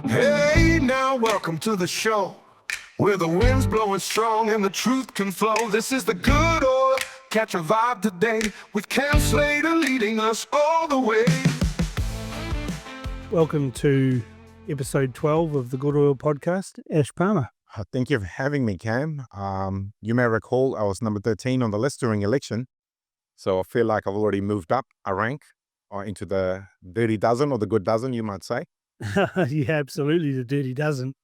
Hey, now welcome to the show, where the wind's blowing strong and the truth can flow. This is the good oil. Catch a vibe today with Cam Slater leading us all the way. Welcome to episode 12 of the Good Oil podcast. Ash Parmar. Thank you for having me, Cam. You may recall I was number 13 on the list during election, so I feel like I've already moved up a rank into the dirty dozen or the good dozen, you might say. Yeah, absolutely, the dirty dozen.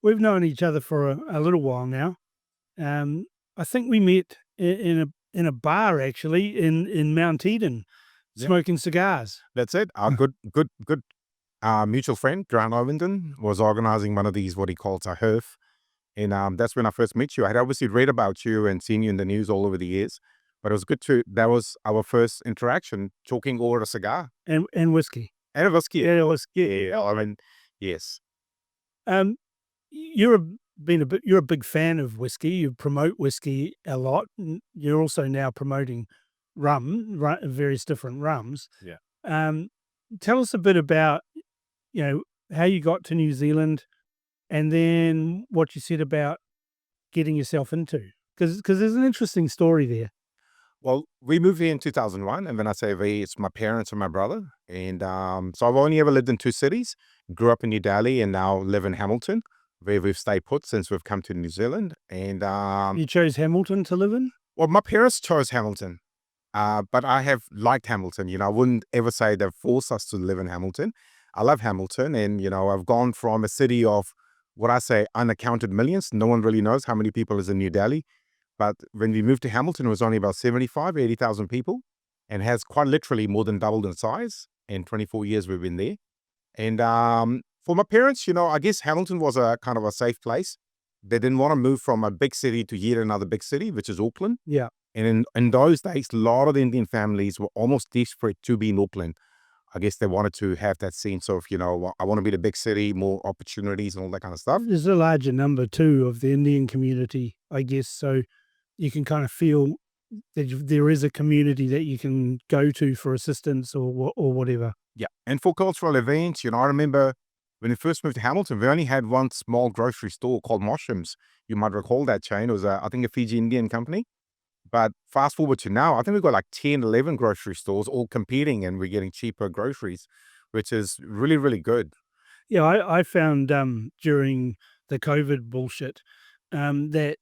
We've known each other for a little while now. I think we met in a bar actually in Mount Eden, smoking cigars. That's it. Our good mutual friend, Grant Ovington, was organizing one of these, what he calls a HERF. And that's when I first met you. I had obviously read about you and seen you in the news all over the years. But it was good that was our first interaction, talking over a cigar. And whiskey. And a whiskey. Yeah, whiskey. Yeah, I mean, yes. You're a big fan of whiskey. You promote whiskey a lot. You're also now promoting various different rums. Yeah. Tell us a bit about, how you got to New Zealand, and then what you said about getting yourself into, because there's an interesting story there. Well, we moved here in 2001, and when I say we, it's my parents and my brother. And so I've only ever lived in two cities. Grew up in New Delhi and now live in Hamilton, where we've stayed put since we've come to New Zealand. And you chose Hamilton to live in? Well, my parents chose Hamilton, but I have liked Hamilton. I wouldn't ever say they've forced us to live in Hamilton. I love Hamilton, and I've gone from a city of what I say unaccounted millions. No one really knows how many people is in New Delhi. But when we moved to Hamilton, it was only about 80,000 people, and has quite literally more than doubled in size. In 24 years we've been there. And for my parents, I guess Hamilton was a kind of a safe place. They didn't want to move from a big city to yet another big city, which is Auckland. Yeah. And in those days, a lot of the Indian families were almost desperate to be in Auckland. I guess they wanted to have that sense of, I want to be the big city, more opportunities and all that kind of stuff. There's a larger number too of the Indian community, I guess. So you can kind of feel that there is a community that you can go to for assistance or whatever. Yeah. And for cultural events, I remember when we first moved to Hamilton, we only had one small grocery store called Mushrooms. You might recall that chain. It was, I think, a Fiji-Indian company. But fast forward to now, I think we've got like 10, 11 grocery stores all competing, and we're getting cheaper groceries, which is really, really good. Yeah, I found during the COVID bullshit that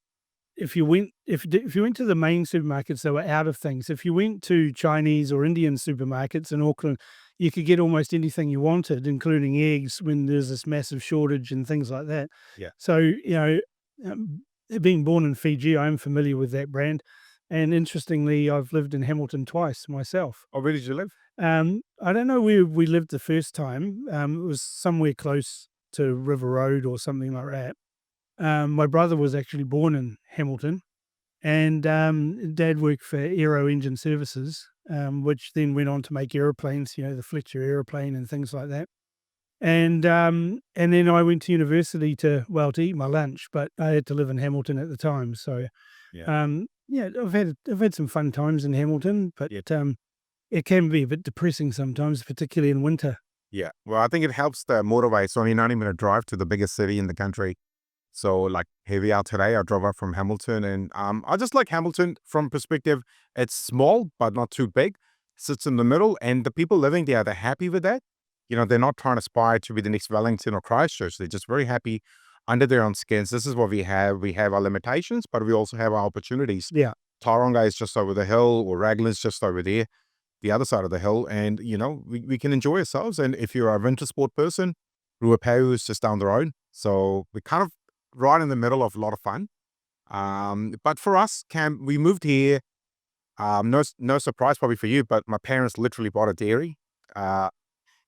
if you went to the main supermarkets, they were out of things. If you went to Chinese or Indian supermarkets in Auckland, you could get almost anything you wanted, including eggs, when there's this massive shortage and things like that. Yeah. So, being born in Fiji, I'm familiar with that brand. And interestingly, I've lived in Hamilton twice myself. Oh, where did you live? I don't know where we lived the first time. It was somewhere close to River Road or something like that. My brother was actually born in Hamilton, and Dad worked for Aero Engine Services, which then went on to make aeroplanes, the Fletcher aeroplane and things like that. And then I went to university to eat my lunch, but I had to live in Hamilton at the time. So, I've had some fun times in Hamilton, but it can be a bit depressing sometimes, particularly in winter. Yeah. Well, I think it helps to motivate. It's only a 90-minute drive to the biggest city in the country. So like here we are today, I drove up from Hamilton, and I just like Hamilton from perspective. It's small, but not too big, sits in the middle, and the people living there, they're happy with that. They're not trying to aspire to be the next Wellington or Christchurch. They're just very happy under their own skins. This is what we have. We have our limitations, but we also have our opportunities. Yeah. Taronga is just over the hill, or Raglan's just over there, the other side of the hill. And, we can enjoy ourselves. And if you're a winter sport person, Ruapau is just down the road. So we're kind of right in the middle of a lot of fun. But for us, Cam, we moved here, no surprise probably for you, but my parents literally bought a dairy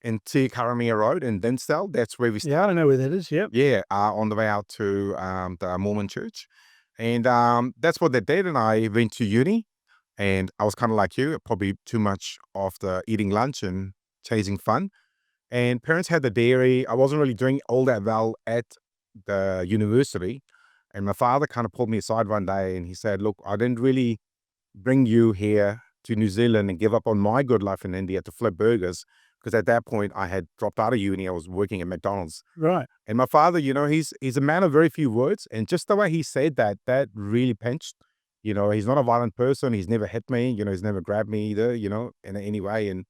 in Te Karamia Road in Dinsdale. That's where we started. Yeah, I know where that is. Yep. Yeah, on the way out to the Mormon church. And that's what they did. And I went to uni, and I was kind of like you, probably too much of the eating lunch and chasing fun. And parents had the dairy. I wasn't really doing all that well at the university. And my father kind of pulled me aside one day, and he said, look, I didn't really bring you here to New Zealand and give up on my good life in India to flip burgers because at that point I had dropped out of uni. I was working at McDonald's. Right. And my father, he's a man of very few words. And just the way he said that really pinched. He's not a violent person. He's never hit me. He's never grabbed me either, in any way. And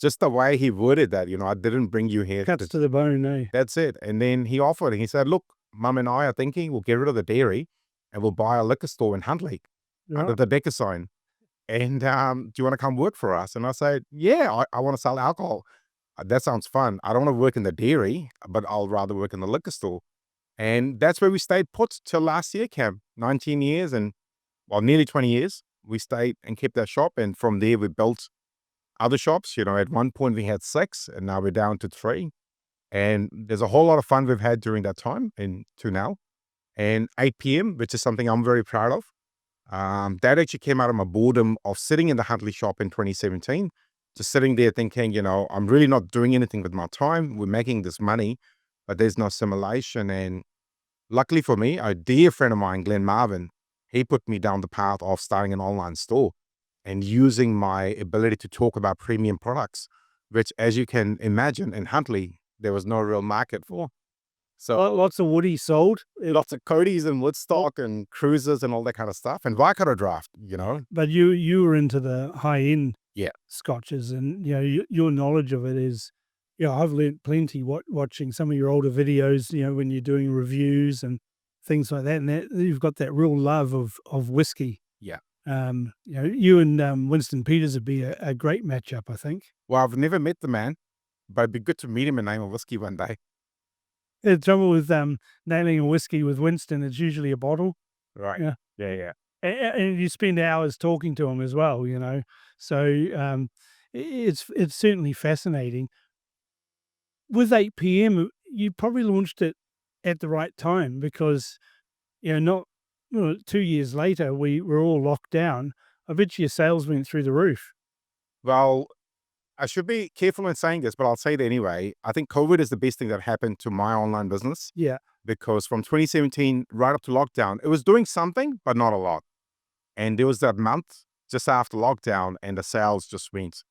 just the way he worded that, I didn't bring you here. Cuts to the bone, eh? That's it. And then he offered, and he said, look, Mum and I are thinking we'll get rid of the dairy and we'll buy a liquor store in Huntley under Right. the Decker sign. And do you want to come work for us? And I said, yeah, I want to sell alcohol. That sounds fun. I don't want to work in the dairy, but I'll rather work in the liquor store. And that's where we stayed put till last year, Cam. 19 years and, nearly 20 years. We stayed and kept that shop. And from there, we built other shops. At one point we had 6 and now we're down to 3. And there's a whole lot of fun we've had during that time and to now. And 8 p.m., which is something I'm very proud of. That actually came out of my boredom of sitting in the Huntley shop in 2017, just sitting there thinking, I'm really not doing anything with my time. We're making this money, but there's no assimilation. And luckily for me, a dear friend of mine, Glenn Marvin, he put me down the path of starting an online store and using my ability to talk about premium products, which, as you can imagine, in Huntley, there was no real market for. So Lots of woody sold, lots of Cody's and Woodstock and cruisers and all that kind of stuff, and Waikato draft, but you were into the high end Yeah. scotches, and your knowledge of it is, I've learnt plenty watching some of your older videos. When you're doing reviews and things like that, and you've got that real love of whiskey. Yeah. You and Winston Peters would be a great matchup, I think. Well, I've never met the man, but it'd be good to meet him and name a whiskey one day. The trouble with nailing a whiskey with Winston, it's usually a bottle. Right. Yeah. Yeah. And you spend hours talking to him as well, So it's certainly fascinating. With 8 p.m., you probably launched it at the right time because, not 2 years later, we were all locked down. I bet your sales went through the roof. Well, I should be careful in saying this, but I'll say it anyway. I think COVID is the best thing that happened to my online business Yeah. because from 2017 right up to lockdown, it was doing something, but not a lot. And there was that month just after lockdown and the sales just went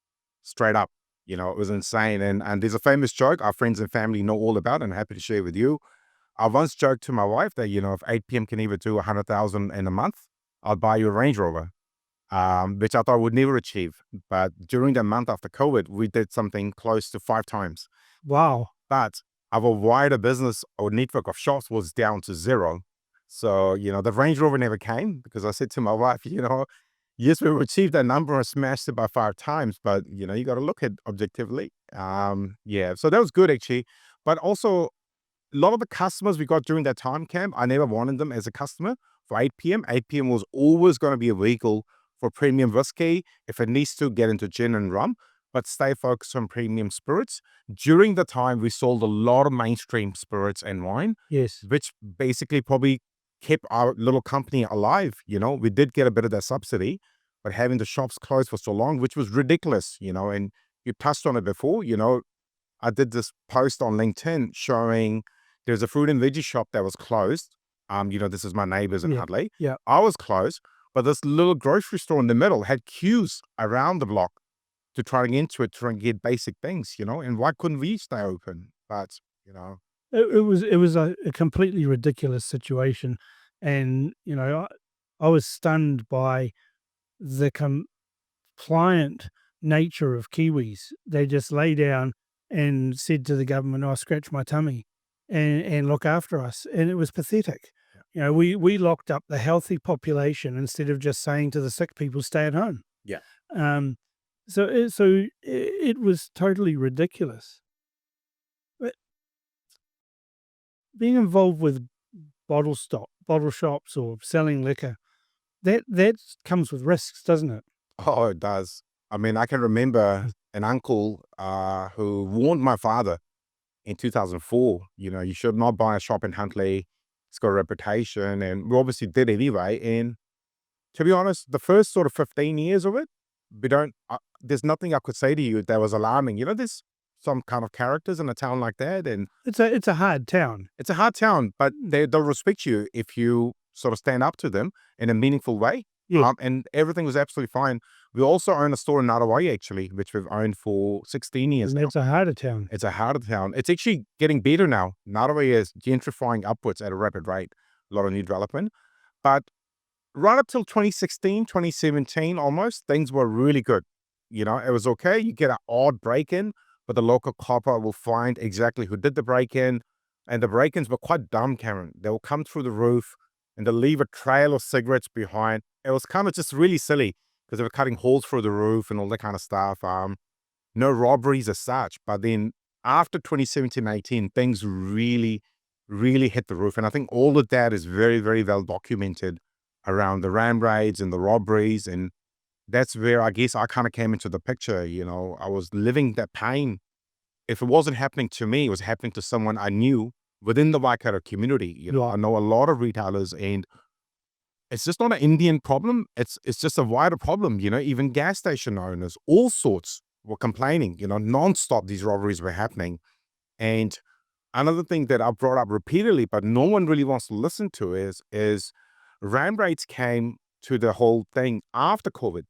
straight up. It was insane. And there's a famous joke our friends and family know all about, and I'm happy to share with you. I once joked to my wife that, if 8 p.m. can even do 100,000 in a month, I'll buy you a Range Rover, which I thought would never achieve. But during the month after COVID, we did something close to 5 times. Wow. But our wider business or network of shops was down to 0. So, the Range Rover never came because I said to my wife, yes, we achieved that number and smashed it by 5 times, but, you got to look at objectively. So that was good actually. But also, a lot of the customers we got during that time, Cam, I never wanted them as a customer for 8 p.m. 8 p.m. was always going to be a vehicle for premium whiskey if it needs to get into gin and rum, but stay focused on premium spirits. During the time, we sold a lot of mainstream spirits and wine, Yes. which basically probably kept our little company alive. We did get a bit of that subsidy, but having the shops closed for so long, which was ridiculous, and you touched on it before, I did this post on LinkedIn showing there's a fruit and veggie shop that was closed. This is my neighbors in Huntley. Yeah. I was closed, but this little grocery store in the middle had queues around the block to try to get into it, try and get basic things, and why couldn't we stay open? But, It was a completely ridiculous situation, and I was stunned by the compliant nature of Kiwis. They just lay down and said to the government, "I scratch my tummy," and look after us, and it was pathetic. We locked up the healthy population instead of just saying to the sick people, "Stay at home." Yeah. So it was totally ridiculous. But being involved with bottle shops or selling liquor, that comes with risks, doesn't it? Oh, it does. I mean, I can remember an uncle who warned my father in 2004, you should not buy a shop in Huntley. It's got a reputation. And we obviously did anyway. And to be honest, the first sort of 15 years of it, there's nothing I could say to you that was alarming. There's some kind of characters in a town like that. And It's a hard town. it's a hard town, but they'll respect you if you sort of stand up to them in a meaningful way. Yeah. And everything was absolutely fine. We also own a store in Narawai, actually, which we've owned for 16 years And now. that's a harder town. It's a harder town. It's actually getting better now. Narawai is gentrifying upwards at a rapid rate. A lot of new development. But right up till 2016, 2017 almost, things were really good. You know, it was okay. You get an odd break-in, but the local copper will find exactly who did the break-in. And the break-ins were quite dumb, Karen. They will come through the roof and they'll leave a trail of cigarettes behind. It was kind of just really silly because they were cutting holes through the roof and all that kind of stuff. No robberies as such. But then after 2017, 18, things really, really hit the roof. And I think all of that is very, very well documented around the ram raids and the robberies. And that's where I guess I kind of came into the picture. You know, I was living that pain. If it wasn't happening to me, it was happening to someone I knew within the Waikato community. You know, Right. I know a lot of retailers, and it's just not an Indian problem. It's just a wider problem. You know, even gas station owners, all sorts were complaining. You know, nonstop these robberies were happening. And another thing that I've brought up repeatedly, but no one really wants to listen to is ram raids came to the whole thing after COVID.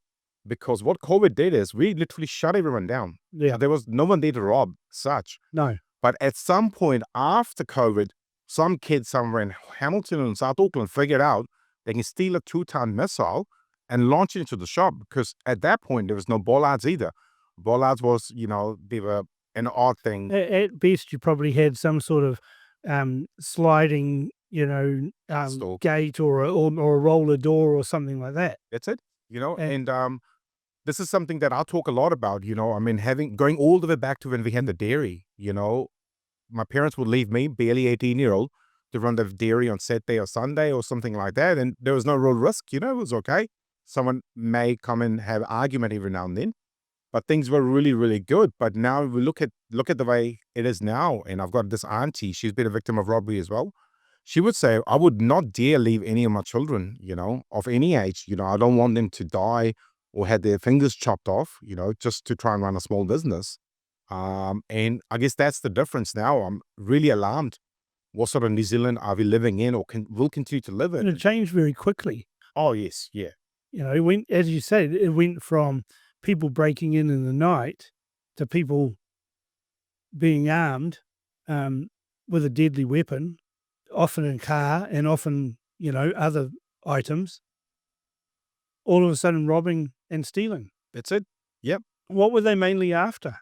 Because what COVID did is we literally shut everyone down. Yeah. There was no one there to rob such. No. But at some point after COVID, some kid somewhere in Hamilton and South Auckland figured out they can steal a 2-ton missile and launch it into the shop, because at that point there was no bollards either. Bollards was, you know, they were an odd thing. At best, you probably had some sort of sliding, Store. gate or a roller door or something like that. That's it. You know, And- and this is something that I talk a lot about, you know. I mean, going all the way back to when we had the dairy, you know, my parents would leave me, barely 18-year-old, to run the dairy on Saturday or Sunday or something like that. And there was no real risk, you know, it was okay. Someone may come and have an argument every now and then, but things were really, really good. But now we look at the way it is now. And I've got this auntie, she's been a victim of robbery as well. She would say, I would not dare leave any of my children, you know, of any age. You know, I don't want them to die or had their fingers chopped off, you know, just to try and run a small business. And I guess that's the difference now. I'm really alarmed. What sort of New Zealand are we living in, or will continue to live And in? it changed very quickly. Oh, yes, yeah. You know, it went, as you said, it went from people breaking in the night to people being armed with a deadly weapon, often in a car and often, other items, all of a sudden robbing and stealing. That's it. Yep. What were they mainly after?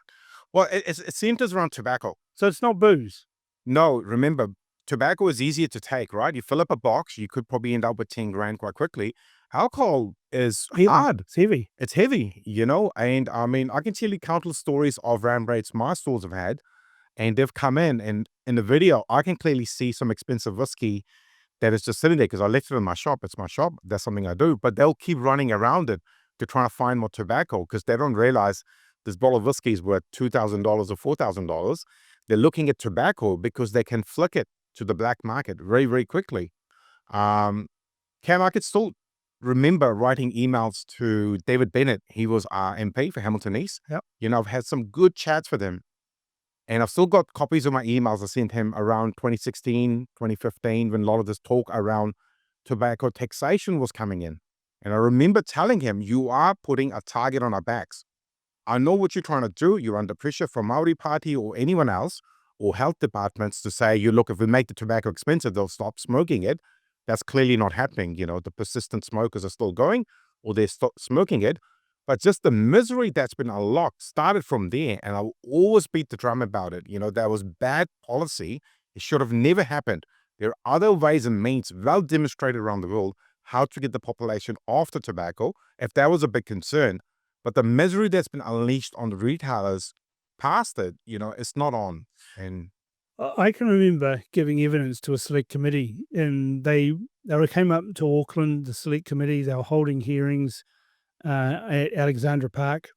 Well, it centers around tobacco. So it's not booze. No, remember, tobacco is easier to take, right? You fill up a box, you could probably end up with 10 grand quite quickly. Alcohol is hard. It's heavy. It's heavy, you know? And I mean, I can tell you countless stories of ram raids my stores have had, and they've come in, and in the video, I can clearly see some expensive whiskey that is just sitting there because I left it in my shop. It's my shop. That's something I do. But they'll keep running around it to try to find more tobacco because they don't realize this bottle of whiskey is worth $2,000 or $4,000. They're looking at tobacco because they can flick it to the black market very, very quickly. Cam, I could still remember writing emails to David Bennett. He was our MP for Hamilton East. Yep. You know, I've had some good chats with him. And I've still got copies of my emails I sent him around 2016, 2015, when a lot of this talk around tobacco taxation was coming in. And I remember telling him, you are putting a target on our backs. I know what you're trying to do. You're under pressure from Maori Party or anyone else or health departments to say, you look, if we make the tobacco expensive, they'll stop smoking it. That's clearly not happening. You know, the persistent smokers are still going or they're smoking it. But just the misery that's been unlocked started from there. And I'll always beat the drum about it. You know, that was bad policy. It should have never happened. There are other ways and means well demonstrated around the world how to get the population off the tobacco, if that was a big concern. But the misery that's been unleashed on the retailers past it, you know, it's not on. And I can remember giving evidence to a select committee, and they came up to Auckland, the select committee. They were holding hearings at Alexandra Park.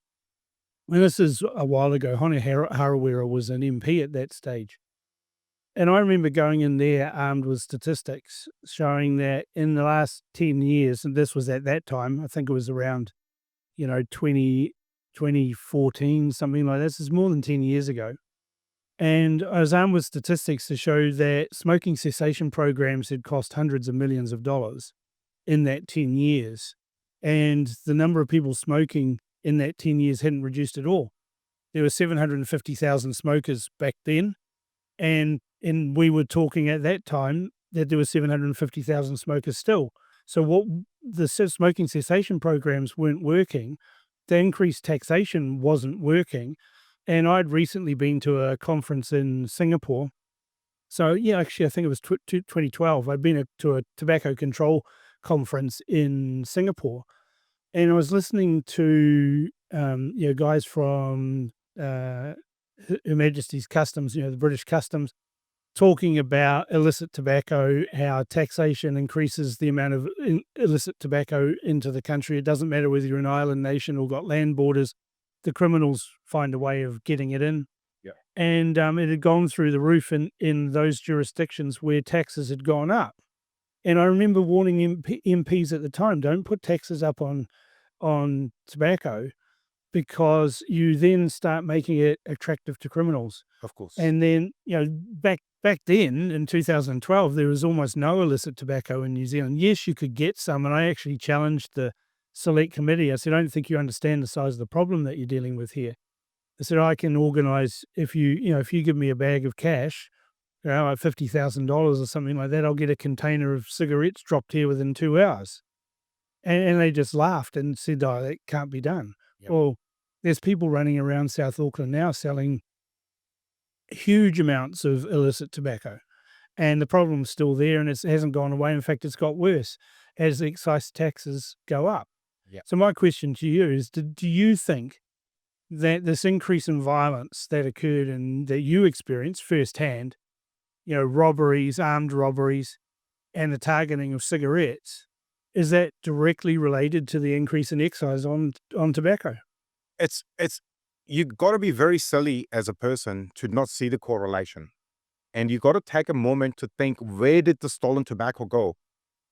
And this is a while ago. Hone Harawira was an MP at that stage. And I remember going in there armed with statistics showing that in the last 10 years, and this was at that time, I think it was around, 2014, something like that. This is more than 10 years ago. And I was armed with statistics to show that smoking cessation programs had cost hundreds of millions of dollars in that 10 years. and the number of people smoking in that 10 years hadn't reduced at all. There were 750,000 smokers back then, and we were talking at that time that there were 750,000 smokers still. So what the smoking cessation programs weren't working, the increased taxation wasn't working, and I'd recently been to a conference in Singapore. So yeah, actually, I think it was 2012. I'd been to a tobacco control conference in Singapore, and I was listening to guys from uh, Her Majesty's Customs, the British Customs, talking about illicit tobacco, how taxation increases the amount of illicit tobacco into the country. It doesn't matter whether you're an island nation or got land borders, the criminals find a way of getting it in. Yeah. And it had gone through the roof in those jurisdictions where taxes had gone up. And I remember warning MPs at the time, don't put taxes up on tobacco, because you then start making it attractive to criminals. Of course. And then, back then in 2012, there was almost no illicit tobacco in New Zealand. Yes, you could get some, and I actually challenged the select committee. I said, I don't think you understand the size of the problem that you're dealing with here. I said, I can organise, if you give me a bag of cash, like $50,000 or something like that, I'll get a container of cigarettes dropped here within 2 hours. And they just laughed and said, oh, that can't be done. Yep. Well, there's people running around South Auckland now selling huge amounts of illicit tobacco, and the problem's still there, and it hasn't gone away. In fact, it's got worse as the excise taxes go up. Yep. So my question to you is, do you think that this increase in violence that occurred and that you experienced firsthand, robberies, armed robberies, and the targeting of cigarettes, is that directly related to the increase in excise on tobacco? It's you got to be very silly as a person to not see the correlation. And you got to take a moment to think, where did the stolen tobacco go?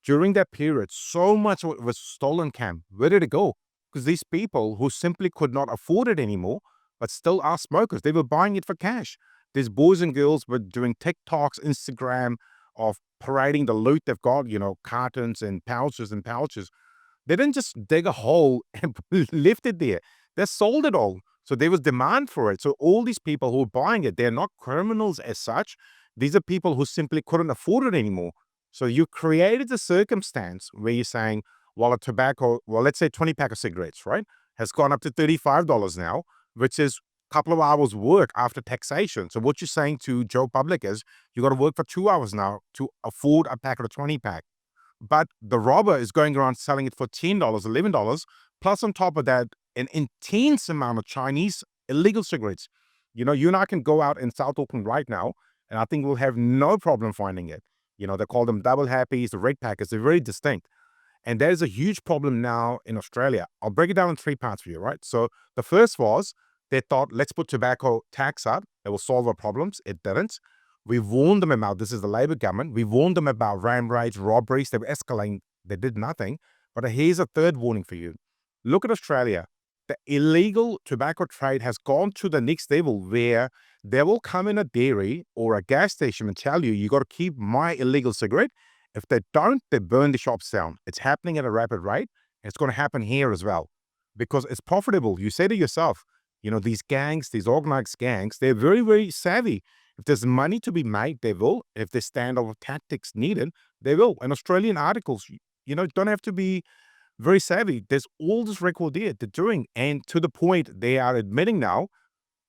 During that period, so much was stolen, Cam. Where did it go? Because these people who simply could not afford it anymore, but still are smokers, they were buying it for cash. These boys and girls were doing TikToks, Instagram, of parading the loot they've got, cartons and pouches and pouches. They didn't just dig a hole and left it there. They sold it all. So there was demand for it. So all these people who are buying it, they're not criminals as such. These are people who simply couldn't afford it anymore. So you created a circumstance where you're saying, well, let's say 20 pack of cigarettes, right, has gone up to $35 now, which is a couple of hours work after taxation. So what you're saying to Joe Public is, you got to work for 2 hours now to afford a packet of 20 pack. But the robber is going around selling it for $10, $11, plus on top of that, an intense amount of Chinese illegal cigarettes. You and I can go out in South Auckland right now, and I think we'll have no problem finding it. They call them double happies, the red packets. They're very distinct. And there's a huge problem now in Australia. I'll break it down in 3 parts for you, right? So the first was, they thought, let's put tobacco tax up. It will solve our problems. It didn't. We warned them about, this is the Labour government, we warned them about ram raids, robberies. They were escalating. They did nothing. But here's a third warning for you. Look at Australia. The illegal tobacco trade has gone to the next level, where they will come in a dairy or a gas station and tell you, you got to keep my illegal cigarette. If they don't, they burn the shops down. It's happening at a rapid rate. And it's going to happen here as well, because it's profitable. You say to yourself, these gangs, these organized gangs, they're very, very savvy. If there's money to be made, they will. If there's standoff tactics needed, they will. And Australian articles, don't have to be very savvy. There's all this record there they're doing. And to the point, they are admitting now,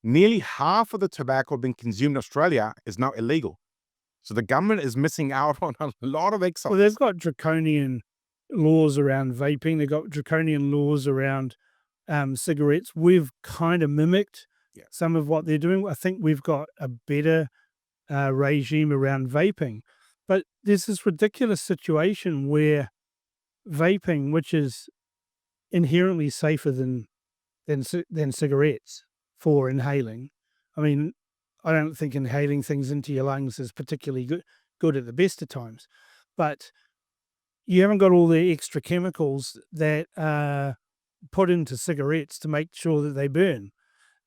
nearly half of the tobacco being consumed in Australia is now illegal. So the government is missing out on a lot of excise. Well, they've got draconian laws around vaping. They've got draconian laws around cigarettes. We've kind of mimicked some of what they're doing. I think we've got a better regime around vaping. But there's this ridiculous situation where vaping, which is inherently safer than cigarettes for inhaling. I mean, I don't think inhaling things into your lungs is particularly good at the best of times, but you haven't got all the extra chemicals that are put into cigarettes to make sure that they burn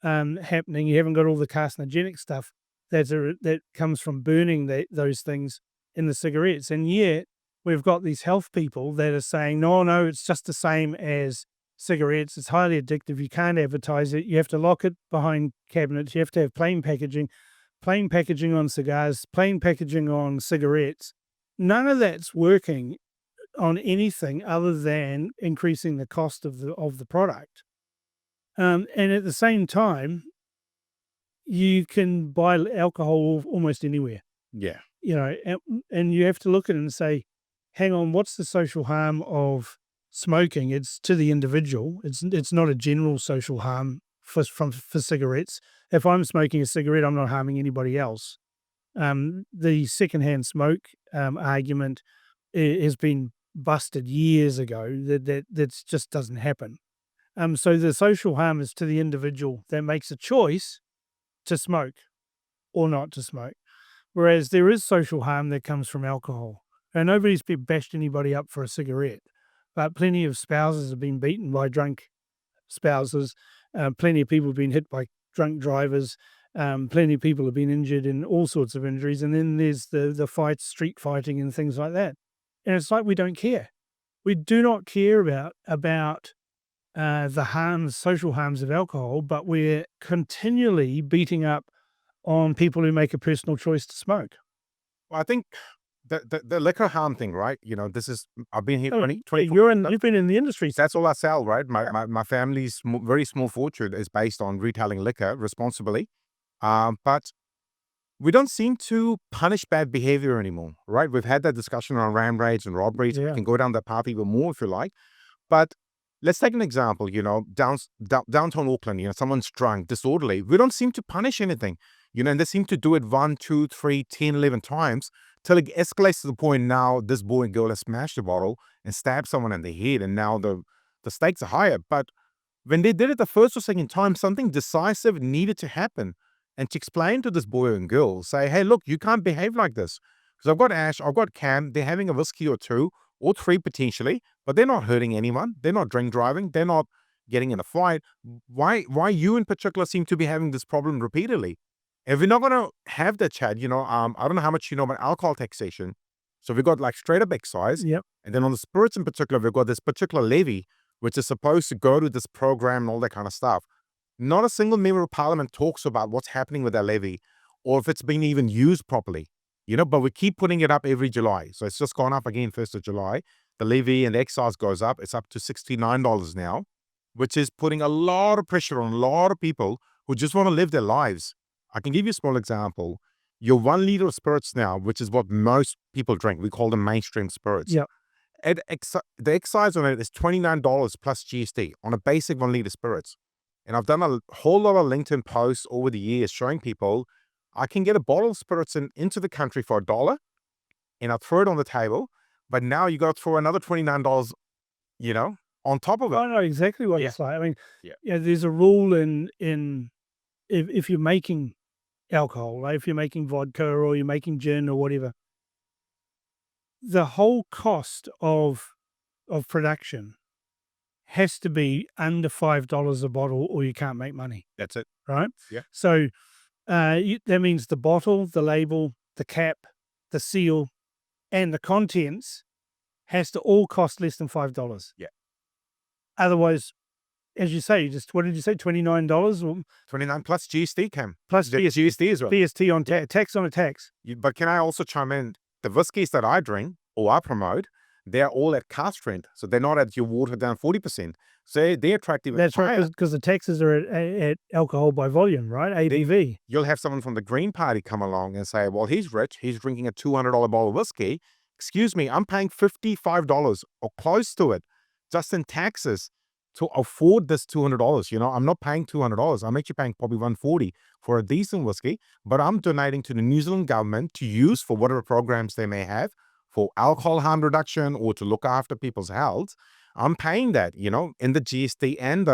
happening. You haven't got all the carcinogenic stuff that comes from burning those things in the cigarettes, and yet we've got these health people that are saying, no, it's just the same as cigarettes. It's highly addictive. You can't advertise it. You have to lock it behind cabinets. You have to have plain packaging on cigars, plain packaging on cigarettes. None of that's working on anything other than increasing the cost of the product. And at the same time, you can buy alcohol almost anywhere, Yeah. and you have to look at it and say, hang on, what's the social harm of smoking? It's to the individual. It's not a general social harm for cigarettes. If I'm smoking a cigarette, I'm not harming anybody else. The secondhand smoke argument has been busted years ago. That just doesn't happen. So the social harm is to the individual that makes a choice to smoke or not to smoke. Whereas there is social harm that comes from alcohol. And nobody's bashed anybody up for a cigarette, but plenty of spouses have been beaten by drunk spouses. Plenty of people have been hit by drunk drivers. Plenty of people have been injured in all sorts of injuries. And then there's the fights, street fighting and things like that. And it's like we don't care. We do not care about the harms, social harms of alcohol, but we're continually beating up on people who make a personal choice to smoke. Well, I think the liquor harm thing, right? I've been here 20. You've been in the industry. That's all I sell, right? My family's very small fortune is based on retailing liquor responsibly. But we don't seem to punish bad behavior anymore, right? We've had that discussion on ram raids and robberies. Yeah. We can go down that path even more if you like. But let's take an example, downtown Auckland, someone's drunk, disorderly. We don't seem to punish anything, and they seem to do it 1, 2, 3, 10, 11 times till it escalates to the point now this boy and girl has smashed a bottle and stabbed someone in the head, and now the stakes are higher. But when they did it the first or second time, something decisive needed to happen. And to explain to this boy and girl, say, hey, look, you can't behave like this. Because I've got Ash, I've got Cam, they're having a whiskey or 2 or 3 potentially, but they're not hurting anyone. They're not drink driving. They're not getting in a fight. Why you in particular seem to be having this problem repeatedly? If we're not going to have that chat, I don't know how much you know about alcohol taxation. So we've got like straight up excise. Yep. And then on the spirits in particular, we've got this particular levy, which is supposed to go to this program and all that kind of stuff. Not a single member of parliament talks about what's happening with that levy or if it's been even used properly, but we keep putting it up every July. So it's just gone up again 1st of July. The levy and the excise goes up. It's up to $69 now, which is putting a lot of pressure on a lot of people who just want to live their lives. I can give you a small example. Your 1 liter of spirits now, which is what most people drink, we call them mainstream spirits. Yeah. The excise on it is $29 plus GST on a basic 1 liter spirits. And I've done a whole lot of LinkedIn posts over the years showing people I can get a bottle of spirits into the country for $1 and I throw it on the table. But now you got to throw another $29, on top of it. I know exactly what it's like. I mean, Yeah. There's a rule in if you're making alcohol, right? If you're making vodka or you're making gin or whatever, the whole cost of production has to be under $5 a bottle or you can't make money. That's it. Right? Yeah. So that means the bottle, the label, the cap, the seal, and the contents has to all cost less than $5. Yeah. Otherwise, as you say, what did you say, $29? 29 plus GST, Cam. Plus GST as well. BST on tax on a tax. But can I also chime in? The whiskies that I drink or I promote, they're all at cask strength. So they're not at your watered down 40%. So they're attractive. That's right, because the taxes are at alcohol by volume, right? ABV. You'll have someone from the Green Party come along and say, well, he's rich. He's drinking a $200 bottle of whiskey. Excuse me, I'm paying $55 or close to it just in taxes to afford this $200. I'm not paying $200. I'm actually paying probably $140 for a decent whiskey, but I'm donating to the New Zealand government to use for whatever programs they may have for alcohol harm reduction or to look after people's health. I'm paying that, in the GST and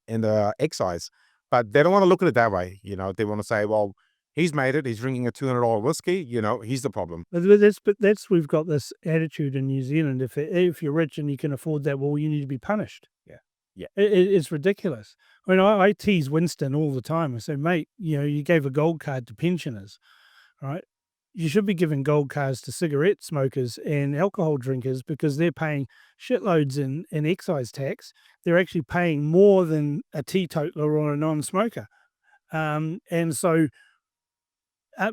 in the excise, but they don't want to look at it that way. They want to say, well, he's made it. He's drinking a $200 whiskey. He's the problem. But we've got this attitude in New Zealand. If you're rich and you can afford that, well, you need to be punished. Yeah. It's ridiculous. I mean, I tease Winston all the time. I say, mate, you gave a gold card to pensioners, right? you should be giving gold cards to cigarette smokers and alcohol drinkers because they're paying shitloads in excise tax. They're actually paying more than a teetotaler or a non-smoker. And so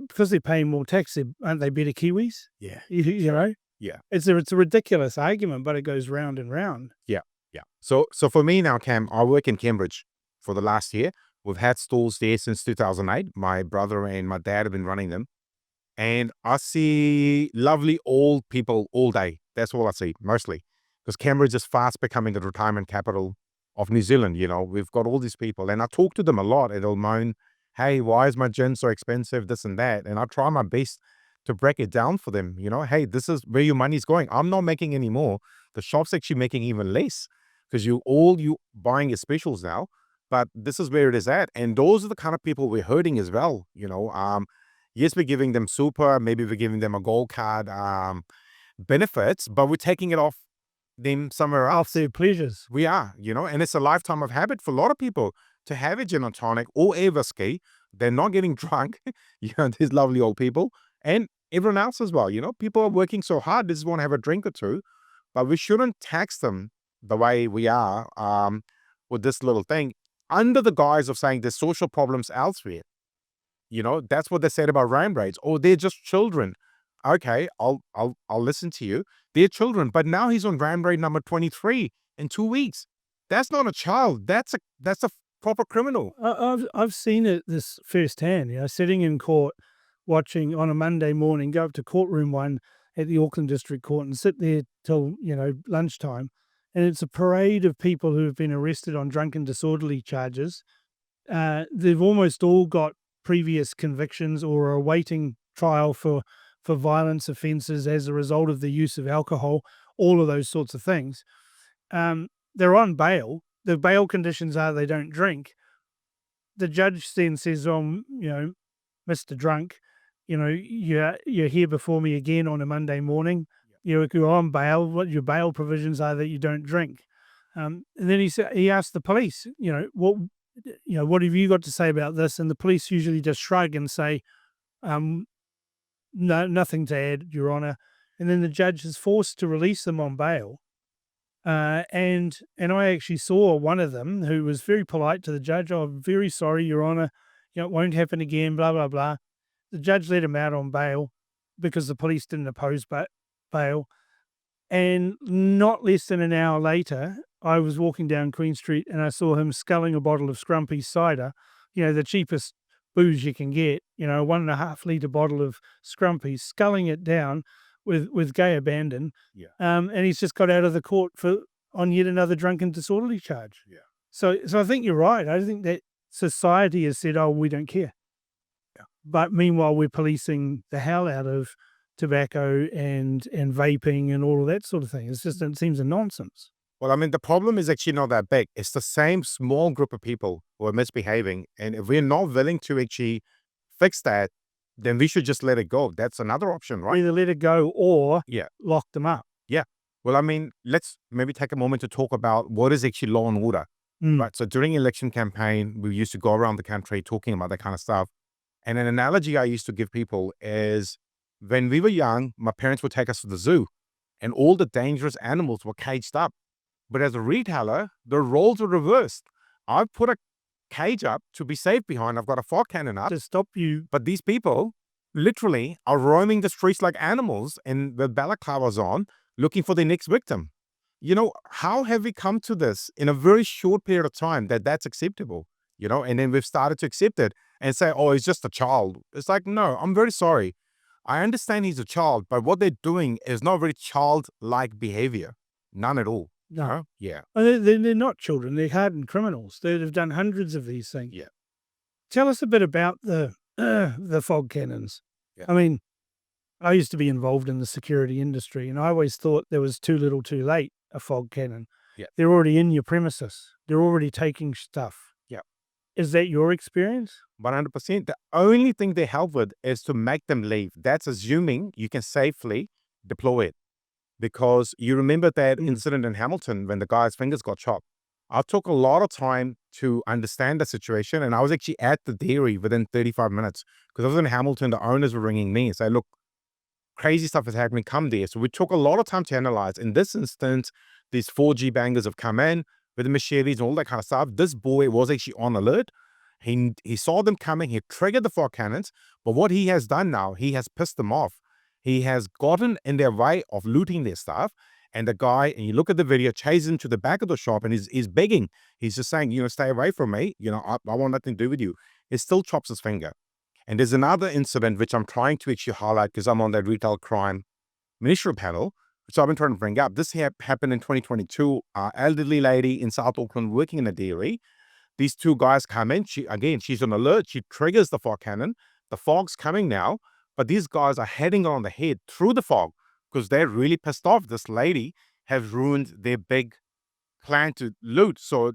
because they're paying more tax, aren't they better Kiwis? Yeah. You know? Yeah. It's a ridiculous argument, but it goes round and round. Yeah. So for me now, Cam, I work in Cambridge for the last year. We've had stores there since 2008. My brother and my dad have been running them. And I see lovely old people all day. That's all I see, mostly. Because Cambridge is fast becoming the retirement capital of New Zealand. We've got all these people. And I talk to them a lot and they'll moan, hey, why is my gin so expensive, this and that? And I try my best to break it down for them. Hey, this is where your money's going. I'm not making any more. The shop's actually making even less because you buying your specials now. But this is where it is at. And those are the kind of people we're hurting as well. Yes, we're giving them super, maybe we're giving them a gold card benefits, but we're taking it off them somewhere else. Off their pleasures. We are, and it's a lifetime of habit for a lot of people to have a gin and tonic or a whiskey. They're not getting drunk. These lovely old people and everyone else as well. People are working so hard, they just want to have a drink or two, but we shouldn't tax them the way we are with this little thing under the guise of saying there's social problems elsewhere. That's what they said about RAM rates. Oh, they're just children. Okay, I'll listen to you. They're children, but now he's on RAM rate number 23 in 2 weeks. That's not a child. That's a proper criminal. I've seen it this firsthand. Sitting in court, watching on a Monday morning, go up to courtroom 1 at the Auckland District Court and sit there till lunchtime, and it's a parade of people who have been arrested on drunken disorderly charges. They've almost all got previous convictions or are awaiting trial for violence offences as a result of the use of alcohol, all of those sorts of things. They're on bail. The bail conditions are they don't drink. The judge then says, Mr. Drunk, you're here before me again on a Monday morning. You're on bail. What your bail provisions are that you don't drink. And then he asked the police, what have you got to say about this? And the police usually just shrug and say, no, nothing to add, Your Honour. And then the judge is forced to release them on bail. And I actually saw one of them who was very polite to the judge. Oh, I'm very sorry, Your Honour. It won't happen again, blah, blah, blah. The judge let him out on bail because the police didn't oppose bail. And not less than an hour later, I was walking down Queen Street and I saw him sculling a bottle of Scrumpy's cider, the cheapest booze you can get, a 1.5 litre bottle of Scrumpy's, sculling it down with gay abandon. Yeah. And he's just got out of the court on yet another drunken disorderly charge. Yeah. So I think you're right. I think that society has said, oh, we don't care. Yeah. But meanwhile, we're policing the hell out of tobacco and vaping and all of that sort of thing. It seems a nonsense. Well, the problem is actually not that big. It's the same small group of people who are misbehaving. And if we're not willing to actually fix that, then we should just let it go. That's another option, right? Either let it go or lock them up. Yeah. Well, let's maybe take a moment to talk about what is actually law and order. Right. So during election campaign, we used to go around the country talking about that kind of stuff. And an analogy I used to give people is when we were young, my parents would take us to the zoo and all the dangerous animals were caged up. But as a retailer, the roles were reversed. I put a cage up to be safe behind. I've got a fog cannon up to stop you. But these people literally are roaming the streets like animals and with balaclavas on, looking for their next victim. How have we come to this in a very short period of time that's acceptable? And then we've started to accept it and say, oh, he's just a child. It's like, no, I'm very sorry. I understand he's a child, but what they're doing is not very childlike behavior. None at all. No. Yeah. They're not children. They're hardened criminals. They've done hundreds of these things. Yeah. Tell us a bit about the fog cannons. Yeah. I used to be involved in the security industry, and I always thought there was too little too late, a fog cannon. Yeah. They're already in your premises. They're already taking stuff. Yeah. Is that your experience? 100%. The only thing they help with is to make them leave. That's assuming you can safely deploy it. Because you remember that incident in Hamilton when the guy's fingers got chopped. I took a lot of time to understand the situation, and I was actually at the dairy within 35 minutes because I was in Hamilton. The owners were ringing me and say, look, crazy stuff is happening, come there. So we took a lot of time to analyze. In this instance, these 4G bangers have come in with the machetes and all that kind of stuff. This boy was actually on alert. He saw them coming. He triggered the fog cannons. But what he has done now, he has pissed them off. He has gotten in their way of looting their stuff. And the guy, and you look at the video, chases him to the back of the shop and he's begging. He's just saying, stay away from me. I want nothing to do with you. He still chops his finger. And there's another incident which I'm trying to actually highlight because I'm on that retail crime ministerial panel, which I've been trying to bring up. This happened in 2022. Elderly lady in South Auckland working in a dairy. These two guys come in. She's on alert. She triggers the fog cannon. The fog's coming now, but these guys are heading on the head through the fog because they're really pissed off. This lady has ruined their big plan to loot. So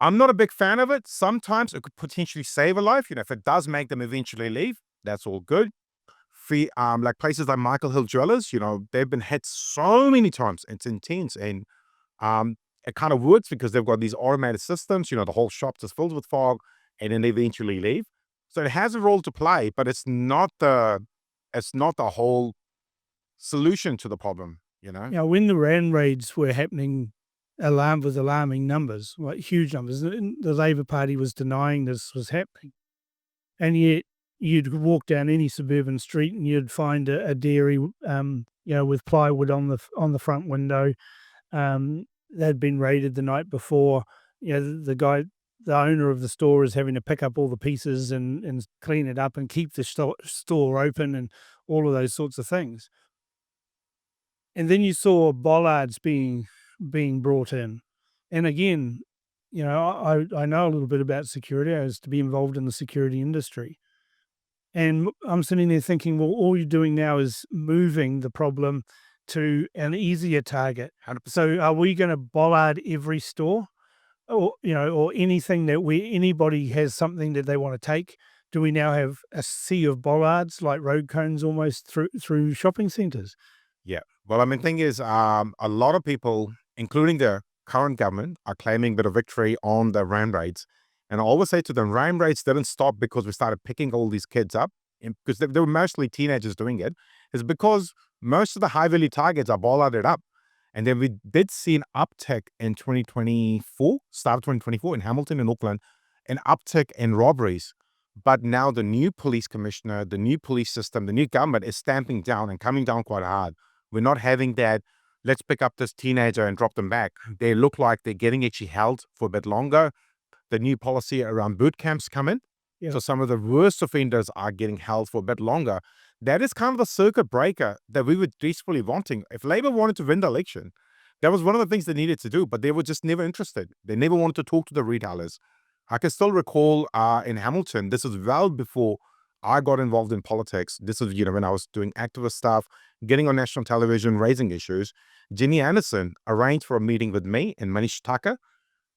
I'm not a big fan of it. Sometimes it could potentially save a life. If it does make them eventually leave, that's all good. Like places like Michael Hill Jewelers, they've been hit so many times. It's intense. And it kind of works because they've got these automated systems. The whole shop is filled with fog and then they eventually leave. So it has a role to play, but it's not the whole solution to the problem, Now, when the RAN raids were happening, alarming numbers, like huge numbers, the Labour Party was denying this was happening. And yet you'd walk down any suburban street and you'd find a dairy, with plywood on the front window. They'd been raided the night before. The owner of the store is having to pick up all the pieces and clean it up and keep the store open and all of those sorts of things. And then you saw bollards being brought in. And again, I know a little bit about security. I used to be involved in the security industry. And I'm sitting there thinking, well, all you're doing now is moving the problem to an easier target. 100%. So are we going to bollard every store or anything that anybody has something that they want to take? Do we now have a sea of bollards like road cones almost through shopping centres? Yeah. Well, thing is, a lot of people, including the current government, are claiming a bit of victory on the RAN raids. And I always say to them, RAN raids didn't stop because we started picking all these kids up, because they were mostly teenagers doing it. It's because most of the high-value targets are bollarded up. And then we did see an uptick in 2024, start of 2024 in Hamilton and Auckland, an uptick in robberies. But now the new police commissioner, the new police system, the new government is stamping down and coming down quite hard. We're not having that, let's pick up this teenager and drop them back. They look like they're getting actually held for a bit longer. The new policy around boot camps come in. Yeah. So some of the worst offenders are getting held for a bit longer. That is kind of the circuit breaker that we were desperately wanting. If Labour wanted to win the election, that was one of the things they needed to do, but they were just never interested. They never wanted to talk to the retailers. I can still recall in Hamilton, this was well before I got involved in politics. This was, when I was doing activist stuff, getting on national television, raising issues. Jenny Anderson arranged for a meeting with me and Manish Tucker.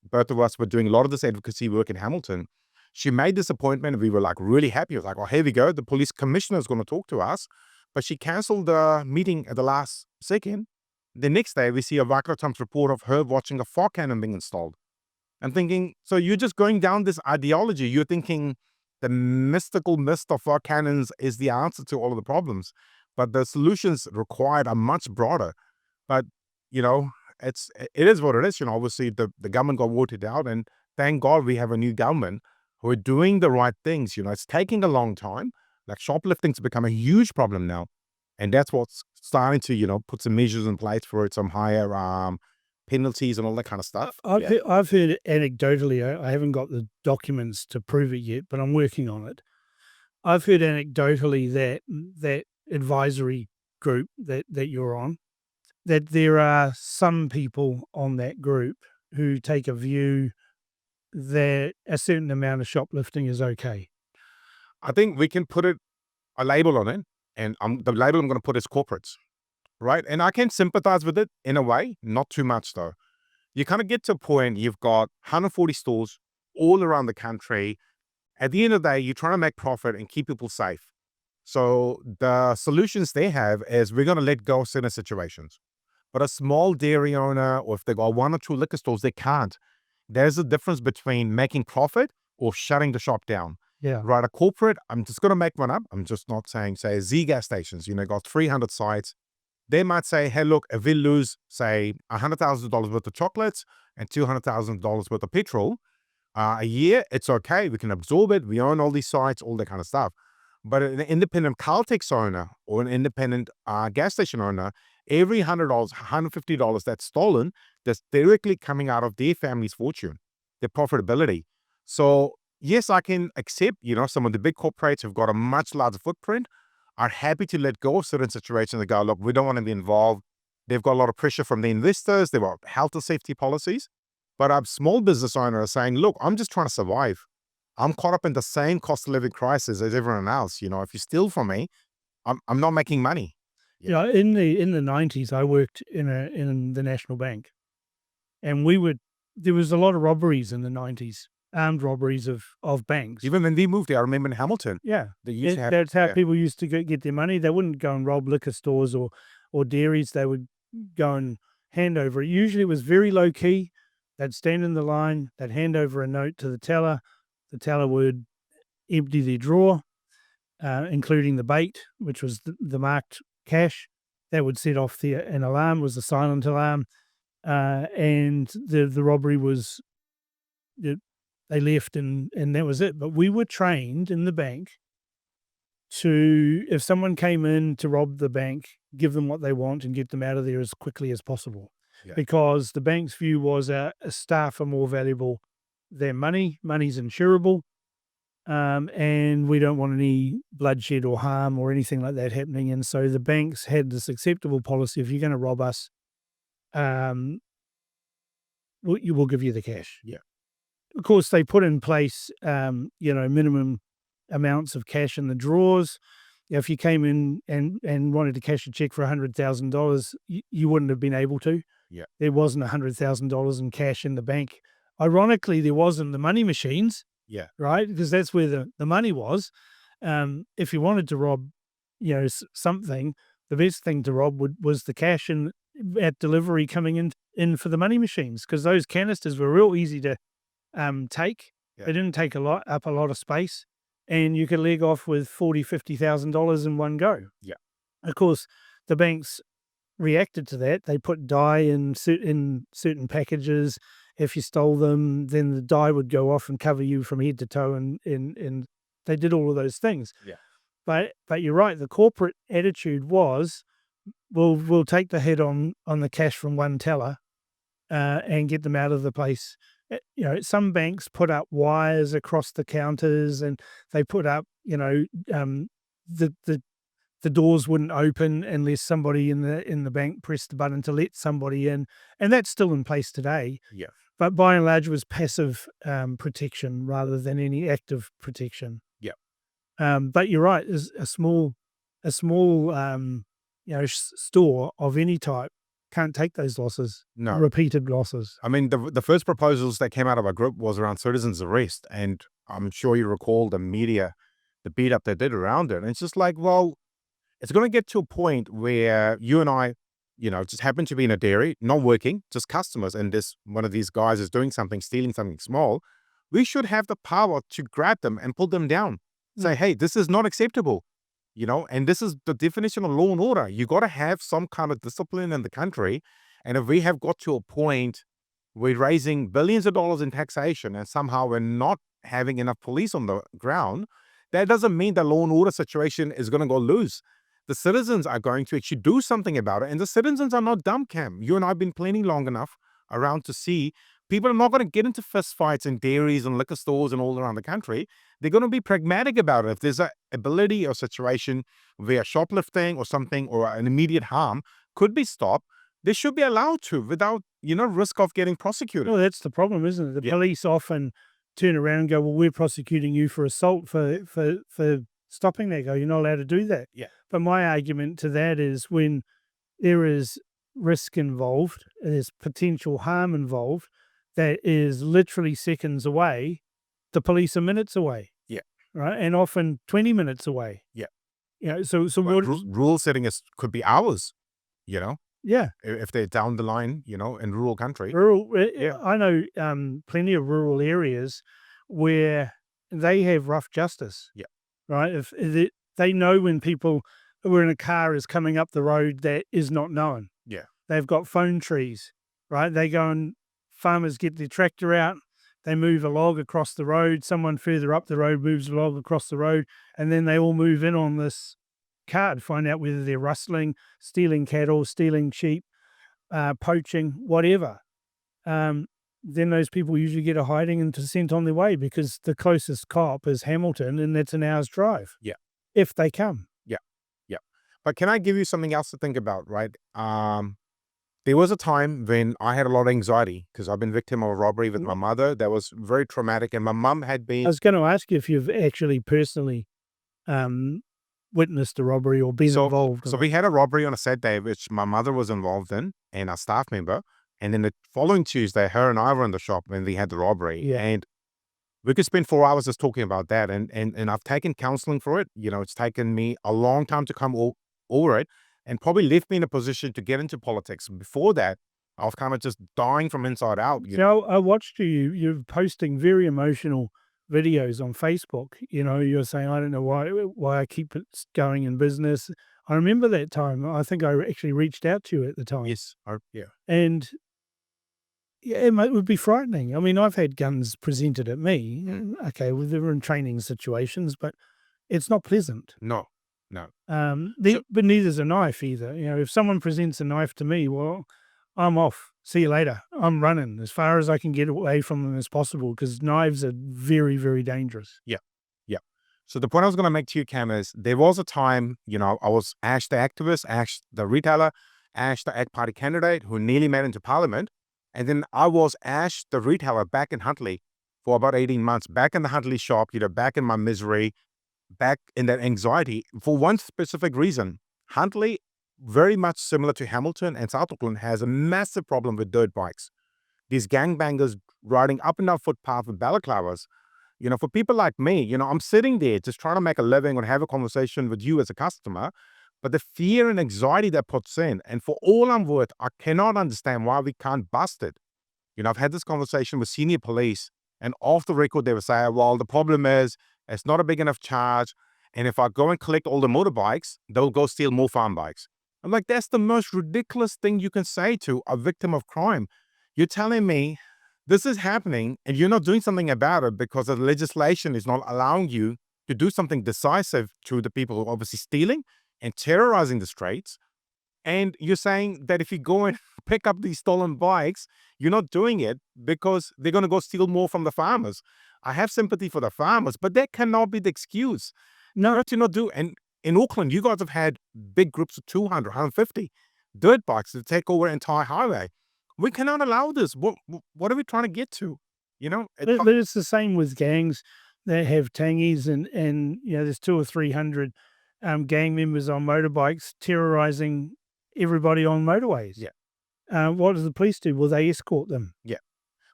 Both of us were doing a lot of this advocacy work in Hamilton. She made this appointment and we were like really happy. It was like, oh, here we go. The police commissioner is going to talk to us. But she canceled the meeting at the last second. The next day, we see a Waikato Times report of her watching a fog cannon being installed. I'm thinking, so you're just going down this ideology. You're thinking the mystical mist of fog cannons is the answer to all of the problems. But the solutions required are much broader. But, it is what it is. Obviously the government got voted out, and thank God we have a new government who are doing the right things. It's taking a long time. Like shoplifting's become a huge problem now. And that's what's starting to, put some measures in place for it, some higher penalties and all that kind of stuff. I've heard anecdotally, I haven't got the documents to prove it yet, but I'm working on it. I've heard anecdotally that advisory group that you're on, that there are some people on that group who take a view that a certain amount of shoplifting is okay. I think we can put a label on it, and the label I'm going to put is corporates, right? And I can sympathize with it in a way, not too much though. You kind of get to a point, you've got 140 stores all around the country. At the end of the day, you're trying to make profit and keep people safe. So the solutions they have is we're going to let go of certain situations. But a small dairy owner, or if they got 1 or 2 liquor stores, they can't. There's a difference between making profit or shutting the shop down. Yeah. Right, a corporate, I'm just going to make one up. I'm just not saying, say, Z gas stations, got 300 sites. They might say, hey, look, if we lose, say, $100,000 worth of chocolates and $200,000 worth of petrol a year, it's okay. We can absorb it. We own all these sites, all that kind of stuff. But an independent Caltex owner or an independent gas station owner, every $100, $150 that's stolen, that's directly coming out of their family's fortune, their profitability. So yes, I can accept, some of the big corporates who've got a much larger footprint are happy to let go of certain situations and go, look, we don't want to be involved. They've got a lot of pressure from the investors. They've got health and safety policies. But a small business owner is saying, look, I'm just trying to survive. I'm caught up in the same cost of living crisis as everyone else. If you steal from me, I'm not making money. Yeah. In the 90s, I worked in the National Bank, and there was a lot of robberies in the 90s, armed robberies of banks. Even when we moved there, I remember in Hamilton. Yeah, They used to have, that's how people used to get their money. They wouldn't go and rob liquor stores or dairies. They would go and hand over. Usually it was very low key. They'd stand in the line. They'd hand over a note to the teller. The teller would empty their drawer, including the bait, which was the marked cash. That would set off an alarm. It was a silent alarm, and the robbery was. They left and that was it. But we were trained in the bank to, if someone came in to rob the bank, give them what they want and get them out of there as quickly as possible. Yeah. Because the bank's view was a staff are more valuable than money. Money's insurable. And we don't want any bloodshed or harm or anything like that happening. And so the banks had this acceptable policy: if you're going to rob us, we'll give you the cash. Yeah. Of course, they put in place, minimum amounts of cash in the drawers. If you came in and wanted to cash a check for $100,000, you wouldn't have been able to. Yeah. There wasn't $100,000 in cash in the bank. Ironically, there wasn't the money machines. Yeah. Right? Because that's where the money was. If you wanted to rob, something, the best thing to rob was the cash at delivery coming in for the money machines, because those canisters were real easy to take. Yeah. They didn't take a lot of space, and you could leg off with $40,000-$50,000 in one go. Yeah. Of course, the banks reacted to that. They put dye in certain packages. If you stole them, then the dye would go off and cover you from head to toe, and they did all of those things. Yeah. But you're right. The corporate attitude was, we'll take the hit on the cash from one teller, and get them out of the place. Some banks put up wires across the counters, and they put up, the doors wouldn't open unless somebody in the bank pressed the button to let somebody in, and that's still in place today. Yeah. But by and large, it was passive protection rather than any active protection. Yeah. But you're right. Is a small store of any type can't take those losses. No. Repeated losses. I mean, the first proposals that came out of our group was around citizens' arrest, and I'm sure you recall the media, the beat up they did around it. And it's just like, well, it's going to get to a point where you and I, just happen to be in a dairy, not working, just customers, and one of these guys is doing something, stealing something small. We should have the power to grab them and pull them down. Say, hey, this is not acceptable, and this is the definition of law and order. You got to have some kind of discipline in the country. And if we have got to a point we're raising billions of dollars in taxation and somehow we're not having enough police on the ground, that doesn't mean the law and order situation is going to go loose. The citizens are going to actually do something about it. And the citizens are not dumb, Cam. You and I have been plenty long enough around to see people are not going to get into fist fights in dairies and liquor stores and all around the country. They're going to be pragmatic about it. If there's an ability or situation where shoplifting or something or an immediate harm could be stopped, they should be allowed to without, risk of getting prosecuted. Well, that's the problem, isn't it? The police often turn around and go, well, we're prosecuting you for assault for stopping that. Go, you're not allowed to do that. Yeah. But my argument to that is, when there is risk involved, there's potential harm involved that is literally seconds away, the police are minutes away. Yeah. Right? And often 20 minutes away. Yeah. So Rule setting could be hours, Yeah. if they're down the line, in rural country. Rural, Yeah. I know plenty of rural areas where they have rough justice. Yeah. Right. If they know when people were in a car is coming up the road that is not known. Yeah. They've got phone trees, right? They go and farmers get their tractor out. They move a log across the road. Someone further up the road moves a log across the road, and then they all move in on this card, find out whether they're rustling, stealing cattle, stealing sheep, poaching, whatever. Then those people usually get a hiding and sent on their way because the closest cop is Hamilton, and that's an hour's drive. Yeah. If they come. Yeah. Yeah. But can I give you something else to think about, right? There was a time when I had a lot of anxiety because I've been victim of a robbery with my mother. That was very traumatic. And my mum had I been, was going to ask you if you've actually personally witnessed a robbery or been involved. so we had a robbery on a Saturday, which my mother was involved in and a staff member. And then the following Tuesday, her and I were in the shop when we had the robbery. Yeah. And we could spend 4 hours just talking about that. And I've taken counseling for it. It's taken me a long time to come over it and probably left me in a position to get into politics. Before that, I was kind of just dying from inside out. I watched you. You're posting very emotional videos on Facebook. You're saying, I don't know why I keep it going in business. I remember that time. I think I actually reached out to you at the time. Yes. Yeah. And yeah, it would be frightening. I mean, I've had guns presented at me. Okay, well, they were in training situations, but it's not pleasant. No. But neither's a knife either. If someone presents a knife to me, well, I'm off. See you later. I'm running as far as I can get away from them as possible because knives are very, very dangerous. Yeah. So the point I was going to make to you, Cam, is there was a time, I was Ash the activist, Ash the retailer, Ash the Ag Party candidate who nearly made into parliament. And then I was Ash the retailer back in Huntley for about 18 months, back in the Huntley shop, back in my misery, back in that anxiety for one specific reason. Huntley, very much similar to Hamilton and South Auckland, has a massive problem with dirt bikes. These gangbangers riding up and down footpath with balaclavas. For people like me, I'm sitting there just trying to make a living or have a conversation with you as a customer, but the fear and anxiety that puts in, and for all I'm worth, I cannot understand why we can't bust it. I've had this conversation with senior police, and off the record, they will say, well, the problem is it's not a big enough charge, and if I go and collect all the motorbikes, they'll go steal more farm bikes. I'm like, that's the most ridiculous thing you can say to a victim of crime. You're telling me this is happening and you're not doing something about it because the legislation is not allowing you to do something decisive to the people who are obviously stealing and terrorizing the streets. And you're saying that if you go and pick up these stolen bikes, you're not doing it because they're going to go steal more from the farmers. I have sympathy for the farmers, but that cannot be the excuse. No, to not do. And in Auckland, you guys have had big groups of 200, 150 dirt bikes to take over an entire highway. We cannot allow this. What are we trying to get to? But it's the same with gangs that have tangies and there's 200 or 300 gang members on motorbikes terrorizing everybody on motorways. Yeah. What does the police do? Well, they escort them. Yeah.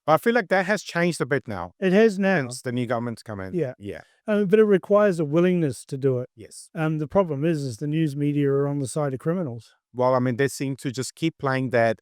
But I feel like that has changed a bit now. It has now. Since the new government's come in. Yeah. Yeah. But it requires a willingness to do it. Yes. The problem is the news media are on the side of criminals. Well, I mean, they seem to just keep playing that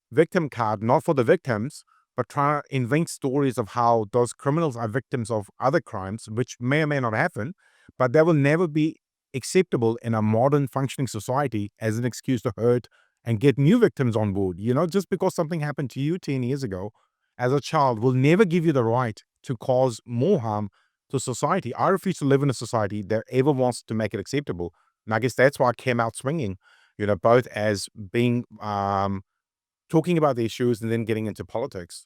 victim card, not for the victims, but try to invent stories of how those criminals are victims of other crimes, which may or may not happen, but that will never be acceptable in a modern functioning society as an excuse to hurt and get new victims on board. Just because something happened to you 10 years ago as a child will never give you the right to cause more harm to society. I refuse to live in a society that ever wants to make it acceptable. And I guess that's why I came out swinging, both as being talking about the issues and then getting into politics.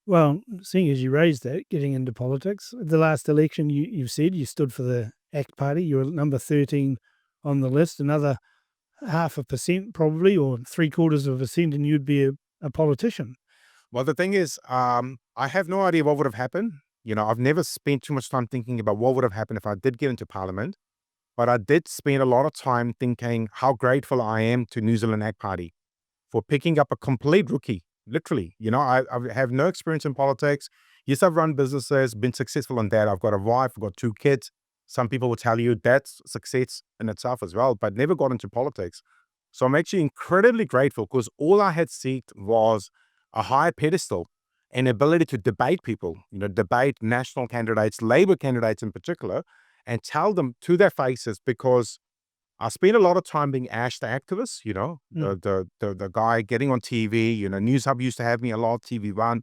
Well, seeing as you raised that, getting into politics, the last election you said you stood for the ACT Party. You were number 13 on the list, another 0.5% probably, or 0.75%, and you'd be a politician. Well, the thing is, I have no idea what would have happened. I've never spent too much time thinking about what would have happened if I did get into parliament, but I did spend a lot of time thinking how grateful I am to New Zealand ACT Party for picking up a complete rookie, literally. I have no experience in politics. Yes, I've run businesses, been successful in that. I've got a wife, I've got 2 kids. Some people will tell you that's success in itself as well, but never got into politics. So I'm actually incredibly grateful because all I had seeked was a higher pedestal and ability to debate people, debate national candidates, Labour candidates in particular, and tell them to their faces, because I spent a lot of time being Ash the activist, the guy getting on TV, News Hub used to have me a lot, TV1,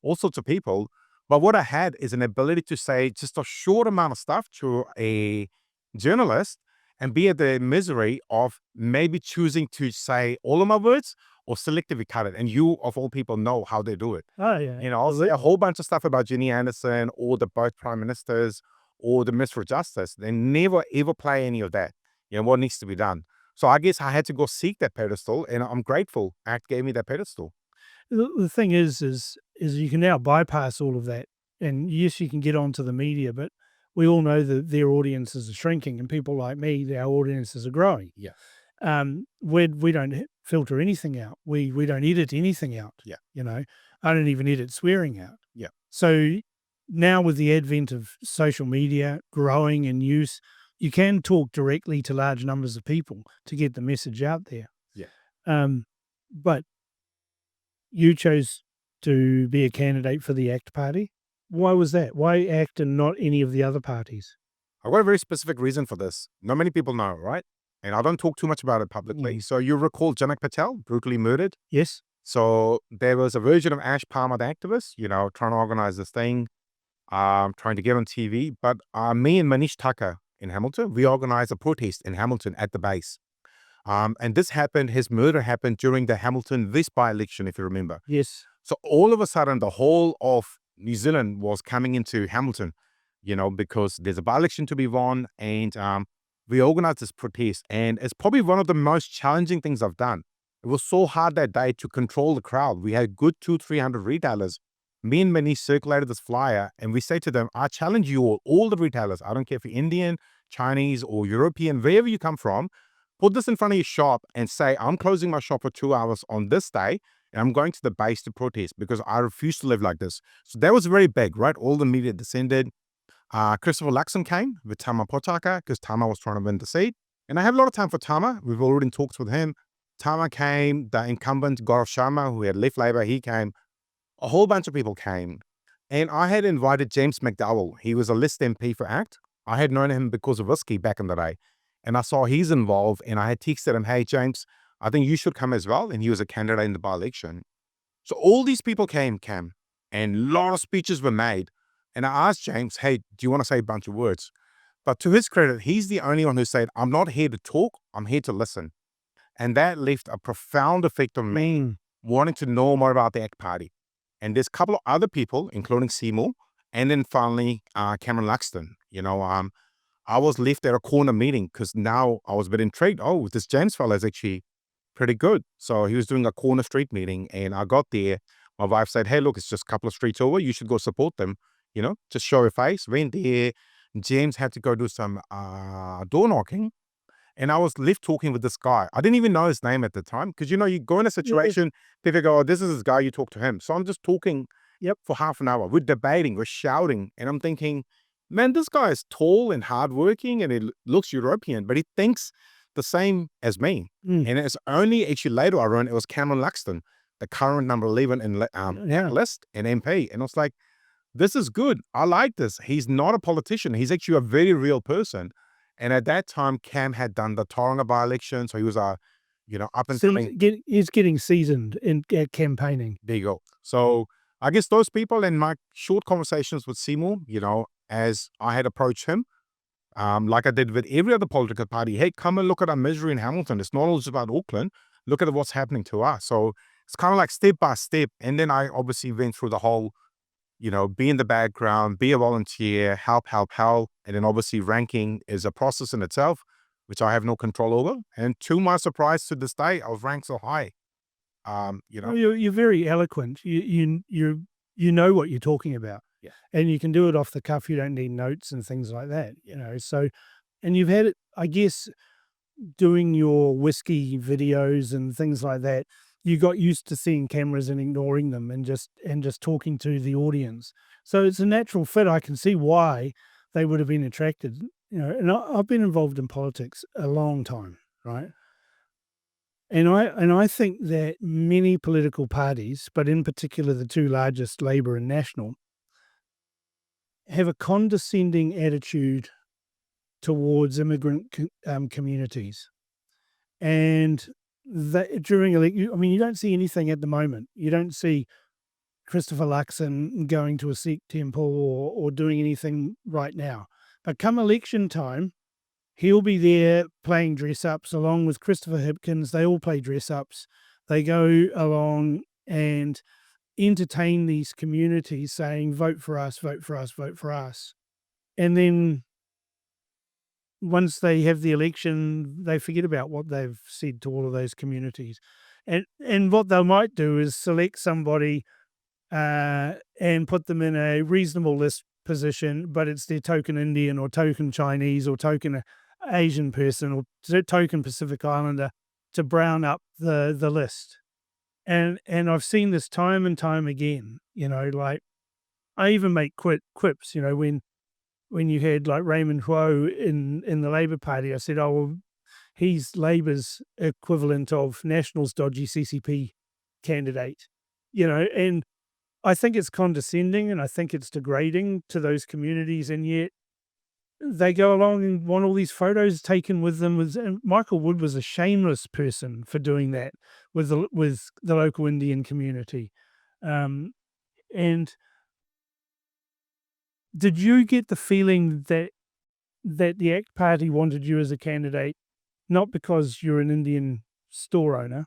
all sorts of people. But what I had is an ability to say just a short amount of stuff to a journalist and be at the misery of maybe choosing to say all of my words or selectively cut it. And you, of all people, know how they do it. Oh, yeah. I'll say a whole bunch of stuff about Jenny Anderson or the both prime ministers or the Minister for Justice. They never, ever play any of that. What needs to be done. So I guess I had to go seek that pedestal, and I'm grateful ACT gave me that pedestal. The thing is you can now bypass all of that, and yes, you can get onto the media, but we all know that their audiences are shrinking, and people like me, our audiences are growing. Yeah. We don't filter anything out. We don't edit anything out. Yeah. I don't even edit swearing out. Yeah. So now with the advent of social media growing in use, you can talk directly to large numbers of people to get the message out there. Yeah. But you chose to be a candidate for the ACT party. Why was that? Why ACT and not any of the other parties? I've got a very specific reason for this. Not many people know, right? And I don't talk too much about it publicly. So you recall Janak Patel, brutally murdered? Yes. So there was a version of Ash Parmar, the activist, trying to organize this thing, trying to get on TV. But me and Manish Thakur in Hamilton, we organized a protest in Hamilton at the base. And his murder happened during the Hamilton this by-election, if you remember. Yes. So all of a sudden, the whole of New Zealand was coming into Hamilton, because there's a by-election to be won. And we organized this protest. And it's probably one of the most challenging things I've done. It was so hard that day to control the crowd. We had good 200-300 retailers. Me and Manish circulated this flyer, and we say to them, I challenge you all the retailers. I don't care if you're Indian, Chinese, or European, wherever you come from, put this in front of your shop and say, I'm closing my shop for 2 hours on this day, and I'm going to the base to protest because I refuse to live like this. So that was very big, right? All the media descended. Christopher Luxon came with Tama Potaka because Tama was trying to win the seat. And I have a lot of time for Tama. We've already in talks with him. Tama came, the incumbent Gaurav Sharma, who had left Labour, he came. A whole bunch of people came. And I had invited James McDowell. He was a list MP for ACT. I had known him because of whiskey back in the day. And I saw he's involved, and I had texted him, hey, James, I think you should come as well. And he was a candidate in the by-election. So all these people came, and a lot of speeches were made. And I asked James, hey, do you want to say a bunch of words? But to his credit, he's the only one who said, I'm not here to talk, I'm here to listen. And that left a profound effect on me, wanting to know more about the ACT Party. And there's a couple of other people, including Seymour, and then finally Cameron Luxton. I was left at a corner meeting because now I was a bit intrigued. Oh, this James fellow is actually pretty good. So he was doing a corner street meeting, and I got there. My wife said, hey, look, it's just a couple of streets over. You should go support them, just show your face. Went there. James had to go do some door knocking. And I was left talking with this guy. I didn't even know his name at the time because, you go in a situation, people go, oh, this is this guy, you talk to him. So I'm just talking for half an hour. We're debating, we're shouting. And I'm thinking, man, this guy is tall and hardworking and he looks European, but he thinks the same as me. And it's only actually later I learned it was Cameron Luxton, the current number 11 in list and MP. And I was like, this is good. I like this. He's not a politician. He's actually a very real person. And at that time, Cam had done the Tauranga by-election, so he was up and coming. He's getting seasoned in campaigning. There you go. So I guess those people in my short conversations with Seymour, as I had approached him, like I did with every other political party, hey, come and look at our misery in Hamilton. It's not all just about Auckland. Look at what's happening to us. So it's kind of like step by step. And then I obviously went through the whole, be in the background, be a volunteer, help. And then obviously ranking is a process in itself, which I have no control over. And to my surprise, to this day, I was ranked so high. Well, you're very eloquent. You know what you're talking about. Yeah. And you can do it off the cuff. You don't need notes and things like that. So, and you've had it, I guess, doing your whiskey videos and things like that. You got used to seeing cameras and ignoring them and just talking to the audience. So it's a natural fit. I can see why they would have been attracted. And I've been involved in politics a long time, right? And I think that many political parties, but in particular the two largest, Labour and National, have a condescending attitude towards immigrant communities. And during I mean, you don't see anything at the moment. You don't see Christopher Luxon going to a Sikh temple or doing anything right now. But come election time, he'll be there playing dress-ups along with Christopher Hipkins. They all play dress-ups. They go along and entertain these communities saying, vote for us, vote for us, vote for us. And then once they have the election, they forget about what they've said to all of those communities. And what they might do is select somebody and put them in a reasonable list position, but it's their token Indian or token Chinese or token Asian person or token Pacific Islander to brown up the list. And I've seen this time and time again, like I even make quips, when you had like Raymond Huo in the Labour Party, I said, oh, well, he's Labour's equivalent of National's dodgy CCP candidate, and I think it's condescending and I think it's degrading to those communities, and yet they go along and want all these photos taken with them. And Michael Wood was a shameless person for doing that with the local Indian community. And did you get the feeling that the ACT Party wanted you as a candidate, not because you're an Indian store owner,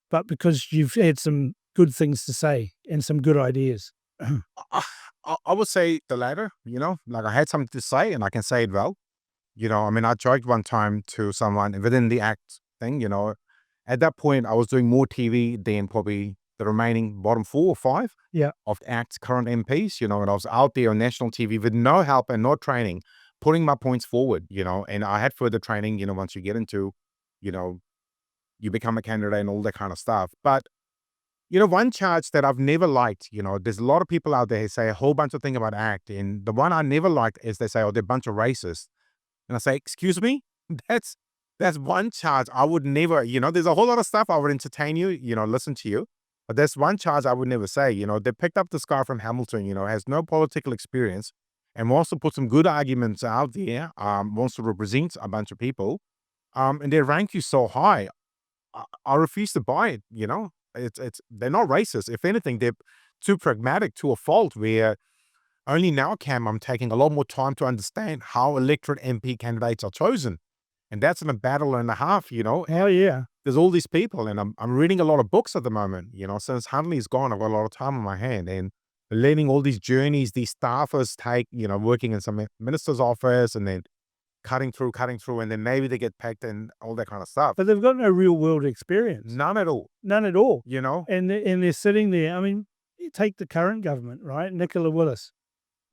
but because you've had some good things to say and some good ideas? I would say the latter, like I had something to say and I can say it well. I mean, I joked one time to someone within the ACT thing, at that point I was doing more TV than probably the remaining bottom 4 or 5 of ACT's current MPs, and I was out there on national TV with no help and no training, putting my points forward, and I had further training, once you get into, you become a candidate and all that kind of stuff. But one charge that I've never liked, there's a lot of people out there who say a whole bunch of things about ACT, and the one I never liked is they say, oh, they're a bunch of racists. And I say, excuse me? That's one charge I would never, there's a whole lot of stuff I would entertain you, listen to you. But there's one charge I would never say, they picked up this guy from Hamilton, has no political experience and wants to put some good arguments out there, wants to represent a bunch of people, and they rank you so high. I refuse to buy it, they're not racist. If anything, they're too pragmatic to a fault where only now, Cam, I'm taking a lot more time to understand how electorate MP candidates are chosen. And that's in a battle and a half, Hell yeah. There's all these people, and I'm reading a lot of books at the moment, since Huntley's gone, I've got a lot of time on my hand, and learning all these journeys these staffers take, working in some minister's office and then cutting through, and then maybe they get picked and all that kind of stuff. But they've got no real world experience. None at all. None at all. And they're sitting there. I mean, you take the current government, right? Nicola Willis,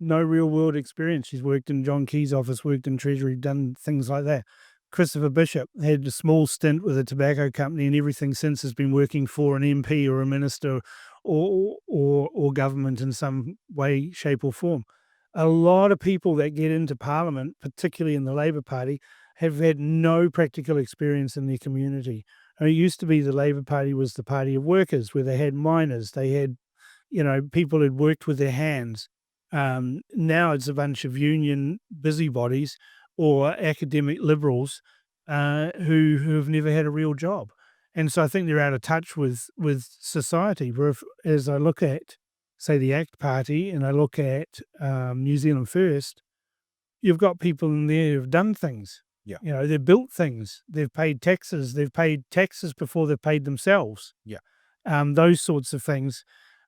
no real world experience. She's worked in John Key's office, worked in Treasury, done things like that. Christopher Bishop had a small stint with a tobacco company, and everything since has been working for an MP or a minister or government in some way, shape or form. A lot of people that get into Parliament, particularly in the Labour Party, have had no practical experience in their community. I mean, it used to be the Labour Party was the party of workers, where they had miners, they had, people who'd worked with their hands. Now it's a bunch of union busybodies or academic liberals who have never had a real job. And so I think they're out of touch with society. Where as I look at, say, the ACT Party, and I look at New Zealand First, you've got people in there who've done things. Yeah. They've built things. They've paid taxes. They've paid taxes before they've paid themselves. Yeah. Those sorts of things.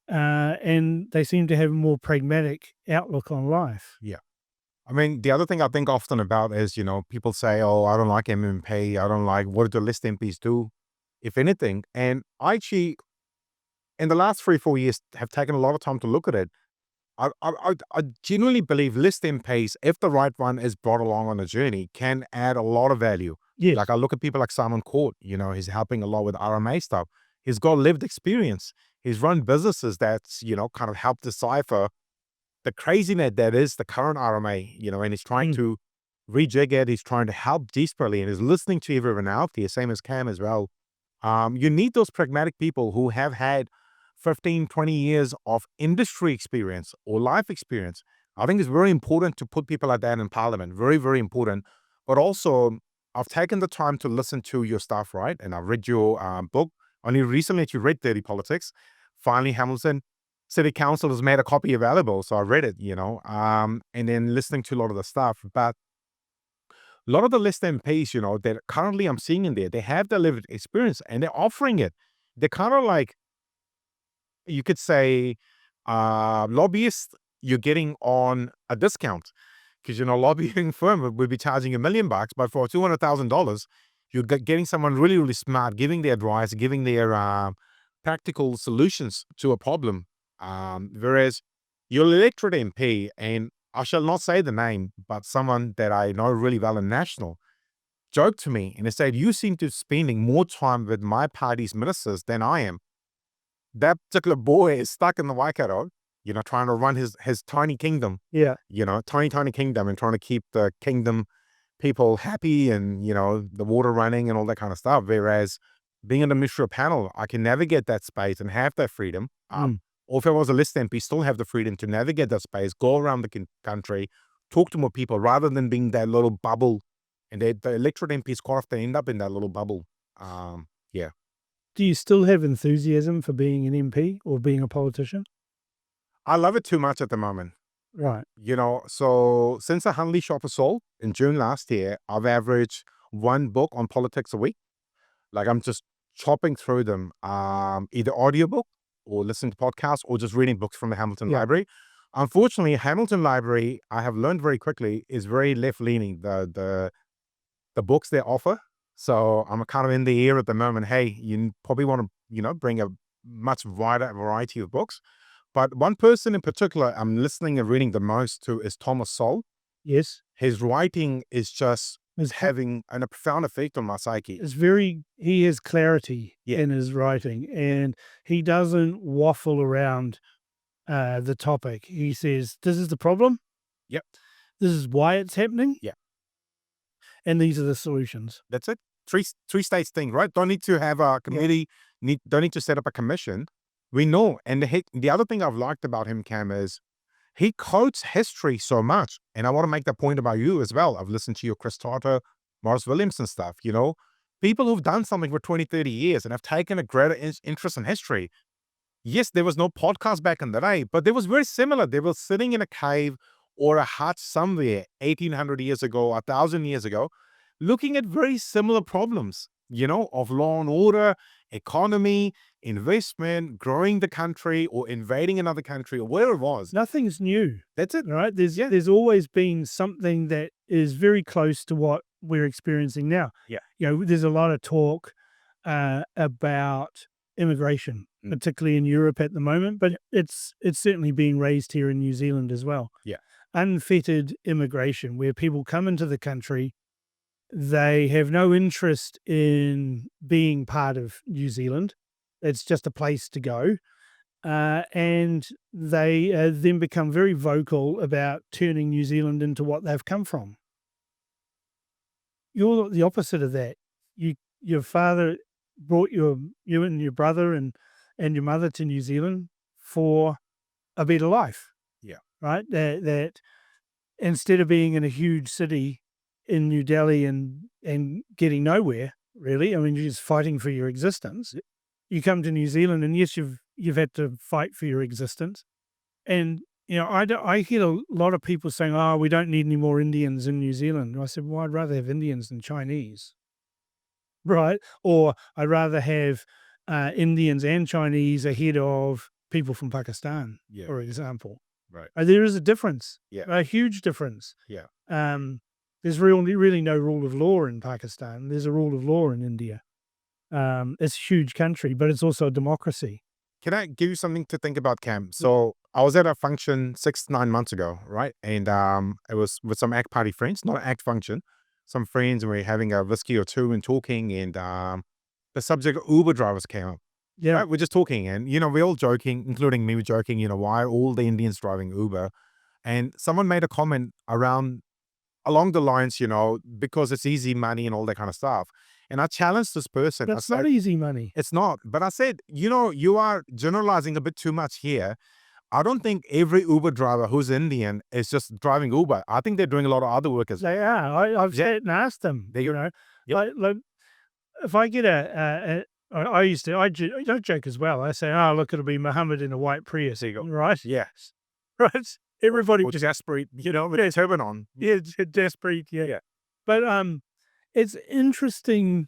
And they seem to have a more pragmatic outlook on life. Yeah. I mean, the other thing I think often about is, people say, oh, I don't like MMP. I don't like, what do the list MPs do, if anything? And I actually, in the last 3-4 years, have taken a lot of time to look at it. I genuinely believe list MPs, if the right one is brought along on a journey, can add a lot of value. Yes. Like I look at people like Simon Court, he's helping a lot with RMA stuff. He's got lived experience. He's run businesses that's, kind of helped decipher the craziness that is the current RMA, and he's trying to rejig it. He's trying to help desperately, and he's listening to everyone out there, same as Cam as well. You need those pragmatic people who have had 15, 20 years of industry experience or life experience. I think it's very important to put people like that in parliament. Very, very important. But also, I've taken the time to listen to your stuff, right? And I've read your book. Only recently you read Dirty Politics. Finally, Hamilton City Council has made a copy available. So I read it, and then listening to a lot of the stuff. But a lot of the list MPs, that currently I'm seeing in there, they have the lived experience and they're offering it. They're kind of like, you could say, lobbyists you're getting on a discount because, lobbying firm would be charging $1 million, but for $200,000, you're getting someone really, really smart, giving their advice, giving their practical solutions to a problem. Whereas your electorate MP, and I shall not say the name, but someone that I know really well in national, joked to me and they said, you seem to be spending more time with my party's ministers than I am. That particular boy is stuck in the Waikato, trying to run his tiny kingdom, Yeah. tiny kingdom, and trying to keep the kingdom people happy and, the water running and all that kind of stuff. Whereas being in the ministerial panel, I can navigate that space and have that freedom. Or if I was a list MP, still have the freedom to navigate that space, go around the country, talk to more people rather than being that little bubble. And the electorate MPs quite often end up in that little bubble. Yeah. Do you still have enthusiasm for being an MP or being a politician? I love it too much at the moment. Right. So since I Unleashed Off a Soul in June last year, I've averaged one book on politics a week. Like I'm just chopping through them, either audiobook or listening to podcasts or just reading books from the Hamilton Library. Unfortunately, Hamilton Library, I have learned very quickly, is very left-leaning, the books they offer. So I'm kind of in the air at the moment, hey, you probably want to, bring a much wider variety of books. But one person in particular I'm listening and reading the most to is Thomas Sowell. Yes. His writing is just having a profound effect on my psyche. He has clarity in his writing and he doesn't waffle around the topic. He says, this is the problem. Yep. This is why it's happening. Yeah. And these are the solutions. That's it. Three states thing, right? Don't need to have a committee, don't need to set up a commission. We know. And the other thing I've liked about him, Cam, is he quotes history so much. And I want to make that point about you as well. I've listened to your Chris Tarter, Morris Williamson stuff, people who've done something for 20, 30 years and have taken a greater interest in history. Yes, there was no podcast back in the day, but they was very similar. They were sitting in a cave or a hut somewhere 1800 years ago, 1,000 years ago, looking at very similar problems, of law and order, economy, investment, growing the country or invading another country or where it was. Nothing's new. That's it. Right? There's always been something that is very close to what we're experiencing now. Yeah. There's a lot of talk about immigration, particularly in Europe at the moment, but it's certainly being raised here in New Zealand as well. Yeah. Unfettered immigration, where people come into the country, they have no interest in being part of New Zealand. It's just a place to go. And they then become very vocal about turning New Zealand into what they've come from. You're the opposite of that. Your father brought you and your brother and your mother to New Zealand for a better life. Yeah. Right? That instead of being in a huge city in New Delhi and getting nowhere, really, I mean, you're just fighting for your existence. You come to New Zealand and yes, you've had to fight for your existence. And, I hear a lot of people saying, oh, we don't need any more Indians in New Zealand. And I said, well, I'd rather have Indians than Chinese. Right? Or I'd rather have Indians and Chinese ahead of people from Pakistan, for example. Right. There is a difference, a huge difference. Yeah. There's really no rule of law in Pakistan. There's a rule of law in India. It's a huge country, but it's also a democracy. Can I give you something to think about, Cam? So I was at a function 6-9 months ago, right? And it was with some ACT Party friends, not an ACT function. Some friends, and we were having a whiskey or two and talking, and the subject of Uber drivers came up. Yeah. Right? We're just talking, and, we're all joking, including me, we're joking, why are all the Indians driving Uber? And someone made a comment around along the lines, because it's easy money and all that kind of stuff. And I challenged this person. That's I not said, easy money. it's not. But I said, you are generalizing a bit too much here. I don't think every Uber driver who's Indian is just driving Uber. I think they're doing a lot of other work as well. They are. I've Yeah. sat and asked them, They- Yep. like if I get I don't joke as well. I say, oh, look, it'll be Muhammad in a white Prius. There you go. Right? Yes. Right. Everybody Or just, desperate, with a turban on. yeah, desperate. Yeah. Yeah. But it's interesting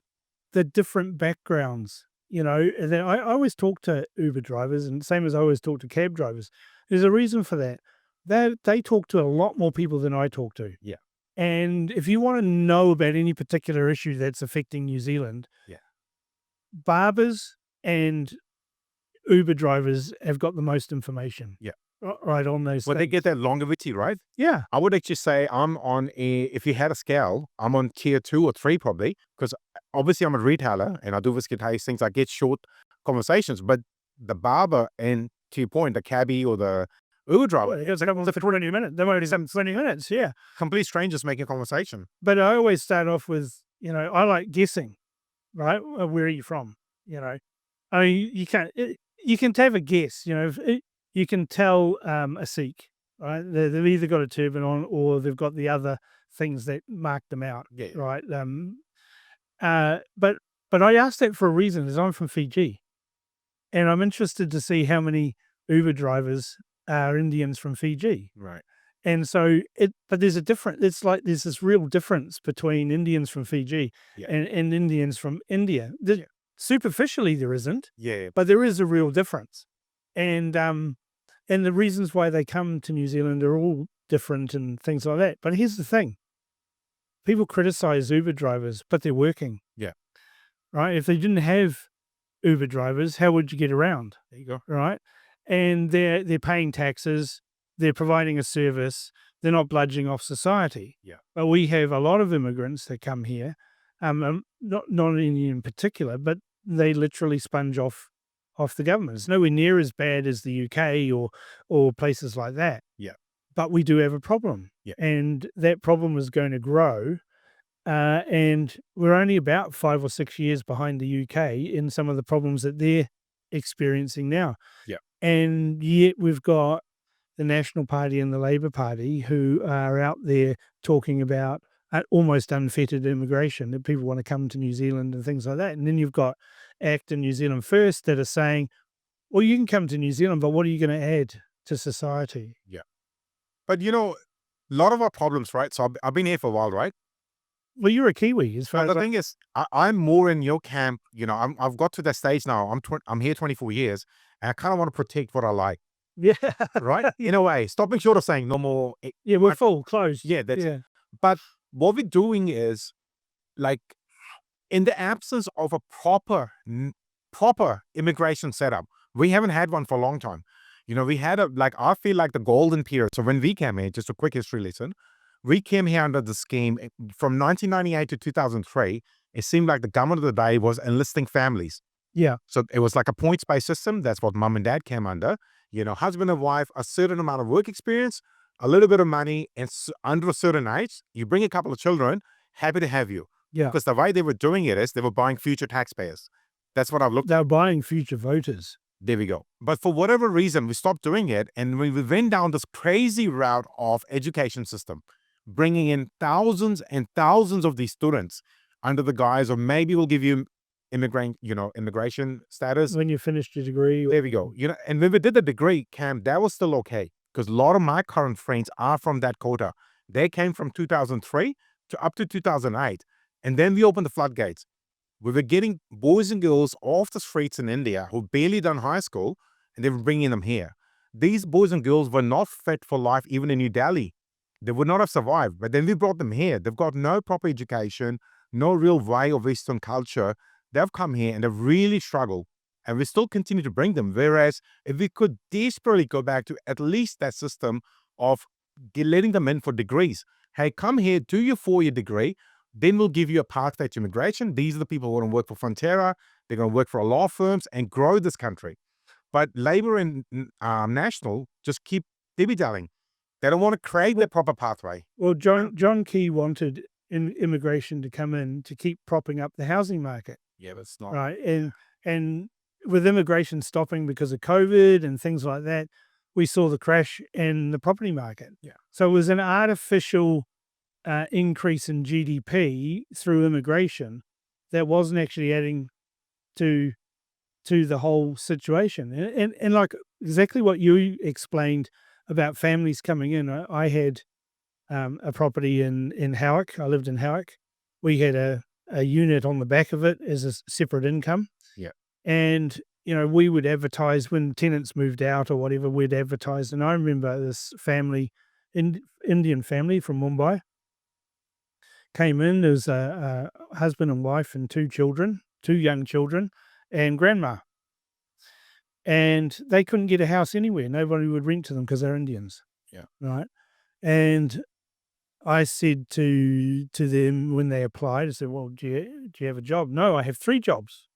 the different backgrounds, and then I always talk to Uber drivers, and same as I always talk to cab drivers. There's a reason for that. They talk to a lot more people than I talk to. Yeah. And if you want to know about any particular issue that's affecting New Zealand, Yeah. barbers and Uber drivers have got the most information. Yeah. Right on those Well, they things. get that longevity, right? Yeah. I would actually say I'm on if you had a scale, I'm on tier 2 or 3 probably, because obviously I'm a retailer and I do visit tastings. I get short conversations, but the barber and, to your point, the cabbie or the Uber driver, It was a couple of 20 minutes. They might have 20 minutes. Yeah. complete strangers making conversation. But I always start off with, I like guessing, right? Where are you from? I mean, you can have a guess, you can tell a Sikh, right? They've either got a turban on or they've got the other things that mark them out, Yeah. right? But I asked that for a reason, is I'm from Fiji, and I'm interested to see how many Uber drivers are Indians from Fiji. Right. And so but there's it's like there's this real difference between Indians from Fiji Yeah. and Indians from India. Superficially there isn't, Yeah. but there is a real difference. And the reasons why they come to New Zealand are all different and things like that. But here's the thing. People criticize Uber drivers, but they're working. Yeah. Right? If they didn't have Uber drivers, how would you get around? There you go. Right? And they're paying taxes, they're providing a service, they're not bludging off society. Yeah. But we have a lot of immigrants that come here, not Indian in particular, but they literally sponge off the government. It's nowhere near as bad as the UK or places like that. Yeah. But we do have a problem. Yeah. And that problem is going to grow. And we're only about 5 or 6 years behind the UK in some of the problems that they're experiencing now. Yeah. And yet we've got the National Party and the Labour Party who are out there talking about almost unfettered immigration, that people want to come to New Zealand and things like that. And then you've got ACT and New Zealand First that are saying, well, you can come to New Zealand, but what are you going to add to society? Yeah. But, a lot of our problems, right? So I've been here for a while, right? Well, you're a Kiwi as far But as the thing is, I'm more in your camp. I've got to that stage now. I'm here 24 years, and I kind of want to protect what I like, yeah. right? In a way, stopping short of saying no more. Yeah, we're full, closed. Yeah, that's. Yeah. But what we're doing is, like, in the absence of a proper immigration setup, we haven't had one for a long time. We had I feel like the golden period. So when we came here, just a quick history lesson, we came here under the scheme from 1998 to 2003. It seemed like the government of the day was enlisting families. Yeah. So it was like a points-based system. That's what mum and dad came under. Husband and wife, a certain amount of work experience, a little bit of money, and under a certain age, you bring a couple of children, happy to have you. Yeah. Because the way they were doing it is they were buying future taxpayers. That's what I've looked at. They're buying future voters. There we go. But for whatever reason, we stopped doing it. And we went down this crazy route of education system, bringing in thousands and thousands of these students under the guise of maybe we'll give you immigration status. When you finished your degree. There we go. And when we did the degree, Cam, that was still okay. Because a lot of my current friends are from that quota. They came from 2003 to up to 2008. And then we opened the floodgates. We were getting boys and girls off the streets in India who barely done high school, and they were bringing them here. These boys and girls were not fit for life even in New Delhi. They would not have survived. But then we brought them here. They've got no proper education, no real way of Western culture. They've come here and they've really struggled. And we still continue to bring them. Whereas if we could desperately go back to at least that system of letting them in for degrees. Hey, come here, do your 4-year degree. Then we'll give you a pathway to immigration. These are the people who are going to work for Frontiera. They're going to work for law firms and grow this country. But Labour and National just keep dilly-dallying. They don't want to create the proper pathway. Well, John Key wanted immigration to come in to keep propping up the housing market, Yeah, but it's not. right? And with immigration stopping because of COVID and things like that, we saw the crash in the property market. Yeah. So it was an artificial increase in GDP through immigration that wasn't actually adding to the whole situation. And like exactly what you explained about families coming in. I had a property in Howick. I lived in Howick. We had a unit on the back of it as a separate income. Yeah. And, we would advertise when tenants moved out or whatever, we'd advertise. And I remember this family, Indian family from Mumbai, came in. There was a husband and wife and two young children, and grandma. And they couldn't get a house anywhere. Nobody would rent to them because they're Indians. Yeah. Right. And I said to them when they applied, I said, well, do you have a job? No, I have 3 jobs.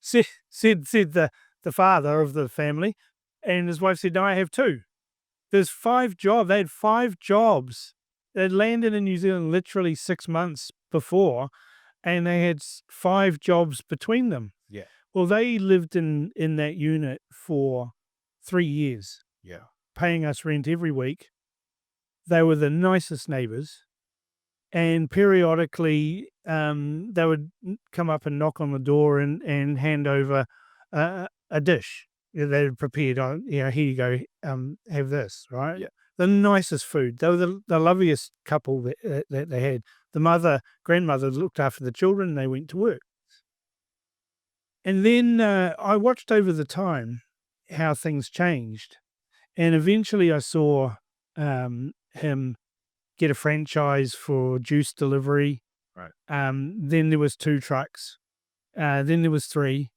Said the father of the family. And his wife said, no, I have 2. There's 5 jobs. They had 5 jobs. They'd landed in New Zealand literally 6 months before, and they had 5 jobs between them. Yeah. Well, they lived in that unit for 3 years. Yeah. Paying us rent every week. They were the nicest neighbors, and periodically they would come up and knock on the door and hand over a dish that they'd prepared. Here you go, have this, right? Yeah. The nicest food. They were the loveliest couple that they had. The grandmother looked after the children, and they went to work. And then I watched over the time how things changed. And eventually I saw him get a franchise for juice delivery. Right. Then there was 2 trucks. Then there was 3.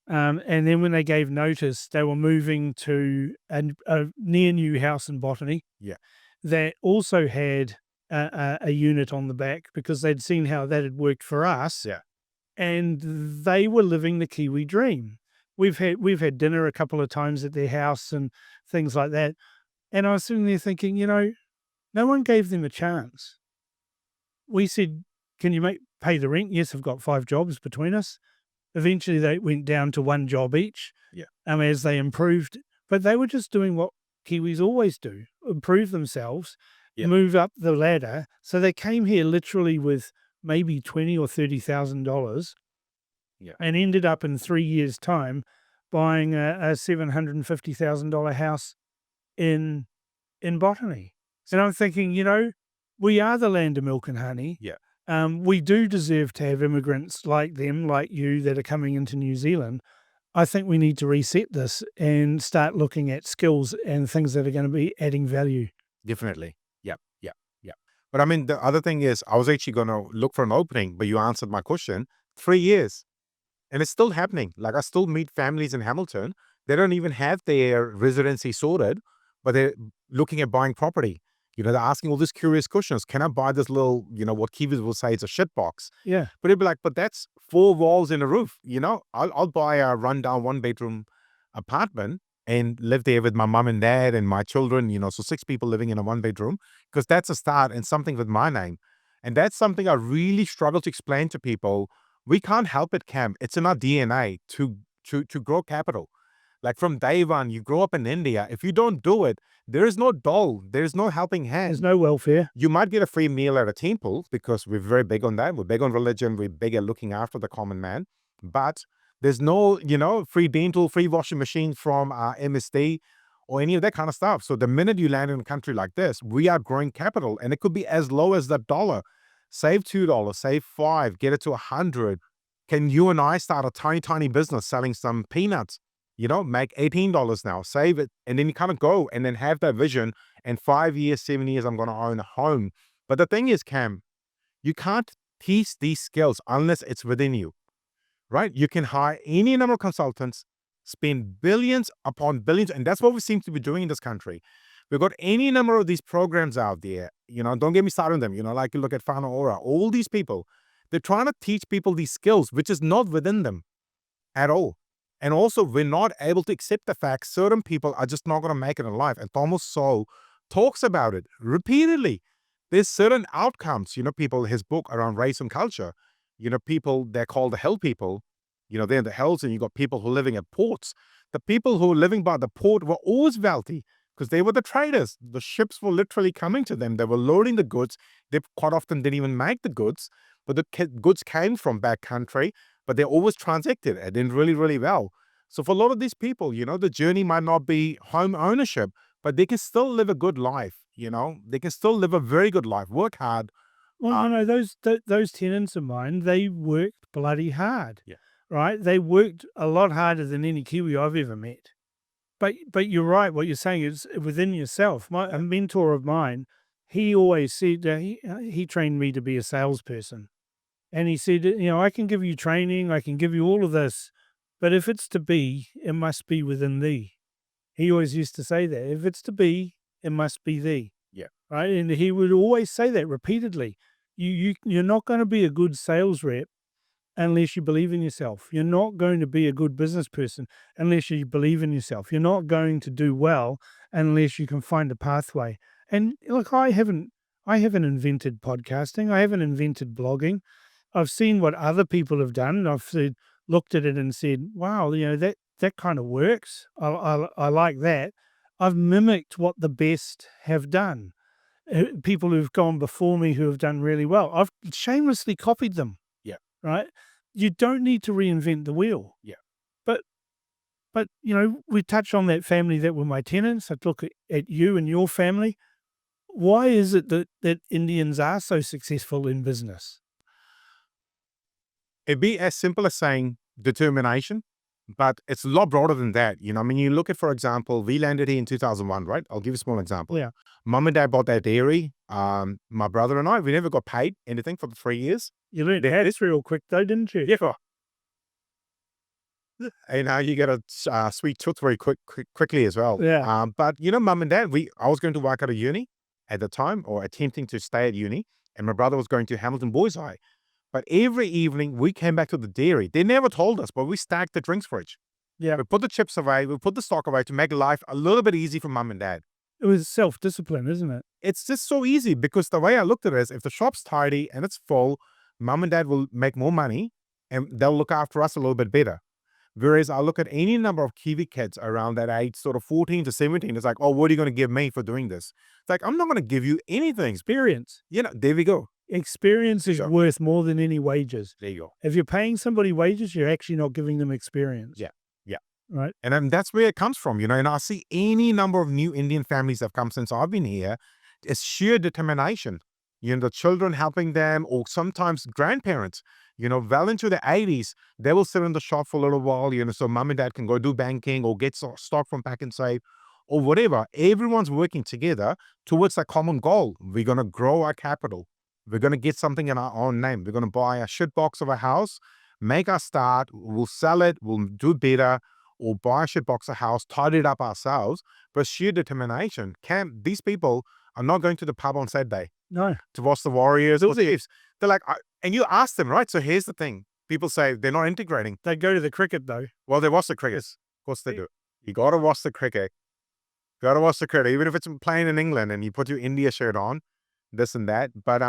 And then when they gave notice, they were moving to a near new house in Botany. Yeah. That also had a unit on the back because they'd seen how that had worked for us. Yeah. And they were living the Kiwi dream. We've had dinner a couple of times at their house and things like that. And I was sitting there thinking, no one gave them a chance. We said, can you pay the rent? Yes, I've got 5 jobs between us. Eventually they went down to 1 job each. Yeah. As they improved. But they were just doing what Kiwis always do, improve themselves, Yeah. move up the ladder. So they came here literally with maybe $20,000 or $30,000, Yeah. and ended up in 3 years' time buying a $750,000 house in Botany. And I'm thinking, we are the land of milk and honey. Yeah. We do deserve to have immigrants like them, like you, that are coming into New Zealand. I think we need to reset this and start looking at skills and things that are going to be adding value. Definitely. Yeah. But I mean, the other thing is, I was actually going to look for an opening, but you answered my question. 3 years. And it's still happening. Like, I still meet families in Hamilton. They don't even have their residency sorted, but they're looking at buying property. They're asking all these curious questions. Can I buy this little, what Kiwis will say is a shit box? Yeah. But it'd be like, but that's 4 walls and a roof. I'll buy a rundown 1-bedroom apartment and live there with my mom and dad and my children, so 6 people living in a 1-bedroom, because that's a start and something with my name. And that's something I really struggle to explain to people. We can't help it, Cam. It's in our DNA to grow capital. Like, from day one, you grow up in India. If you don't do it, there is no dole. There's no helping hand. There's no welfare. You might get a free meal at a temple because we're very big on that. We're big on religion. We're big at looking after the common man. But there's no, free dental, free washing machine from MSD or any of that kind of stuff. So the minute you land in a country like this, we are growing capital, and it could be as low as $1. Save $2, save $5, get it to 100. Can you and I start a tiny, tiny business selling some peanuts? Make $18 now, save it, and then you kind of go and then have that vision. In 5 years, 7 years, I'm going to own a home. But the thing is, Cam, you can't teach these skills unless it's within you, right? You can hire any number of consultants, spend billions upon billions, and that's what we seem to be doing in this country. We've got any number of these programs out there. Don't get me started on them. Like, you look at Whānau Ora, all these people, they're trying to teach people these skills, which is not within them at all. And also, we're not able to accept the fact certain people are just not going to make it in life. And almost so talks about it repeatedly. There's certain outcomes, people, his book around race and culture, people, they're called the hell people, they're in the hells, and you got people who are living at ports. The people who are living by the port were always wealthy because they were the traders. The ships were literally coming to them. They were loading the goods. They quite often didn't even make the goods, but the goods came from back country, but they always transacted and did really, really well. So for a lot of these people, the journey might not be home ownership, but they can still live a good life. They can still live a very good life, work hard. Well, no, those tenants of mine, they worked bloody hard. Yeah. Right? They worked a lot harder than any Kiwi I've ever met. But you're right. What you're saying is within yourself. A mentor of mine, he always said he trained me to be a salesperson, and he said, I can give you training, I can give you all of this, but if it's to be, it must be within thee. He always used to say that. If it's to be, it must be thee. Yeah. Right. And he would always say that repeatedly. You're not going to be a good sales rep unless you believe in yourself. You're not going to be a good business person unless you believe in yourself. You're not going to do well unless you can find a pathway. And look, I haven't invented podcasting. I haven't invented blogging. I've seen what other people have done, and I've looked at it and said, wow, that kind of works. I like that. I've mimicked what the best have done. People who've gone before me who have done really well. I've shamelessly copied them. Yeah. Right? You don't need to reinvent the wheel. Yeah. But we touch on that family that were my tenants. I'd look at you and your family. Why is it that Indians are so successful in business? It'd be as simple as saying determination, but it's a lot broader than that. I mean, you look at, for example, we landed here in 2001, right? I'll give you a small example. Yeah. Mom and dad bought that dairy. My brother and I, we never got paid anything for the 3 years. You learned this real quick though, didn't you? Yeah. And now you get a sweet tooth very quickly as well. Yeah. But mom and dad, I was going to work at a uni at the time, or attempting to stay at uni, and my brother was going to Hamilton Boys High. But every evening we came back to the dairy. They never told us, but we stacked the drinks fridge. Yeah. We put the chips away, we put the stock away to make life a little bit easy for mom and dad. It was self-discipline, isn't it? It's just so easy, because the way I looked at it is, if the shop's tidy and it's full, mom and dad will make more money and they'll look after us a little bit better. Whereas I look at any number of Kiwi kids around that age, sort of 14 to 17, it's like, oh, what are you going to give me for doing this? It's like, I'm not going to give you anything. Experience. There we go. Experience is worth more than any wages. There you go. If you're paying somebody wages, you're actually not giving them experience. Yeah. Right. And then that's where it comes from, and I see any number of new Indian families that have come since I've been here. It's sheer determination. The children helping them, or sometimes grandparents, well into the 80s, they will sit in the shop for a little while, so mom and dad can go do banking or get stock from Pack and Save or whatever. Everyone's working together towards a common goal. We're going to grow our capital. We're going to get something in our own name. We're going to buy a shit box of a house, make our start, we'll sell it, we'll do better, or buy a shit box of a house, tidy it up ourselves. But sheer determination. These people are not going to the pub on Saturday. No. To watch the Warriors or the Chiefs. They're like, and you ask them, right? So here's the thing. People say they're not integrating. They go to the cricket though. Well, they watch the cricket. Of course they do. You got to watch the cricket. You got to watch the cricket. Even if it's playing in England and you put your India shirt on, this and that. But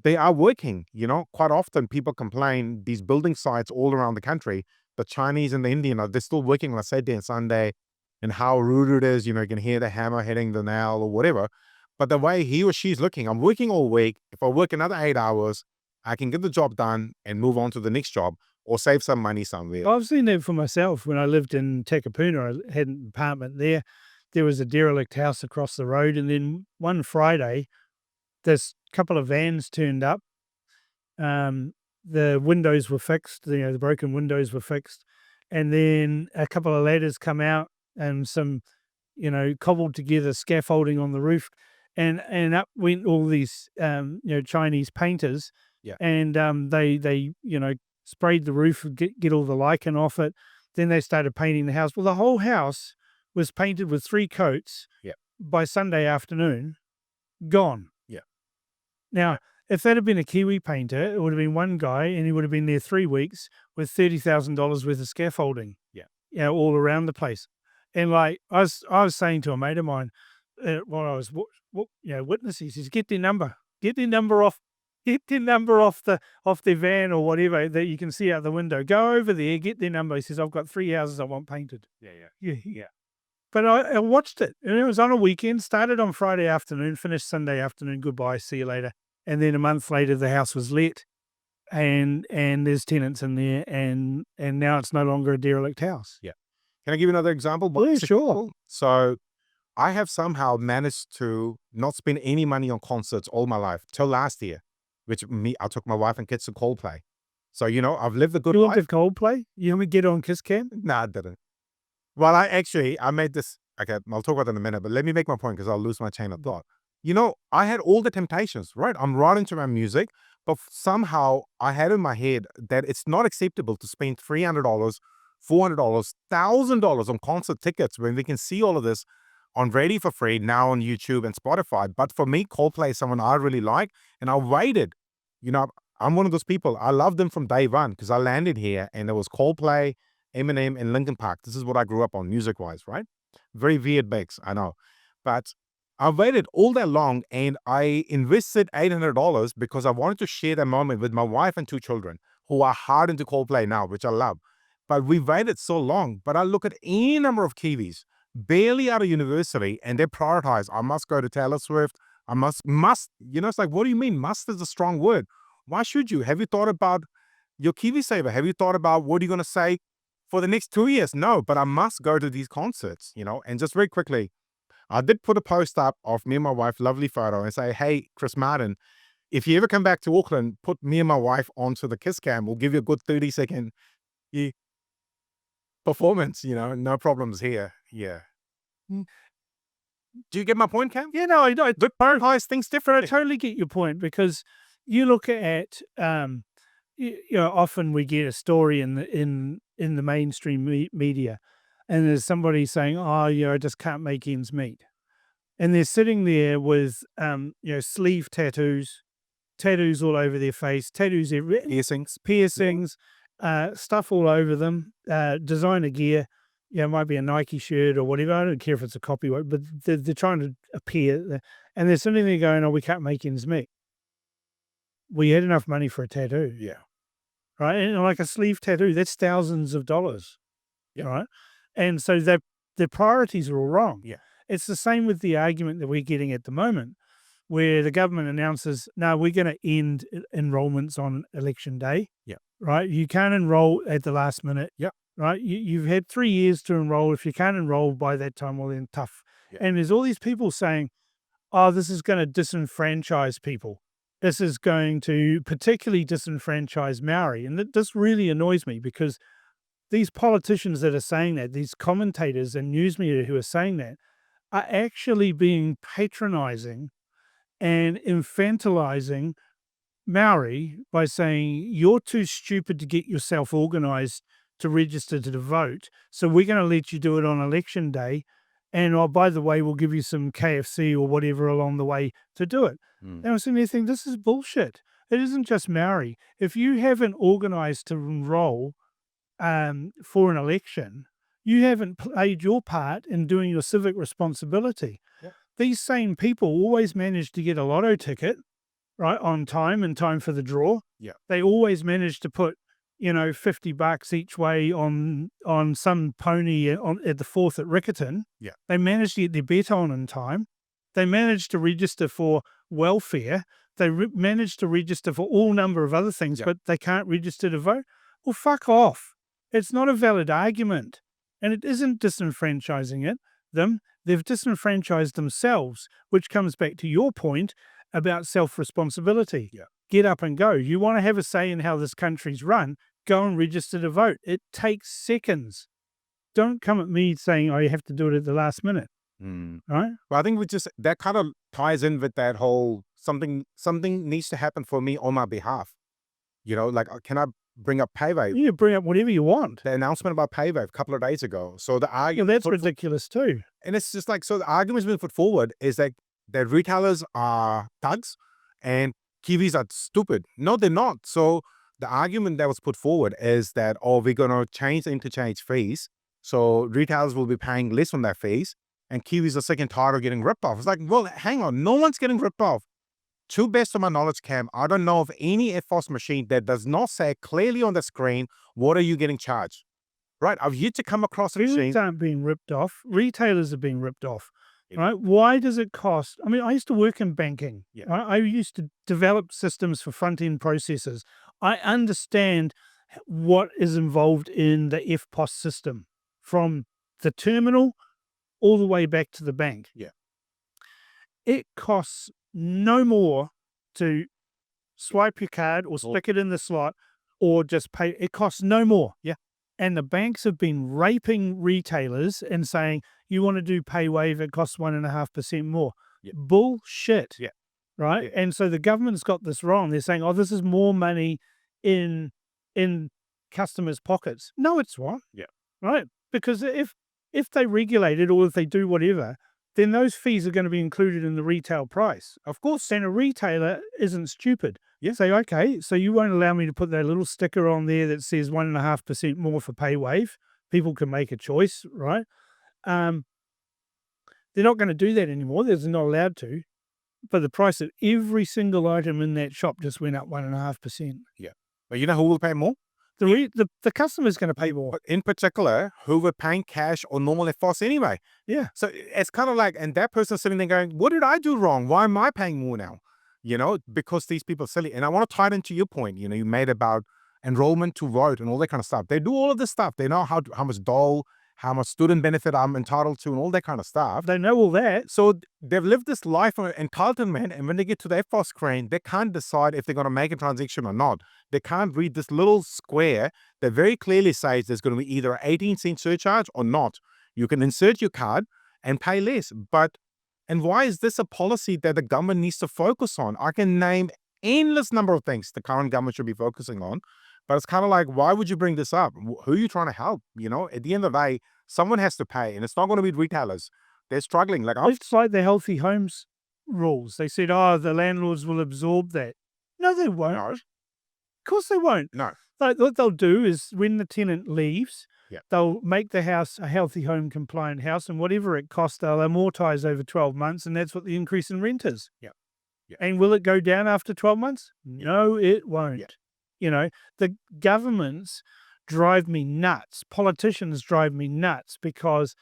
they are working. Quite often people complain, these building sites all around the country, the Chinese and the Indian, they're still working on a Saturday and Sunday, and how rude it is. You can hear the hammer hitting the nail or whatever. But the way he or she's looking, I'm working all week. If I work another 8 hours, I can get the job done and move on to the next job, or save some money somewhere. I've seen that for myself. When I lived in Takapuna, I had an apartment there. There was a derelict house across the road. And then one Friday, this couple of vans turned up. The windows were fixed, the broken windows were fixed. And then a couple of ladders come out and some, cobbled together scaffolding on the roof. And up went all these, Chinese painters. Yeah. And they sprayed the roof, get all the lichen off it. Then they started painting the house. Well, the whole house was painted with 3 coats. Yeah. By Sunday afternoon, gone. Yeah. Now, if that had been a Kiwi painter, it would have been one guy, and he would have been there 3 weeks with $30,000 worth of scaffolding. Yeah. All around the place. And like I was saying to a mate of mine, while I was witnessing. He says, "Get their number. Get their number off. Get their number off their van or whatever that you can see out the window. Go over there. Get their number." He says, "I've got 3 houses I want painted." Yeah. But I watched it, and it was on a weekend. Started on Friday afternoon, finished Sunday afternoon. Goodbye. See you later. And then a month later, the house was let, and there's tenants in there, and now it's no longer a derelict house. Yeah. Can I give you another example? Yeah, sure. So I have somehow managed to not spend any money on concerts all my life till last year, I took my wife and kids to Coldplay. So, I've lived a good You life. looked at Coldplay? You want me to get on Kiss Cam? Nah, I didn't. Well, I made this. Okay, I'll talk about that in a minute, but let me make my point because I'll lose my chain of thought. I had all the temptations, right? I'm right into my music, but somehow I had in my head that it's not acceptable to spend $300, $400, $1,000 on concert tickets when we can see all of this on Radio for free now on YouTube and Spotify. But for me, Coldplay is someone I really like, and I waited. I'm one of those people. I loved them from day one because I landed here and there was Coldplay, Eminem, and Linkin Park. This is what I grew up on music-wise, right? Very weird mix, I know. But I waited all that long and I invested $800 because I wanted to share that moment with my wife and 2 children who are hard into Coldplay now, which I love. But we waited so long. But I look at any number of Kiwis, barely out of university, and they prioritize, I must go to Taylor Swift. I must, it's like, what do you mean? Must is a strong word. Why should you? Have you thought about your KiwiSaver? Have you thought about what are you going to say for the next 2 years? No, but I must go to these concerts, and just very quickly, I did put a post up of me and my wife, lovely photo, and say, hey, Chris Martin, if you ever come back to Auckland, put me and my wife onto the Kiss Cam. We'll give you a good 30-second performance, no problems here. Yeah. Do you get my point, Cam? Yeah, no, I know. The prioritize things I differently. totally get your point because you look at, often we get a story in the mainstream media, and there's somebody saying, "Oh, I just can't make ends meet," and they're sitting there with, sleeve tattoos all over their face, tattoos piercings, stuff all over them, designer gear. It might be a Nike shirt or whatever. I don't care if it's a copyright, but they're trying to appear, and they're sitting there going, "Oh, we can't make ends meet. We had enough money for a tattoo." Yeah. Right. And like a sleeve tattoo, that's thousands of dollars. Yeah. Right. And so their priorities are all wrong. Yeah. It's the same with the argument that we're getting at the moment, where the government announces, no, we're going to end enrollments on election day. Yeah. Right. You can't enroll at the last minute. Yeah. Right. You've had 3 years to enroll. If you can't enroll by that time, well, then tough. Yeah. And there's all these people saying, oh, this is going to disenfranchise people. This is going to particularly disenfranchise Maori. And this really annoys me because these politicians that are saying that, these commentators and news media who are saying that, are actually being patronizing and infantilizing Maori by saying, you're too stupid to get yourself organized to register to vote, so we're going to let you do it on election day. And oh, by the way, we'll give you some KFC or whatever along the way to do it. And I was sitting there thinking, this is bullshit. It isn't just Maori. If you haven't organized to enroll for an election, you haven't played your part in doing your civic responsibility. Yep. These same people always manage to get a lotto ticket, right, on time, in time for the draw. Yeah. They always manage to put, $50 each way on some pony at the 4th at Riccarton. Yeah. They managed to get their bet on in time. They managed to register for welfare. They managed to register for all number of other things, but they can't register to vote. Well, fuck off. It's not a valid argument. And it isn't disenfranchising them. They've disenfranchised themselves, which comes back to your point about self-responsibility. Yeah. Get up and go. You want to have a say in how this country's run, go and register to vote. It takes seconds. Don't come at me saying, oh, you have to do it at the last minute. Right? Well, I think that kind of ties in with that whole something needs to happen for me on my behalf. Like, can I bring up PayWave? You bring up whatever you want. The announcement about PayWave a couple of days ago. So the argument, that's ridiculous too. And it's just like, so the argument's been put forward is that retailers are thugs and Kiwis are stupid. No, they're not. So the argument that was put forward is that, we're going to change the interchange fees. So retailers will be paying less on their fees. and Kiwis are sick and tired of getting ripped off. It's like, well, hang on, no one's getting ripped off. To best of my knowledge, Cam, I don't know of any EFTPOS machine that does not say clearly on the screen, what are you getting charged? Right? I've yet to come across a machine. Retailers aren't being ripped off. Retailers are being ripped off. Yeah. Right? Why does it cost? I mean, I used to work in banking. Yeah. Right? I used to develop systems for front-end processes. I understand what is involved in the EFTPOS system, from the terminal all the way back to the bank. Yeah. It costs no more to swipe your card or stick it in the slot or just pay. It costs no more. Yeah. And the banks have been raping retailers and saying, you want to do pay wave, it costs 1.5% more. Yeah. Bullshit. Yeah. Right. Yeah. And so the government's got this wrong. They're saying, oh, this is more money in customers' pockets. No, it's not. Yeah. Right. Because if they regulate it or if they do whatever, then those fees are going to be included in the retail price. Of course, then a retailer isn't stupid. Yeah. Say, okay, so you won't allow me to put that little sticker on there that says 1.5% more for pay wave. People can make a choice, right? They're not going to do that anymore. They're not allowed to. But the price of every single item in that shop just went up 1.5%. Yeah. But you know who will pay more? The customer's going to pay more. But in particular, who were paying cash or normal EFTPOS anyway. Yeah. So it's kind of like, and that person sitting there going, what did I do wrong? Why am I paying more now? You know, because these people are silly. And I want to tie it into your point, you know, you made about enrollment to vote and all that kind of stuff. They do all of this stuff. They know how much dole, how much student benefit I'm entitled to and all that kind of stuff. They know all that. So they've lived this life of entitlement, and when they get to the EFTPOS screen, they can't decide if they're going to make a transaction or not. They can't read this little square that very clearly says there's going to be either an 18-cent surcharge or not. You can insert your card and pay less. And why is this a policy that the government needs to focus on? I can name endless number of things the current government should be focusing on. But it's kind of like, why would you bring this up? Who are you trying to help? You know, at the end of the day, someone has to pay, and it's not going to be retailers. They're struggling. It's like the healthy homes rules. They said, oh, the landlords will absorb that. No, they won't. No. Of course they won't. No. What they'll do is when the tenant leaves, Yeah. they'll make the house a healthy home compliant house, and whatever it costs, they'll amortize over 12 months, and that's what the increase in rent is. Yeah. Yeah. And will it go down after 12 months? No, it won't. Yeah. You know, the governments drive me nuts. Politicians drive me nuts because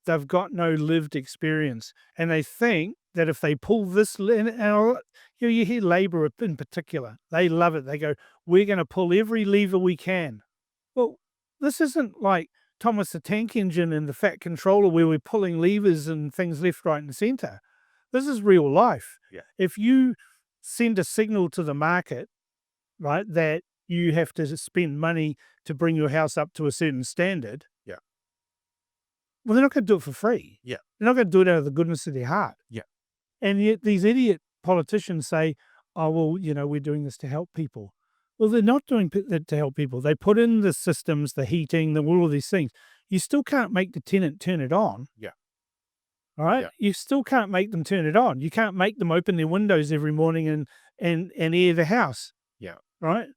they've got no lived experience, and they think that if they pull this, you hear Labor in particular, they love it. They go, we're going to pull every lever we can. Well, this isn't like Thomas the Tank Engine and the Fat Controller where we're pulling levers and things left, right, and center. This is real life. Yeah. If you send a signal to the market, right, that you have to spend money to bring your house up to a certain standard. Yeah. Well, they're not going to do it for free. Yeah. They're not going to do it out of the goodness of their heart. Yeah. And yet these idiot politicians say, oh, well, you know, we're doing this to help people. Well, they're not doing it to help people. They put in the systems, the heating, all of these things. You still can't make the tenant turn it on. Yeah. All right. Yeah. You still can't make them turn it on. You can't make them open their windows every morning and air the house. Yeah. Right.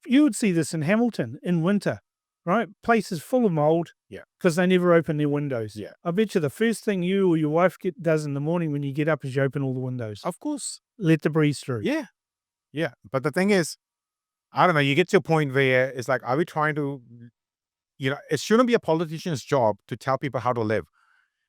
You would see this in Hamilton in winter, right? Places full of mold. Yeah. Because they never open their windows. Yeah. I bet you the first thing you or your wife does in the morning when you get up is you open all the windows. Of course. Let the breeze through. Yeah. Yeah. But the thing is, I don't know, you get to a point where it's like, are we trying to, you know, it shouldn't be a politician's job to tell people how to live.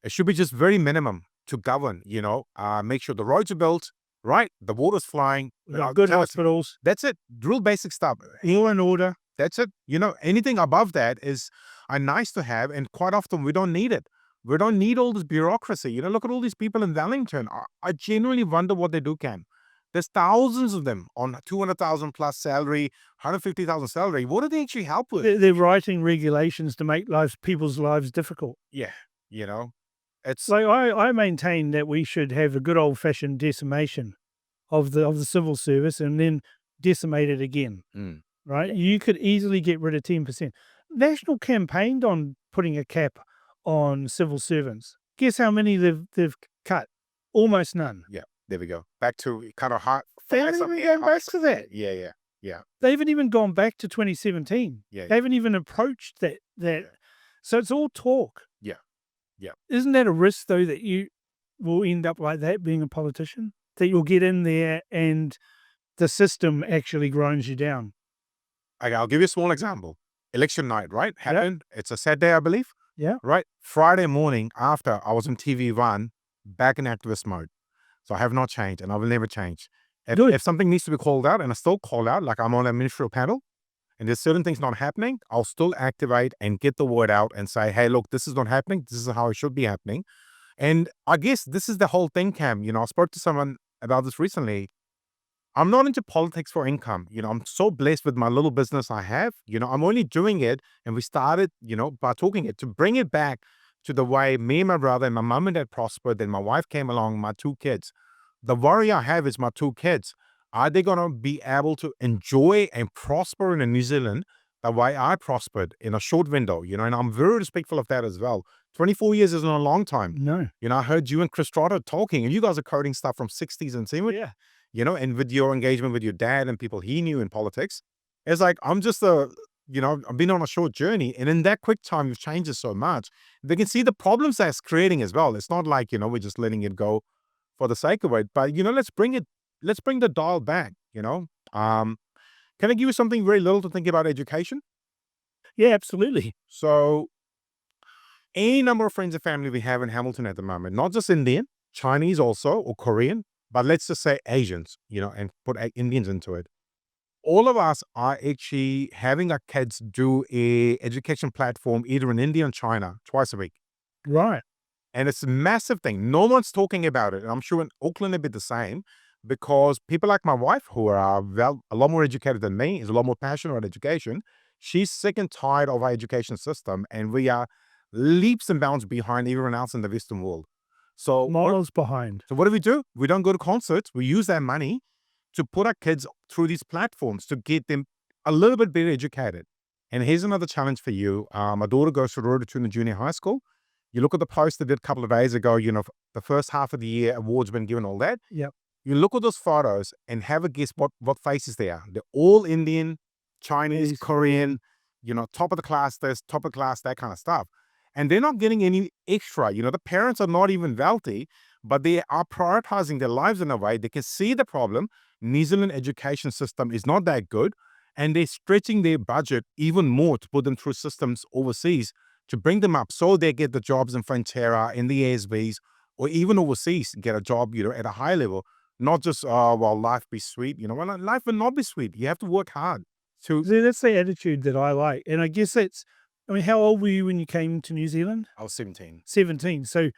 It should be just very minimum to govern, you know, make sure the roads are built, right? The water's flying. Good hospitals. That's it. Real basic stuff. Law and order. That's it. You know, anything above that is nice to have, and quite often we don't need it. We don't need all this bureaucracy. You know, look at all these people in Wellington. I genuinely wonder what they do, Cam. There's thousands of them on 200,000 plus salary, 150,000 salary. What do they actually help with? They're writing regulations to make people's lives difficult. Yeah, you know, it's So I maintain that we should have a good old fashioned decimation of the civil service and then decimate it again. Right? You could easily get rid of 10%. National campaigned on putting a cap on civil servants. Guess how many they've cut? Almost none. Yeah, there we go. Back to kind of hard. They haven't even gone back to that. Yeah. They haven't even gone back to 2017. Yeah. They haven't even approached that. So it's all talk. Yeah. Isn't that a risk, though, that you will end up like that, being a politician? That you'll get in there and the system actually grinds you down? Okay, I'll give you a small example. Election night, right? Yeah. Happened. It's a Saturday, I believe. Yeah. Right? Friday morning after I was on TV1, back in activist mode. So I have not changed and I will never change. Good. If something needs to be called out and I still call out, like I'm on a ministerial panel and there's certain things not happening, I'll still activate and get the word out and say, hey, look, this is not happening. This is how it should be happening. And I guess this is the whole thing, Cam. I spoke to someone about this recently. I'm not into politics for income. I'm so blessed with my little business I have. I'm only doing it, and we started, by talking it to bring it back to the way me and my brother and my mom and dad prospered. Then my wife came along, my two kids. The worry I have is my two kids. Are they going to be able to enjoy and prosper in New Zealand the way I prospered in a short window? And I'm very respectful of that as well. 24 years isn't a long time. No. I heard you and Chris Trotter talking, and you guys are coding stuff from 60s and 70s. Yeah. And with your engagement with your dad and people he knew in politics, it's like, I'm just I've been on a short journey. And in that quick time, you've changed it so much. They can see the problems that's creating as well. It's not like, we're just letting it go for the sake of it. But, let's bring the dial back, Can I give you something very little to think about education? Yeah, absolutely. So, any number of friends and family we have in Hamilton at the moment, not just Indian, Chinese also, or Korean, but let's just say Asians, and put Indians into it. All of us are actually having our kids do a education platform either in India and China twice a week. Right. And it's a massive thing. No one's talking about it. And I'm sure in Auckland it'd be the same because people like my wife, who are a lot more educated than me, is a lot more passionate about education. She's sick and tired of our education system. And we are leaps and bounds behind everyone else in the Western world. So Miles behind. what do? We don't go to concerts. We use that money to put our kids through these platforms to get them a little bit better educated. And here's another challenge for you. My daughter goes to Road to Junior High School. You look at the post they did a couple of days ago, the first half of the year, awards been given, all that. Yep. You look at those photos and have a guess what faces they are. They're all Indian, Chinese, Korean, top of the class this, top of the class, that kind of stuff. And they're not getting any extra. The parents are not even wealthy, but they are prioritizing their lives in a way. They can see the problem. New Zealand education system is not that good, and they're stretching their budget even more to put them through systems overseas to bring them up so they get the jobs in Frontiera, in the ASBs, or even overseas, get a job, at a high level. Not just, life be sweet. Well, life will not be sweet. You have to work hard. See, that's the attitude that I like. And I guess how old were you when you came to New Zealand? I was 17. 17. So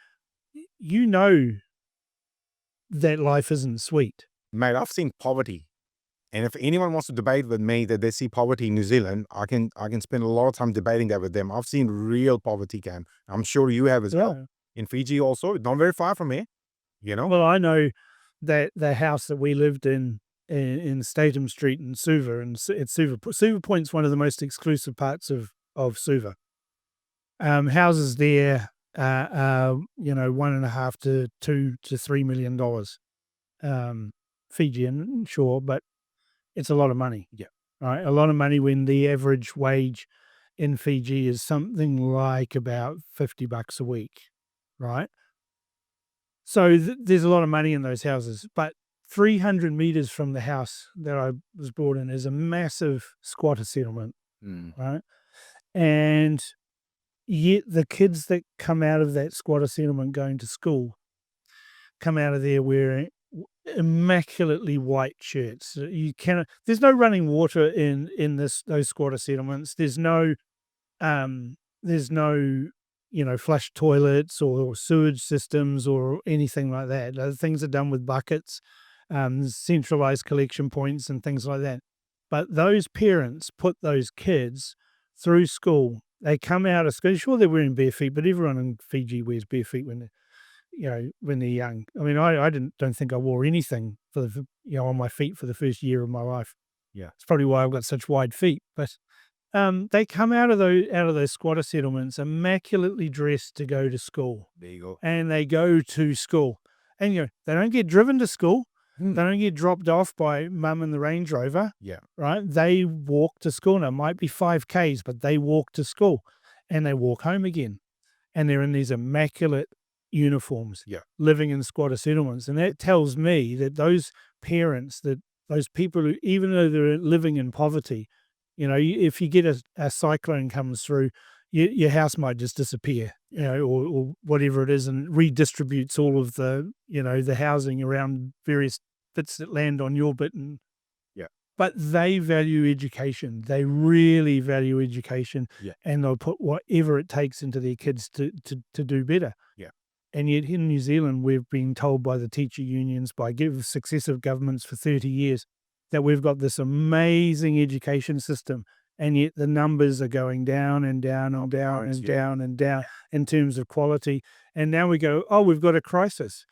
that life isn't sweet. Mate, I've seen poverty. And if anyone wants to debate with me that they see poverty in New Zealand, I can spend a lot of time debating that with them. I've seen real poverty, Cam. I'm sure you have as well. In Fiji also, not very far from here, Well, I know that the house that we lived in Statham Street in Suva, and it's Suva Point's one of the most exclusive parts of Suva. Houses there, $1.5 to $2 to $3 million. Fijian, sure, but it's a lot of money. Yeah. Right. A lot of money when the average wage in Fiji is something like about $50 a week. Right. So there's a lot of money in those houses, but 300 meters from the house that I was brought in is a massive squatter settlement. Right. And yet the kids that come out of that squatter settlement going to school come out of there wearing immaculately white shirts. There's no running water in those squatter settlements. There's no flush toilets or sewage systems or anything like that. Things are done with buckets, centralized collection points and things like that. But those parents put those kids through school. They come out of school. Sure, they're wearing bare feet, but everyone in Fiji wears bare feet when they're young. I mean, I don't think I wore anything on my feet for the first year of my life. Yeah, it's probably why I've got such wide feet. But they come out of those squatter settlements immaculately dressed to go to school. There you go. And they go to school, and they don't get driven to school. They don't get dropped off by mum in the Range Rover. Yeah, right. They walk to school. Now it might be 5 Ks, but they walk to school, and they walk home again. and they're in these immaculate uniforms, Yeah. living in squatter settlements. And that tells me that those parents, that those people who, even though they're living in poverty, if you get a cyclone comes through, your house might just disappear, or whatever it is, and redistributes all of the housing around various bits that land on your bit. And Yeah. but they value education. They really value education, Yeah. and they'll put whatever it takes into their kids to do better. Yeah. And yet in New Zealand, we've been told by the teacher unions, by successive governments for 30 years, that we've got this amazing education system, and yet the numbers are going down and down and down and down and down in terms of quality. And now we go, oh, we've got a crisis.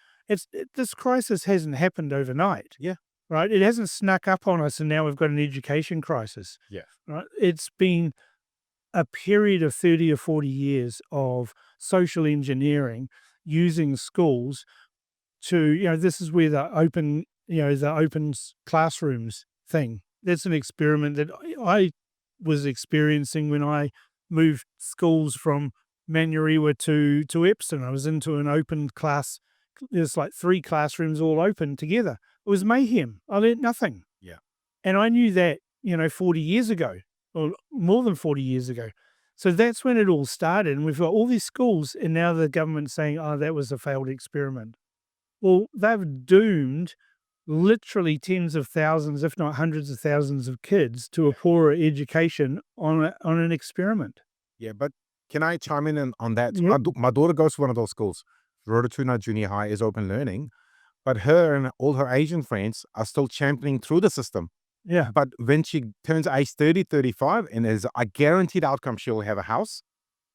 This crisis hasn't happened overnight. Yeah. Right? It hasn't snuck up on us, and now we've got an education crisis. Yeah. Right? It's been a period of 30 or 40 years of social engineering, using schools to, this is where the open classrooms thing, that's an experiment that I was experiencing when I moved schools from Manurewa to Epsom. I was into an open class. There's like 3 classrooms all open together. It was mayhem. I learnt nothing. Yeah. And I knew that, 40 years ago, or more than 40 years ago. So that's when it all started. And we've got all these schools, and now the government's saying, oh, that was a failed experiment. Well, they've doomed literally tens of thousands, if not hundreds of thousands of kids to a poorer education on an experiment. Yeah, but can I chime in on that? Yeah. My daughter goes to one of those schools. Rototuna Junior High is open learning, but her and all her Asian friends are still championing through the system. Yeah. But when she turns age 30, 35, and is a guaranteed outcome, she'll have a house,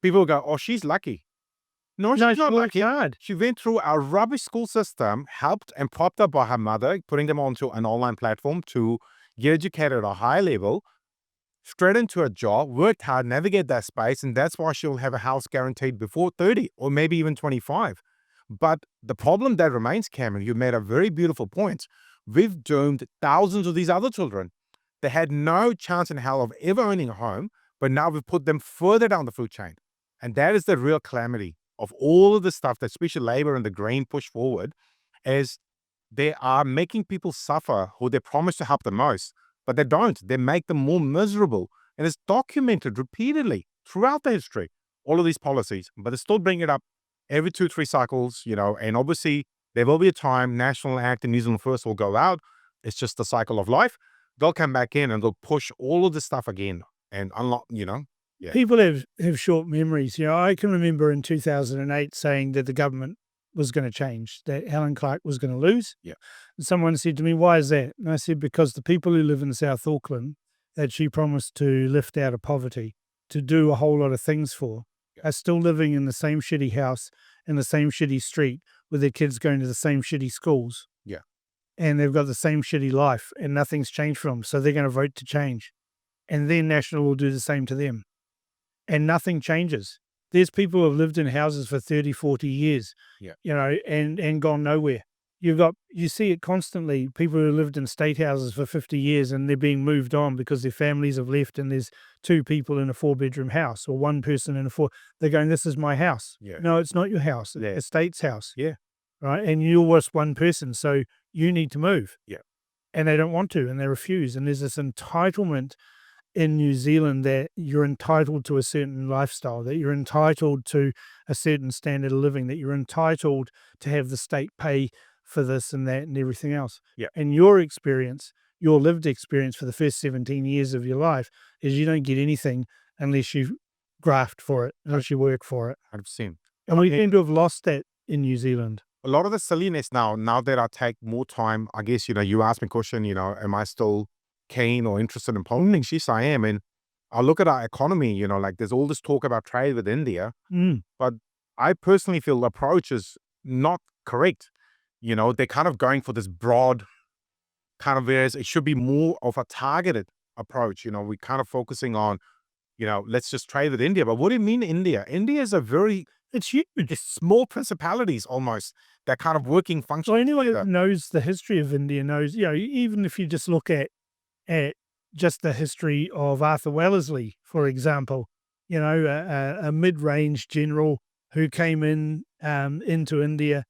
people will go, oh, she's lucky. No, she's not lucky. Hard. She went through a rubbish school system, helped and propped up by her mother, putting them onto an online platform to get educated at a high level, straight into a job, worked hard, navigate that space, and that's why she'll have a house guaranteed before 30 or maybe even 25. But the problem that remains, Cameron, you made a very beautiful point. We've doomed thousands of these other children. They had no chance in hell of ever owning a home, but now we've put them further down the food chain. And that is the real calamity of all of the stuff that special labor and the Green push forward, is they are making people suffer who they promise to help the most, but they don't. They make them more miserable. And it's documented repeatedly throughout the history, all of these policies, but they still bring it up every 2-3 cycles, and obviously there will be a time National Act and New Zealand First will go out. It's just the cycle of life. They'll come back in and they'll push all of this stuff again and unlock, Yeah. People have short memories. I can remember in 2008 saying that the government was going to change, that Helen Clark was going to lose. Yeah. And someone said to me, why is that? And I said, because the people who live in South Auckland that she promised to lift out of poverty, to do a whole lot of things for, are still living in the same shitty house, in the same shitty street, with their kids going to the same shitty schools. Yeah. And they've got the same shitty life, and nothing's changed for them. So they're going to vote to change. And then National will do the same to them. And nothing changes. There's people who have lived in houses for 30, 40 years, and gone nowhere. You see it constantly. People who lived in state houses for 50 years and they're being moved on because their families have left, and there's 2 people in a 4-bedroom house, or 1 person in a 4. They're going, this is my house. Yeah. No, it's not your house. It's the state's house. Yeah. Right. And you're just 1 person. So you need to move. Yeah. And they don't want to, and they refuse. And there's this entitlement in New Zealand that you're entitled to a certain lifestyle, that you're entitled to a certain standard of living, that you're entitled to have the state pay for this and that and everything else. Yeah. And your experience, your lived experience for the first 17 years of your life, is you don't get anything unless you graft for it, unless you work for it. 100%. And we seem to have lost that in New Zealand. A lot of the silliness now that I take more time, I guess, you asked me a question, am I still keen or interested in politics? Yes, I am. And I look at our economy, like there's all this talk about trade with India, but I personally feel the approach is not correct. They're kind of going for this broad kind of, whereas it should be more of a targeted approach. We're kind of focusing on, let's just trade with India. But what do you mean India? India is it's huge. It's small principalities almost. They're kind of working function. So anyone who knows the history of India knows, even if you just look at just the history of Arthur Wellesley, for example, a mid-range general who came into India,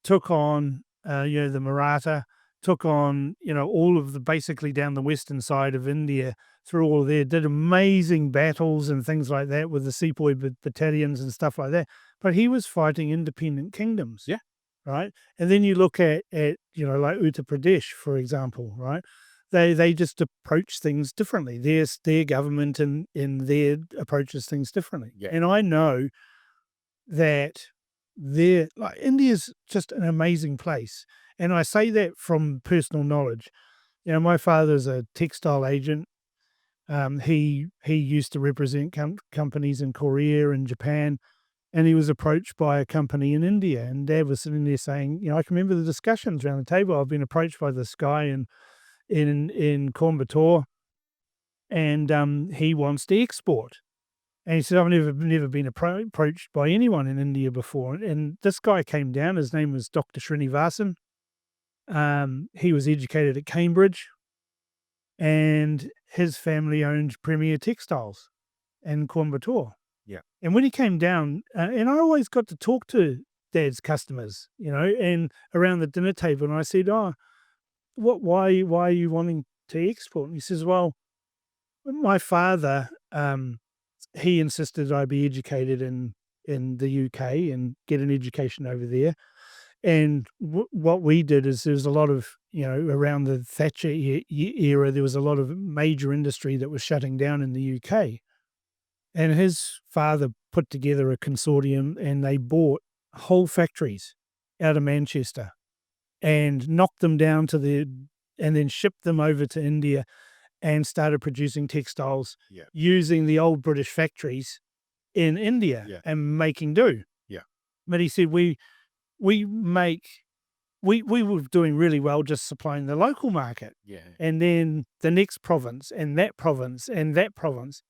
took on the Maratha, took on all of the basically down the western side of India through all there, did amazing battles and things like that with the sepoy battalions and stuff like that. But he was fighting independent kingdoms. Yeah. Right. And then you look at like Uttar Pradesh, for example, right? They just approach things differently. Their government and their approaches things differently. Yeah. And I know that India's just an amazing place. And I say that from personal knowledge. My father's a textile agent. He used to represent companies in Korea and Japan, and he was approached by a company in India. And Dad was sitting there saying, I can remember the discussions around the table. I've been approached by this guy in Coimbatore, and he wants to export. And he said, I've never been approached by anyone in India before. And this guy came down. His name was Dr. Srinivasan. He was educated at Cambridge, and his family owned Premier Textiles in Coimbatore. Yeah. And when he came down, and I always got to talk to Dad's customers, and around the dinner table, and I said, why are you wanting to export? And he says, well, my father, he insisted I be educated in the UK and get an education over there. And what we did is there was a lot of, around the Thatcher era, there was a lot of major industry that was shutting down in the UK. And his father put together a consortium, and they bought whole factories out of Manchester and knocked them down and then shipped them over to India and started producing textiles using the old British factories in India and making do. Yeah. But he said, we were doing really well just supplying the local market. Yeah. And then the next province and that province and that province.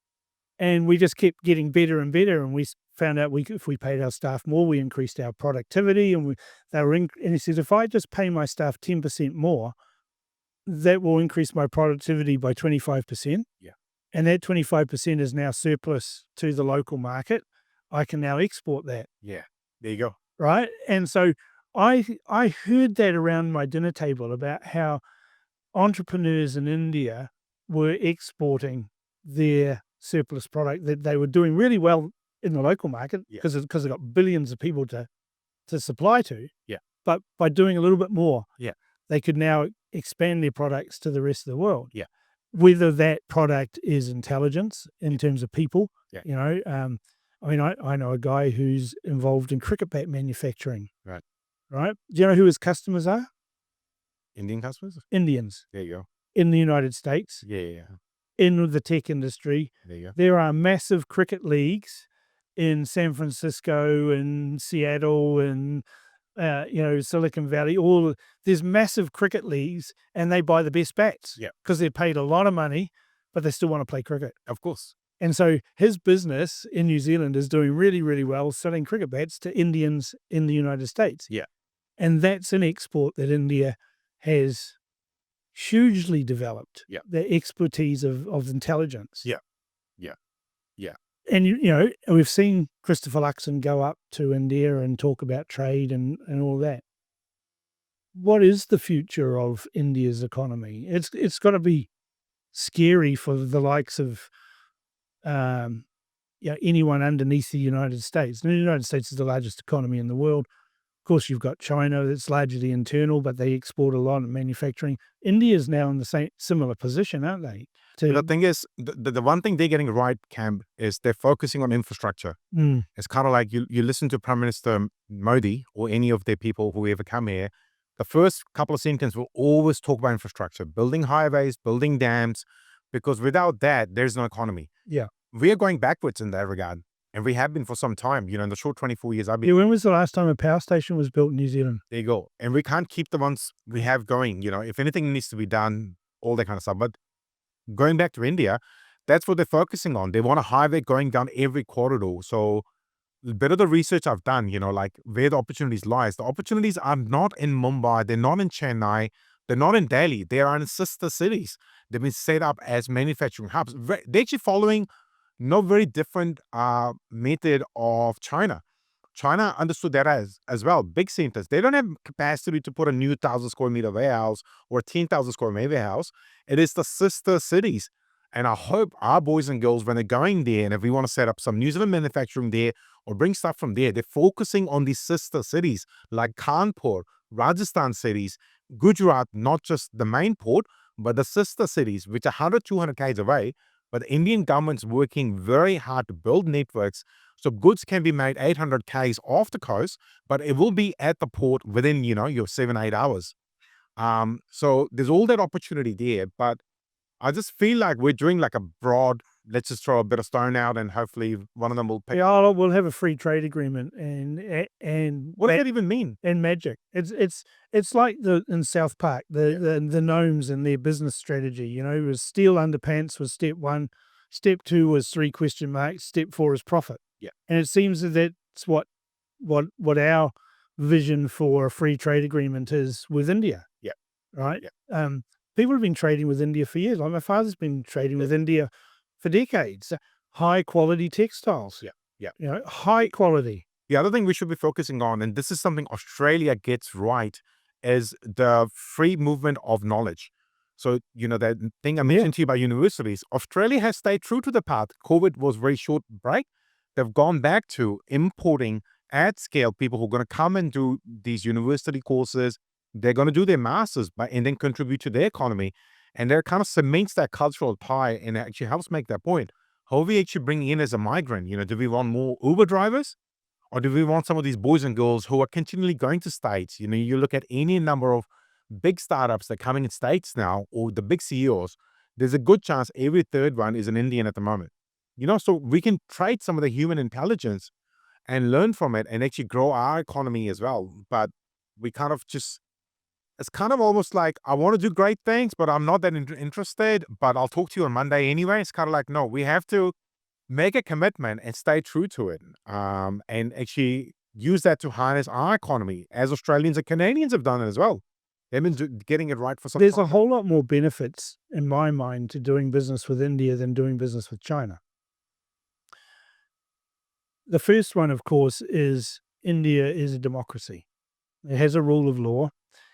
And we just kept getting better and better. And we found out if we paid our staff more, we increased our productivity. And and he says, if I just pay my staff 10% more, that will increase my productivity by 25%. Yeah. And that 25% is now surplus to the local market. I can now export that. Yeah. There you go. Right. And so I heard that around my dinner table about how entrepreneurs in India were exporting their surplus product, that they were doing really well in the local market because they've got billions of people to supply to. Yeah. But by doing a little bit more, they could now expand their products to the rest of the world. Yeah. Whether that product is intelligence in terms of people, I know a guy who's involved in cricket bat manufacturing. Right. Right. Do you know who his customers are? Indian customers? Indians. There you go. In the United States. Yeah. In the tech industry. There you go. There are massive cricket leagues in San Francisco and Seattle and Silicon Valley. There's massive cricket leagues, and they buy the best bats. Yeah. Because they're paid a lot of money, but they still want to play cricket. Of course. And so his business in New Zealand is doing really, really well, selling cricket bats to Indians in the United States. Yeah. And that's an export that India has hugely developed. Yeah. The expertise of intelligence. Yeah. And, we've seen Christopher Luxon go up to India and talk about trade and all that. What is the future of India's economy? It's got to be scary for the likes of anyone underneath the United States. And the United States is the largest economy in the world. Of course, you've got China that's largely internal, but they export a lot of manufacturing. India is now in the similar position, aren't they? The thing is, the one thing they're getting right, Cam, is they're focusing on infrastructure. It's kind of like you listen to Prime Minister Modi or any of their people who ever come here, the first couple of sentences will always talk about infrastructure, building highways, building dams, because without that, there's no economy. Yeah. We are going backwards in that regard. And we have been for some time, in the short 24 years I've been. When was the last time a power station was built in New Zealand? There you go. And we can't keep the ones we have going, if anything needs to be done, all that kind of stuff. But going back to India, that's what they're focusing on. They want a highway going down every corridor. So a bit of the research I've done, like where the opportunities lies. The opportunities are not in Mumbai. They're not in Chennai. They're not in Delhi. They are in sister cities. They've been set up as manufacturing hubs. They're actually following no very different method of China. China understood that as well. Big centers, they don't have capacity to put a new 1,000 square meter warehouse or a 10,000 square meter warehouse. It is the sister cities. And I hope our boys and girls, when they're going there, and if we want to set up some New Zealand manufacturing there or bring stuff from there, they're focusing on these sister cities like Kanpur, Rajasthan cities, Gujarat, not just the main port, but the sister cities, which are 100, 200 k's away. But the Indian government's working very hard to build networks so goods can be made 800 k's off the coast, but it will be at the port within, your 7-8 hours. So there's all that opportunity there, but I just feel like we're doing like a broad, let's just throw a bit of stone out and hopefully one of them will pick. Yeah, we'll have a free trade agreement and What does that even mean? and magic. It's like in South Park, the gnomes and their business strategy. It was steel underpants was step 1, step 2 was 3 question marks, step 4 is profit. Yeah. And it seems that that's what our vision for a free trade agreement is with India. Yeah. Right. Yeah. People have been trading with India for years. Like my father's been trading with India for decades. High quality textiles. Yeah. Yeah. High quality. The other thing we should be focusing on, and this is something Australia gets right, is the free movement of knowledge. So, that thing I mentioned to you about universities, Australia has stayed true to the path. COVID was a very short break. They've gone back to importing at scale people who are going to come and do these university courses. They're going to do their masters and then contribute to their economy. And that kind of cements that cultural tie and actually helps make that point. How are we actually bringing in as a migrant? Do we want more Uber drivers? Or do we want some of these boys and girls who are continually going to States? You look at any number of big startups that are coming in States now, or the big CEOs, there's a good chance every third one is an Indian at the moment. So we can trade some of the human intelligence and learn from it and actually grow our economy as well. But we kind of just, it's kind of almost like, I want to do great things, but I'm not that interested, but I'll talk to you on Monday anyway. It's kind of like, no, we have to make a commitment and stay true to it, and actually use that to harness our economy, as Australians and Canadians have done it as well. They've been getting it right for some There's time. a whole lot more benefits, in my mind, to doing business with India than doing business with China. The first one, of course, is India is a democracy. It has a rule of law.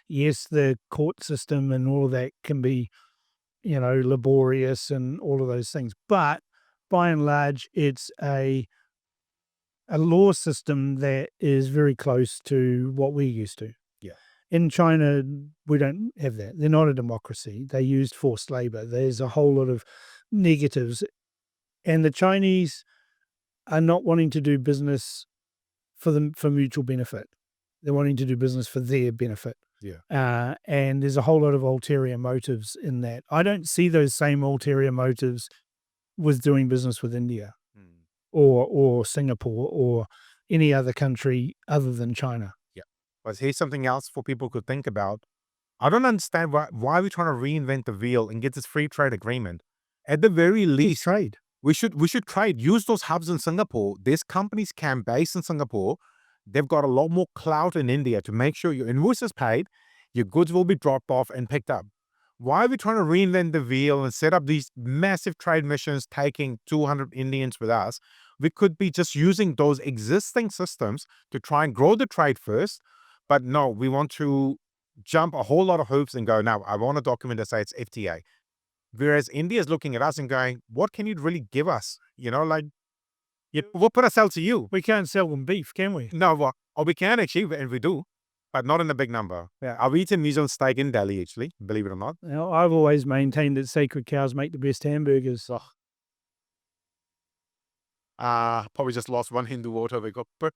Yes, the court system and all of that can be, laborious and all of those things. But by and large, it's a law system that is very close to what we're used to. Yeah. In China, we don't have that. They're not a democracy. They used forced labor. There's a whole lot of negatives. And the Chinese are not wanting to do business for mutual benefit. They're wanting to do business for their benefit. Yeah. And there's a whole lot of ulterior motives in that. I don't see those same ulterior motives with doing business with India or Singapore or any other country other than China. Yeah. But here's something else for people to think about. I don't understand why we're trying to reinvent the wheel and get this free trade agreement. At the very least, trade. We should trade. Use those hubs in Singapore. There's companies can base in Singapore. They've got a lot more clout in India to make sure your invoice is paid, your goods will be dropped off and picked up. Why are we trying to reinvent the wheel and set up these massive trade missions taking 200 Indians with us? We could be just using those existing systems to try and grow the trade first. But no, we want to jump a whole lot of hoops and go, now, I want a document that says it's FTA. Whereas India is looking at us and going, what can you really give us? We'll put ourselves to you. We can't sell them beef, can we? No, we can actually, and we do, but not in a big number. Yeah. I've eaten New Zealand steak in Delhi, actually, believe it or not. I've always maintained that sacred cows make the best hamburgers. Probably just lost one Hindu voter. But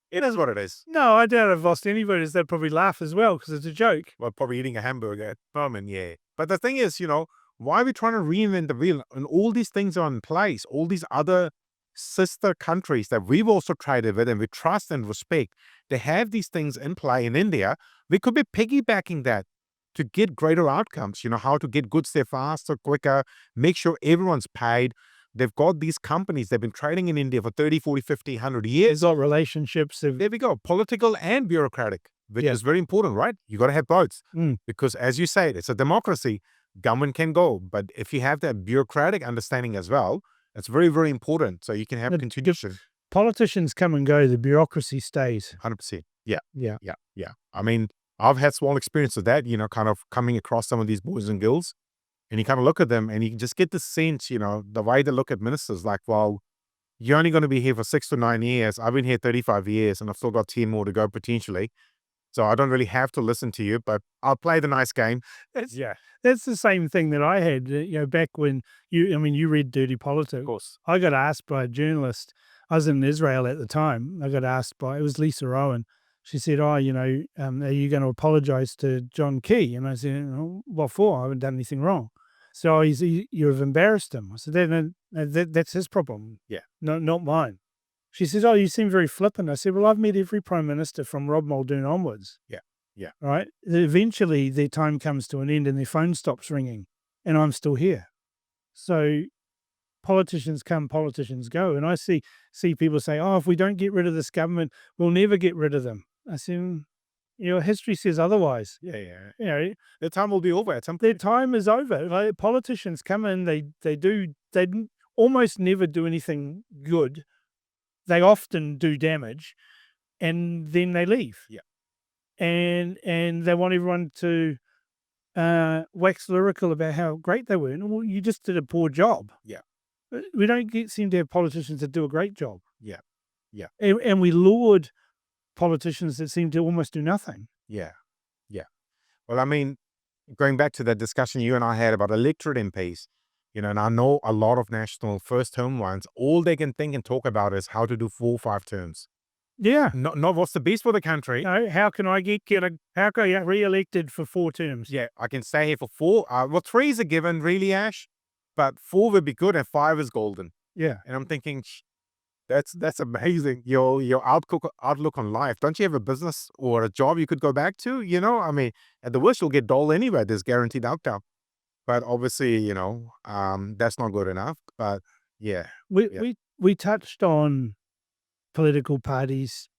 it is what it is. No, I doubt I've lost anybody. They'd probably laugh as well because it's a joke. Well, probably eating a hamburger at the moment, yeah. But the thing is, why are we trying to reinvent the wheel? And all these things are in place. All these other sister countries that we've also traded with and we trust and respect, they have these things in play in India. We could be piggybacking that to get greater outcomes, how to get goods there faster, quicker, make sure everyone's paid. They've got these companies, they've been trading in India for 30, 40, 50, 100 years. There's got relationships. There we go, political and bureaucratic, which is very important, right? You got to have both. Because as you say, it's a democracy. Government can go. But if you have that bureaucratic understanding as well, it's very, very important. So you can have continuation. Politicians come and go, the bureaucracy stays. 100%. Yeah. Yeah. Yeah. I mean, I've had small experience with that, kind of coming across some of these boys and girls, and you kind of look at them and you just get the sense, the way they look at ministers, like, well, you're only going to be here for 6 to 9 years. I've been here 35 years and I've still got 10 more to go potentially. So I don't really have to listen to you, but I'll play the nice game. That's the same thing that I had, back when you read Dirty Politics. Of course. I got asked by a journalist. I was in Israel at the time. I got asked it was Lisa Rowan. She said, are you going to apologize to John Key? And I said, oh, what for? I haven't done anything wrong. So you've embarrassed him. I said, that's his problem. Yeah. No, not mine. She says, oh, you seem very flippant. I said, well, I've met every prime minister from Rob Muldoon onwards. Yeah. Right? Eventually, their time comes to an end and their phone stops ringing, and I'm still here. So politicians come, politicians go. And I see people say, oh, if we don't get rid of this government, we'll never get rid of them. I say, history says otherwise. Yeah. Their time will be over at some point. Their time is over. Like, politicians come in, they almost never do anything good. They often do damage, and then they leave. Yeah. And they want everyone to wax lyrical about how great they were. And, well, you just did a poor job. Yeah. We don't seem to have politicians that do a great job. Yeah. And we laud politicians that seem to almost do nothing. Yeah. Well, I mean, going back to that discussion you and I had about electorate MPs, and I know a lot of national first-term ones, all they can think and talk about is how to do 4 or 5 terms. Yeah. Not what's the best for the country. No, how can I get re-elected for 4 terms? Yeah, I can stay here for 4. Well, 3 is a given, really, Ash, but 4 would be good and 5 is golden. Yeah. And I'm thinking, that's amazing. Your outlook on life. Don't you have a business or a job you could go back to? I mean, at the worst, you'll get dole anyway. There's guaranteed outcome. But obviously, that's not good enough. But yeah. We touched on political parties'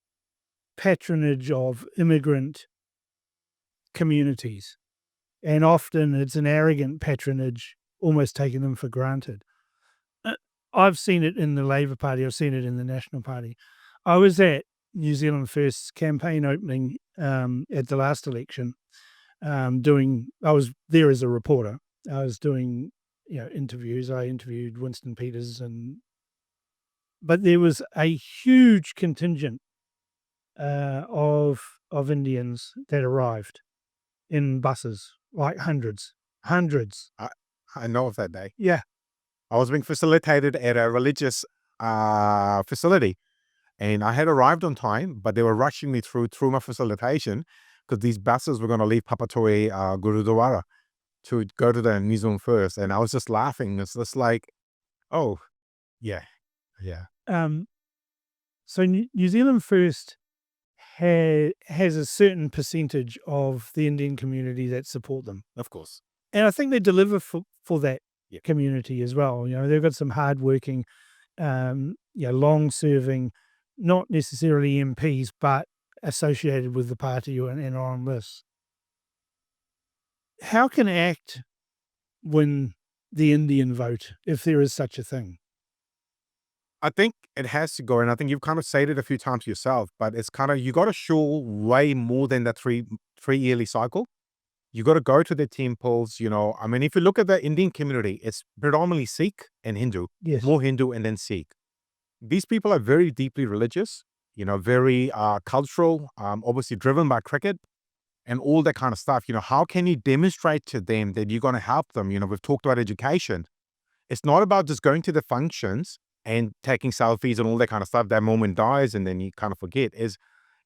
patronage of immigrant communities. And often it's an arrogant patronage, almost taking them for granted. I've seen it in the Labour Party. I've seen it in the National Party. I was at New Zealand First's campaign opening at the last election. I was there as a reporter. I was doing interviews. I interviewed Winston Peters, but there was a huge contingent of Indians that arrived in buses, like hundreds. I know of that day. Yeah. I was being facilitated at a religious facility, and I had arrived on time, but they were rushing me through my facilitation because these buses were going to leave Papatoi Gurudwara to go to the New Zealand First, and I was just laughing. It's just like, oh, yeah. So New Zealand First has a certain percentage of the Indian community that support them. Of course. And I think they deliver for that community as well. They've got some hardworking, long-serving, not necessarily MPs, but associated with the party and are on lists. How can ACT win the Indian vote, if there is such a thing? I think it has to go, and I think you've kind of said it a few times yourself, but it's kind of, you got to show way more than that three yearly cycle. You got to go to the temples, I mean, if you look at the Indian community, it's predominantly Sikh and Hindu. Yes. More Hindu and then Sikh. These people are very deeply religious, very cultural, obviously driven by cricket and all that kind of stuff. How can you demonstrate to them that you're going to help them? We've talked about education. It's not about just going to the functions and taking selfies and all that kind of stuff. That moment dies and then you kind of forget. Is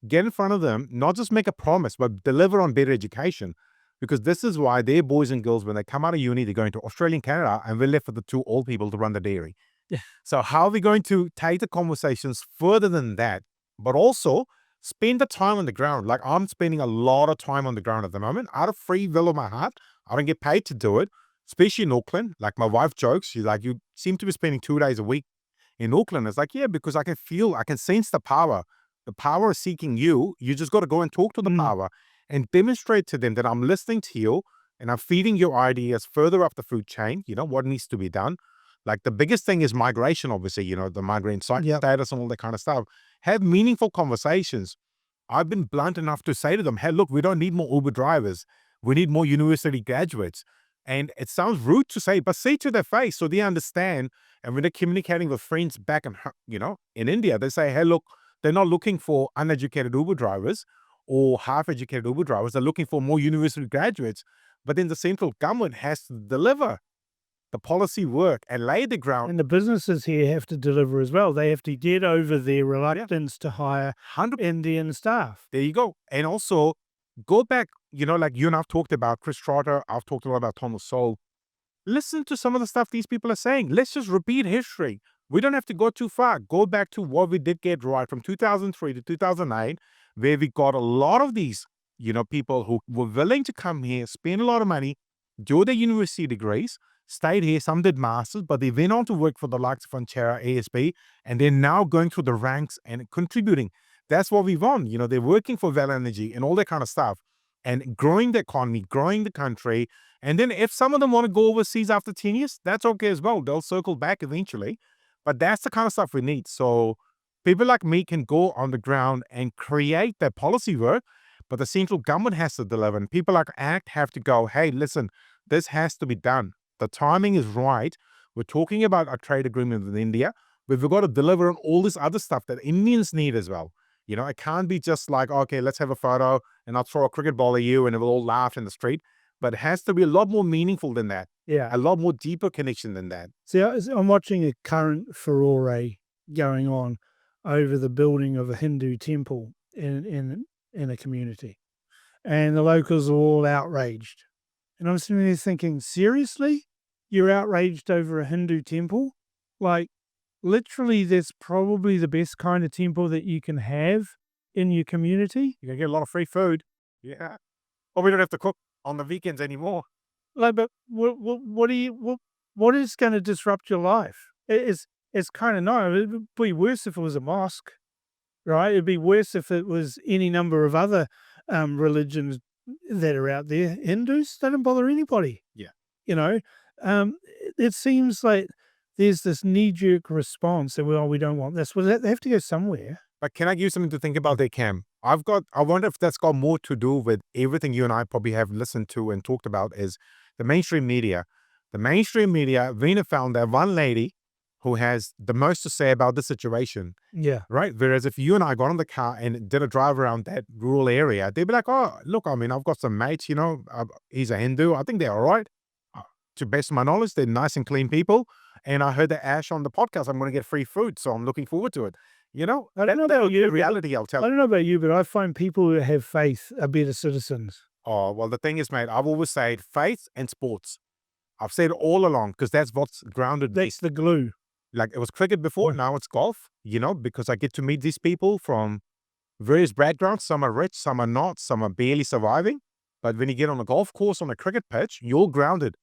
get in front of them, not just make a promise, but deliver on better education. Because this is why their boys and girls, when they come out of uni, they're going to Australia and Canada, and we're left with the 2 old people to run the dairy. Yeah. So how are we going to take the conversations further than that, but also spend the time on the ground? Like, I'm spending a lot of time on the ground at the moment, out of free will of my heart. I don't get paid to do it, especially in Auckland. Like, my wife jokes, she's like, you seem to be spending 2 days a week in Auckland. It's like, yeah, because I can sense the power. The power is seeking you. You just got to go and talk to the power and demonstrate to them that I'm listening to you and I'm feeding your ideas further up the food chain, what needs to be done. Like the biggest thing is migration, obviously, the migrant Yep. status and all that kind of stuff. Have meaningful conversations. I've been blunt enough to say to them, hey, look, we don't need more Uber drivers. We need more university graduates. And it sounds rude to say, but say to their face so they understand. And when they're communicating with friends back in India, they say, hey, look, they're not looking for uneducated Uber drivers or half-educated Uber drivers. They're looking for more university graduates. But then the central government has to deliver the policy work and lay the ground. And the businesses here have to deliver as well. They have to get over their reluctance to hire 100. Indian staff. There you go. And also go back, like you and I've talked about Chris Trotter. I've talked a lot about Thomas Sowell. Listen to some of the stuff these people are saying. Let's just repeat history. We don't have to go too far. Go back to what we did get right from 2003 to 2009, where we got a lot of these, people who were willing to come here, spend a lot of money, do their university degrees, stayed here. Some did masters, but they went on to work for the likes of Fonterra, ASB, and they're now going through the ranks and contributing. That's what we want. They're working for Val Energy and all that kind of stuff and growing the economy, growing the country. And then if some of them want to go overseas after 10 years, that's okay as well. They'll circle back eventually. But that's the kind of stuff we need. So people like me can go on the ground and create that policy work, but the central government has to deliver. And people like ACT have to go, hey, listen, this has to be done. The timing is right. We're talking about a trade agreement with India, but we've got to deliver on all this other stuff that Indians need as well. It can't be just like, okay, let's have a photo and I'll throw a cricket ball at you and we'll all laugh in the street. But it has to be a lot more meaningful than that. Yeah. A lot more deeper connection than that. See, I'm watching a current furore going on over the building of a Hindu temple in a community. And the locals are all outraged. And I'm sitting there thinking, seriously? You're outraged over a Hindu temple? Like, literally, that's probably the best kind of temple that you can have in your community. You can get a lot of free food. Yeah. Or we don't have to cook on the weekends anymore. Like, but what is going to disrupt your life? It's kind of nice. It would be worse if it was a mosque, right? It'd be worse if it was any number of other religions that are out there. Hindus, they don't bother anybody. Yeah. It seems like there's this knee-jerk response that, well, we don't want this. Well, they have to go somewhere. But can I give you something to think about there, Cam? I wonder if that's got more to do with everything you and I probably have listened to and talked about is the mainstream media. The mainstream media, Vina found that one lady who has the most to say about the situation. Yeah. Right? Whereas if you and I got in the car and did a drive around that rural area, they'd be like, oh, look, I've got some mates, he's a Hindu. I think they're all right. To best of my knowledge, they're nice and clean people. And I heard that Ash on the podcast, I'm going to get free food. So I'm looking forward to it. I don't know about you. Reality, I'll tell I you. don't know about you, but I find people who have faith are better citizens. Oh, well, the thing is, mate, I've always said faith and sports. I've said it all along because that's what's grounded me. That's the glue. Like it was cricket before, now it's golf, because I get to meet these people from various backgrounds. Some are rich, some are not, some are barely surviving. But when you get on a golf course, on a cricket pitch, you're grounded.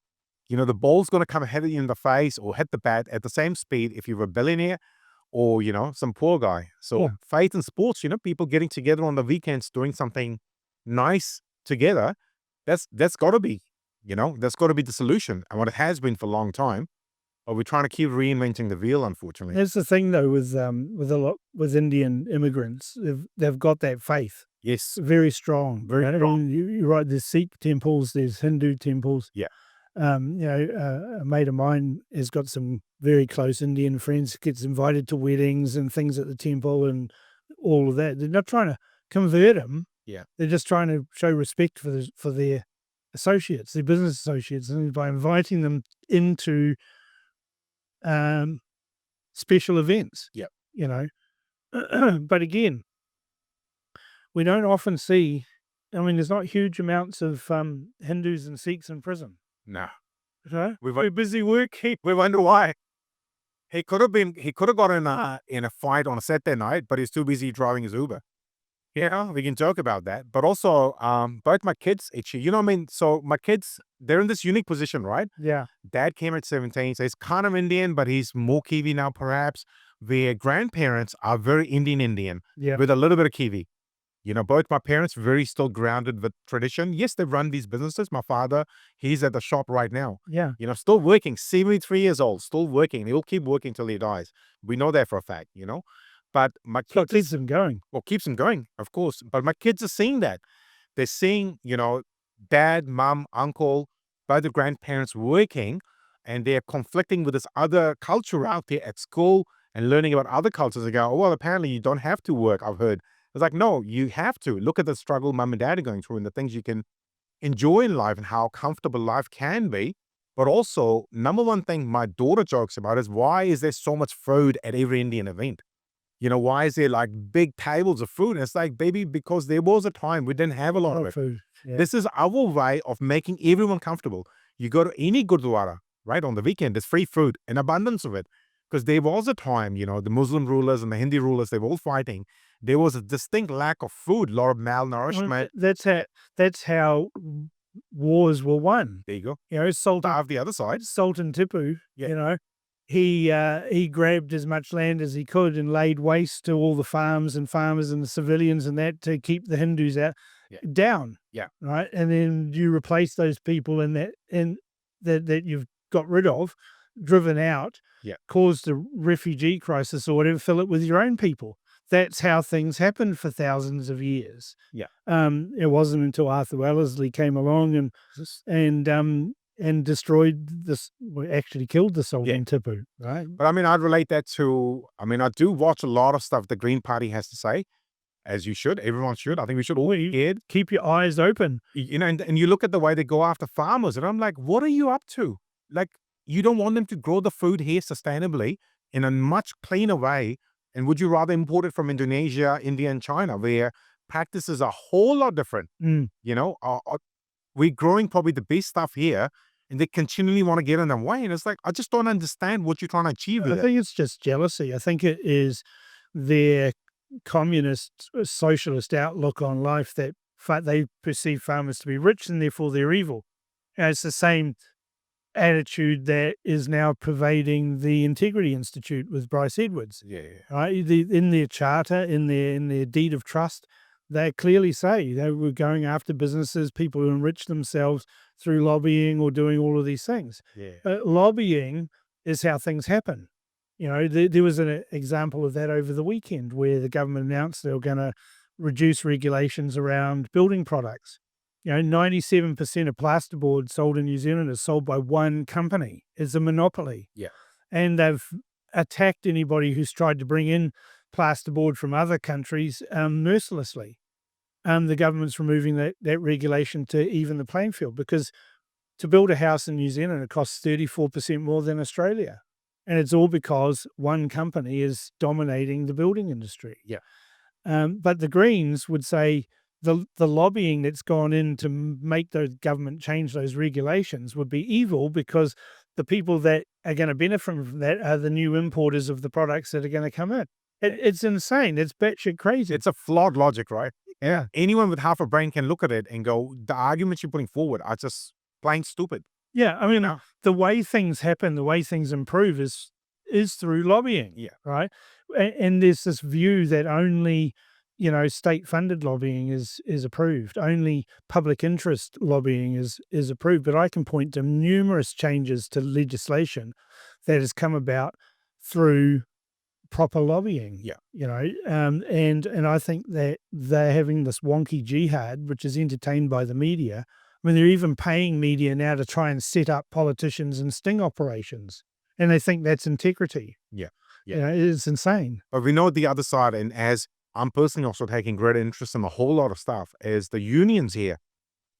The ball's going to come hit you in the face or hit the bat at the same speed if you're a billionaire or, some poor guy. So faith in sports, people getting together on the weekends, doing something nice together, that's got to be, that's got to be the solution. And what it has been for a long time. But we're trying to keep reinventing the wheel, unfortunately. That's the thing, though, with Indian immigrants. They've got that faith. Yes. Very strong. Very strong. You're right. There's Sikh temples. There's Hindu temples. Yeah. A mate of mine has got some very close Indian friends, gets invited to weddings and things at the temple and all of that. They're not trying to convert them. Yeah. They're just trying to show respect for their associates, their business associates, and by inviting them into special events. Yep. But again, we don't often see, there's not huge amounts of Hindus and Sikhs in prison. No. We're busy working. We wonder why. He could have got in a fight on a Saturday night, but he's too busy driving his Uber. Yeah, we can joke about that. But also, both my kids, actually, So my kids, they're in this unique position, right? Yeah. Dad came at 17, so he's kind of Indian, but he's more Kiwi now, perhaps. Their grandparents are very Indian, Yeah. with a little bit of Kiwi. Both my parents very still grounded with tradition. Yes, they run these businesses. My father, he's at the shop right now. Yeah. Still working, 73 years old, still working. He'll keep working till he dies. We know that for a fact, But my So it kids, keeps them going. well, keeps them going, of course. But my kids are seeing that. They're seeing, dad, mom, uncle, both the grandparents working, and they're conflicting with this other culture out there at school and learning about other cultures. They go, oh, well, apparently you don't have to work, I've heard. It's like, no, you have to. Look at the struggle mom and dad are going through and the things you can enjoy in life and how comfortable life can be. But also, number one thing my daughter jokes about is, why is there so much food at every Indian event? Why is there like big tables of food? And it's like, baby, because there was a time we didn't have a lot of it. Food. Yeah. This is our way of making everyone comfortable. You go to any gurdwara, right, on the weekend, there's free food, an abundance of it. Because there was a time, the Muslim rulers and the Hindi rulers, they were all fighting. There was a distinct lack of food, a lot of malnourishment. That's how wars were won. There you go. Sultan The other side. Sultan Tipu, Yeah. he grabbed as much land as he could and laid waste to all the farms and farmers and the civilians and that to keep the Hindus out down. Yeah. Right. And then you replace those people that you've got rid of, driven out, caused a refugee crisis or whatever, fill it with your own people. That's how things happened for thousands of years. Yeah. It wasn't until Arthur Wellesley came along and destroyed this, actually killed the Sultan Tipu, right? But I'd relate that to, I do watch a lot of stuff the Green Party has to say, as you should. Everyone should. I think we should all be scared. Keep your eyes open. And you look at the way they go after farmers, and I'm like, what are you up to? Like, you don't want them to grow the food here sustainably in a much cleaner way. And would you rather import it from Indonesia, India, and China, where practices are a whole lot different? We're growing probably the best stuff here, and they continually want to get in the way. And it's like, I just don't understand what you're trying to achieve with I think it's just jealousy. I think it is their communist, socialist outlook on life that they perceive farmers to be rich and therefore they're evil. And it's the same attitude that is now pervading the Integrity Institute with Bryce Edwards. Yeah. Right? In their charter, in their deed of trust, they clearly say they were going after businesses, people who enrich themselves through lobbying or doing all of these things. Yeah. Lobbying is how things happen. There was an example of that over the weekend where the government announced they were going to reduce regulations around building products. 97% of plasterboard sold in New Zealand is sold by one company. It's a monopoly. Yeah. And they've attacked anybody who's tried to bring in plasterboard from other countries mercilessly. The government's removing that regulation to even the playing field, because to build a house in New Zealand, it costs 34% more than Australia. And it's all because one company is dominating the building industry. Yeah. But the Greens would say the lobbying that's gone in to make the government change those regulations would be evil, because the people that are going to benefit from that are the new importers of the products that are going to come in. It's insane. It's batshit crazy. It's a flawed logic, right? Yeah. Anyone with half a brain can look at it and go, the arguments you're putting forward are just plain stupid. Yeah. The way things happen, the way things improve is through lobbying. Yeah. Right. And there's this view that only, state-funded lobbying is approved. Only public interest lobbying is approved. But I can point to numerous changes to legislation that has come about through proper lobbying. Yeah. And I think that they're having this wonky jihad, which is entertained by the media. They're even paying media now to try and set up politicians and sting operations. And they think that's integrity. Yeah. It's insane. But we know the other side, and as I'm personally also taking great interest in a whole lot of stuff, is the unions here,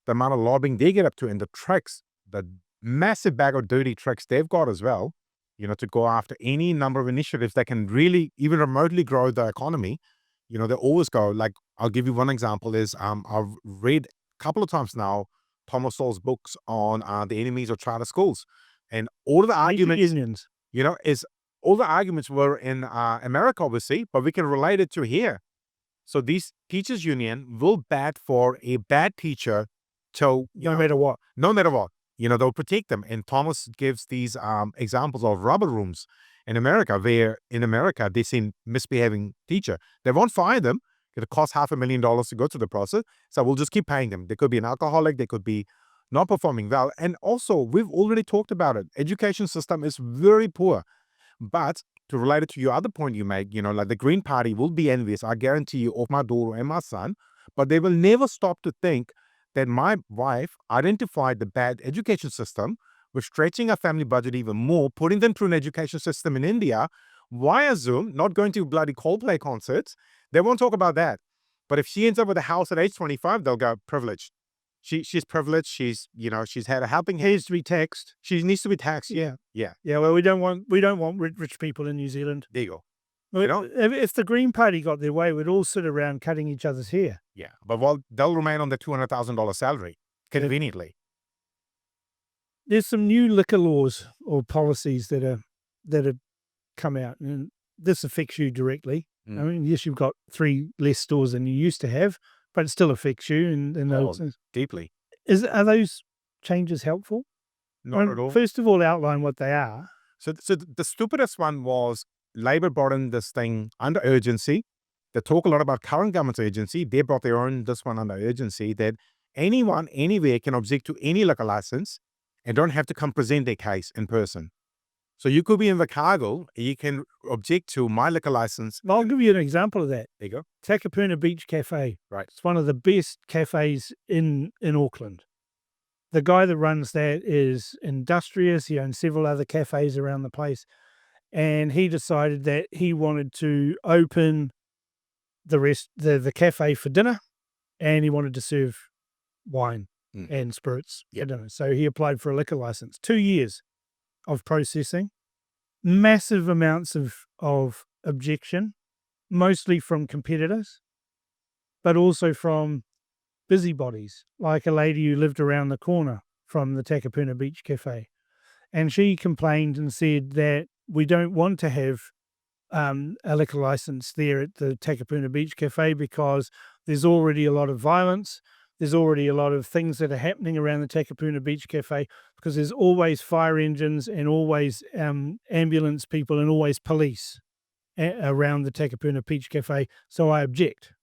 the amount of lobbying they get up to, and the tricks, the massive bag of dirty tricks they've got as well, to go after any number of initiatives that can really even remotely grow the economy. They always go, like, I'll give you one example is, I've read a couple of times now Thomas Sowell's books on the enemies of charter schools. And all of the arguments, is all the arguments were in America, obviously, but we can relate it to here. So these teachers union will bat for a bad teacher to No matter what. No matter what. They'll protect them. And Thomas gives these examples of rubber rooms in America, where in America they see misbehaving teacher. They won't fire them. It costs $500,000 to go through the process. So we'll just keep paying them. They could be an alcoholic. They could be not performing well. And also, we've already talked about it. Education system is very poor. But to relate it to your other point you make, like the Green Party will be envious, I guarantee you, of my daughter and my son, but they will never stop to think that my wife identified the bad education system. We're stretching our family budget even more, putting them through an education system in India via Zoom, not going to bloody Coldplay concerts. They won't talk about that. But if she ends up with a house at age 25, they'll go, privileged. She's privileged. She's had a helping hand. Needs to be taxed. She needs to be taxed. Yeah. Yeah. Yeah, well, we don't want rich people in New Zealand. There you go. Well, if the Green Party got their way, we'd all sit around cutting each other's hair. Yeah. But they'll remain on the $200,000 salary conveniently. There's some new liquor laws or policies that have come out, and this affects you directly. I mean, yes, you've got 3 less stores than you used to have, but it still affects you. And Deeply. Are those changes helpful? Not at all. First of all, outline what they are. So the stupidest one was Labor brought in this thing under urgency. They talk a lot about current government's urgency. They brought this one under urgency, that anyone, anywhere can object to any liquor license and don't have to come present their case in person. So you could be in Chicago, you can object to my liquor license. I'll give you an example of that. There you go. Takapuna Beach Cafe. Right. It's one of the best cafes in Auckland. The guy that runs that is industrious. He owns several other cafes around the place. And he decided that he wanted to open the cafe for dinner, and he wanted to serve wine and spirits for dinner. So he applied for a liquor license. 2 years of processing, massive amounts of objection, mostly from competitors, but also from busybodies, like a lady who lived around the corner from the Takapuna Beach Cafe. And she complained and said that we don't want to have a liquor license there at the Takapuna Beach Cafe because there's already a lot of violence. There's already a lot of things that are happening around the Takapuna Beach Cafe because there's always fire engines and always ambulance people and always police around the Takapuna Beach Cafe. So I object.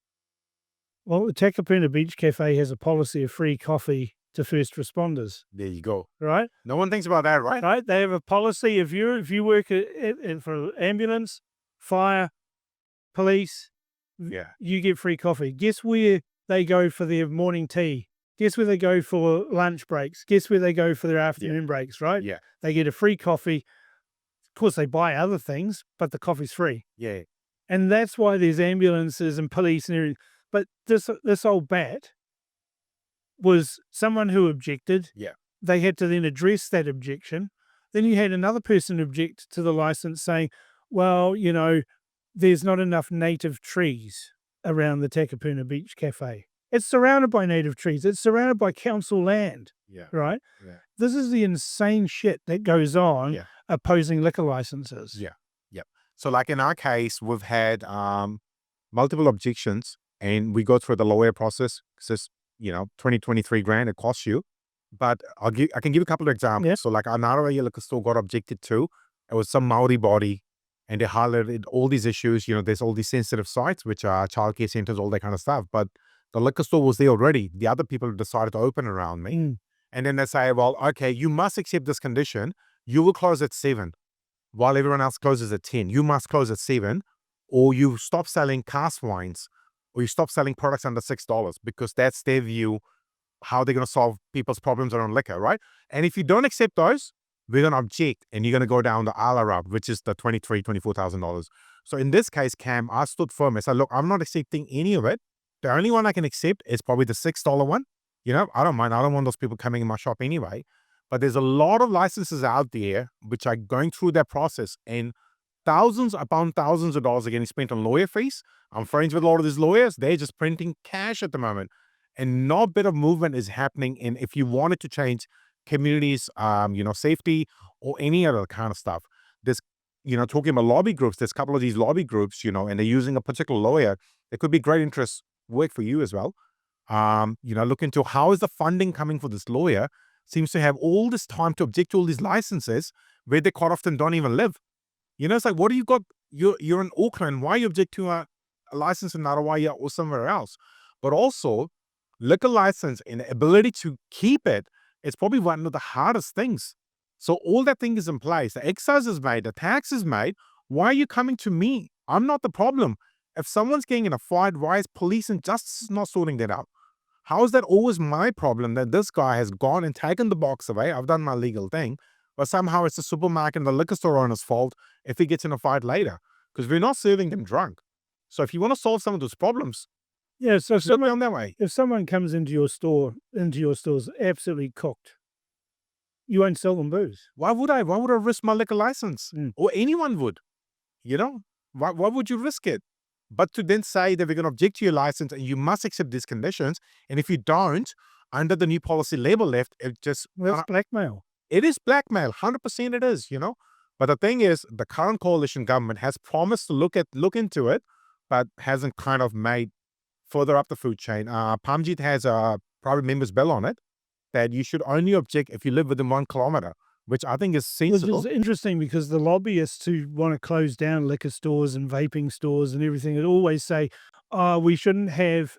Well, the Takapuna Beach Cafe has a policy of free coffee to first responders. There you go. Right? No one thinks about that, right? Right? They have a policy. If you work for ambulance, fire, police, you get free coffee. Guess where they go for their morning tea? Guess where they go for lunch breaks? Guess where they go for their afternoon breaks, right? Yeah. They get a free coffee. Of course, they buy other things, but the coffee's free. Yeah. And that's why there's ambulances and police and everything. But this old bat was someone who objected. Yeah. They had to then address that objection. Then you had another person object to the license saying, well, there's not enough native trees around the Takapuna Beach Cafe. It's surrounded by native trees. It's surrounded by council land. Yeah. Right? Yeah. This is the insane shit that goes on opposing liquor licenses. Yeah. Yep. So like in our case, we've had multiple objections and we go through the lawyer process. It's 23 grand it costs you. But I can give you a couple of examples. Yeah. So like our Narawa liquor store got objected to. It was some Maori body. And they highlighted all these issues. There's all these sensitive sites, which are childcare centers, all that kind of stuff. But the liquor store was there already. The other people decided to open around me. And then they say, well, okay, you must accept this condition. You will close at 7 while everyone else closes at 10. You must close at 7 or you stop selling cask wines or you stop selling products under $6 because that's their view, how they're going to solve people's problems around liquor, right? And if you don't accept those, we're going to object and you're going to go down the ALA route, which is the $24,000. So in this case, Cam, I stood firm. I said, look, I'm not accepting any of it. The only one I can accept is probably the $6 one. I don't mind. I don't want those people coming in my shop anyway. But there's a lot of licenses out there which are going through that process and thousands upon thousands of dollars are getting spent on lawyer fees. I'm friends with a lot of these lawyers. They're just printing cash at the moment. And no bit of movement is happening. And if you wanted to change communities, safety or any other kind of stuff. There's, talking about lobby groups, there's a couple of these lobby groups, and they're using a particular lawyer. There could be great interest work for you as well. Look into how is the funding coming for this lawyer. Seems to have all this time to object to all these licenses where they quite often don't even live. It's like, what do you got? You're in Auckland. Why you object to a license in Narawaya or somewhere else. But also, liquor license and the ability to keep it is probably one of the hardest things. So all that thing is in place. The excise is made, the tax is made. Why are you coming to me? I'm not the problem. If someone's getting in a fight, why is police and justice not sorting that out? How is that always my problem that this guy has gone and taken the box away? I've done my legal thing, but somehow it's the supermarket and the liquor store owner's fault if he gets in a fight later because we're not serving them drunk. So if you want to solve some of those problems, Yeah, so do it on that way. if someone comes into your stores absolutely cooked, you won't sell them booze. Why would I? Why would I risk my liquor license? Mm. Or anyone would, you know? Why would you risk it? But to then say that we're going to object to your license and you must accept these conditions, and if you don't, under the new policy label left, it just, Well, that's blackmail. it is blackmail. 100% it is, you know? But the thing is, the current coalition government has promised to look into it, but hasn't kind of made further up the food chain. Parmjit has a private member's bill on it that you should only object if you live within 1 kilometer, which I think is Which sensible. is interesting because the lobbyists who want to close down liquor stores and vaping stores and everything would always say, oh, we shouldn't have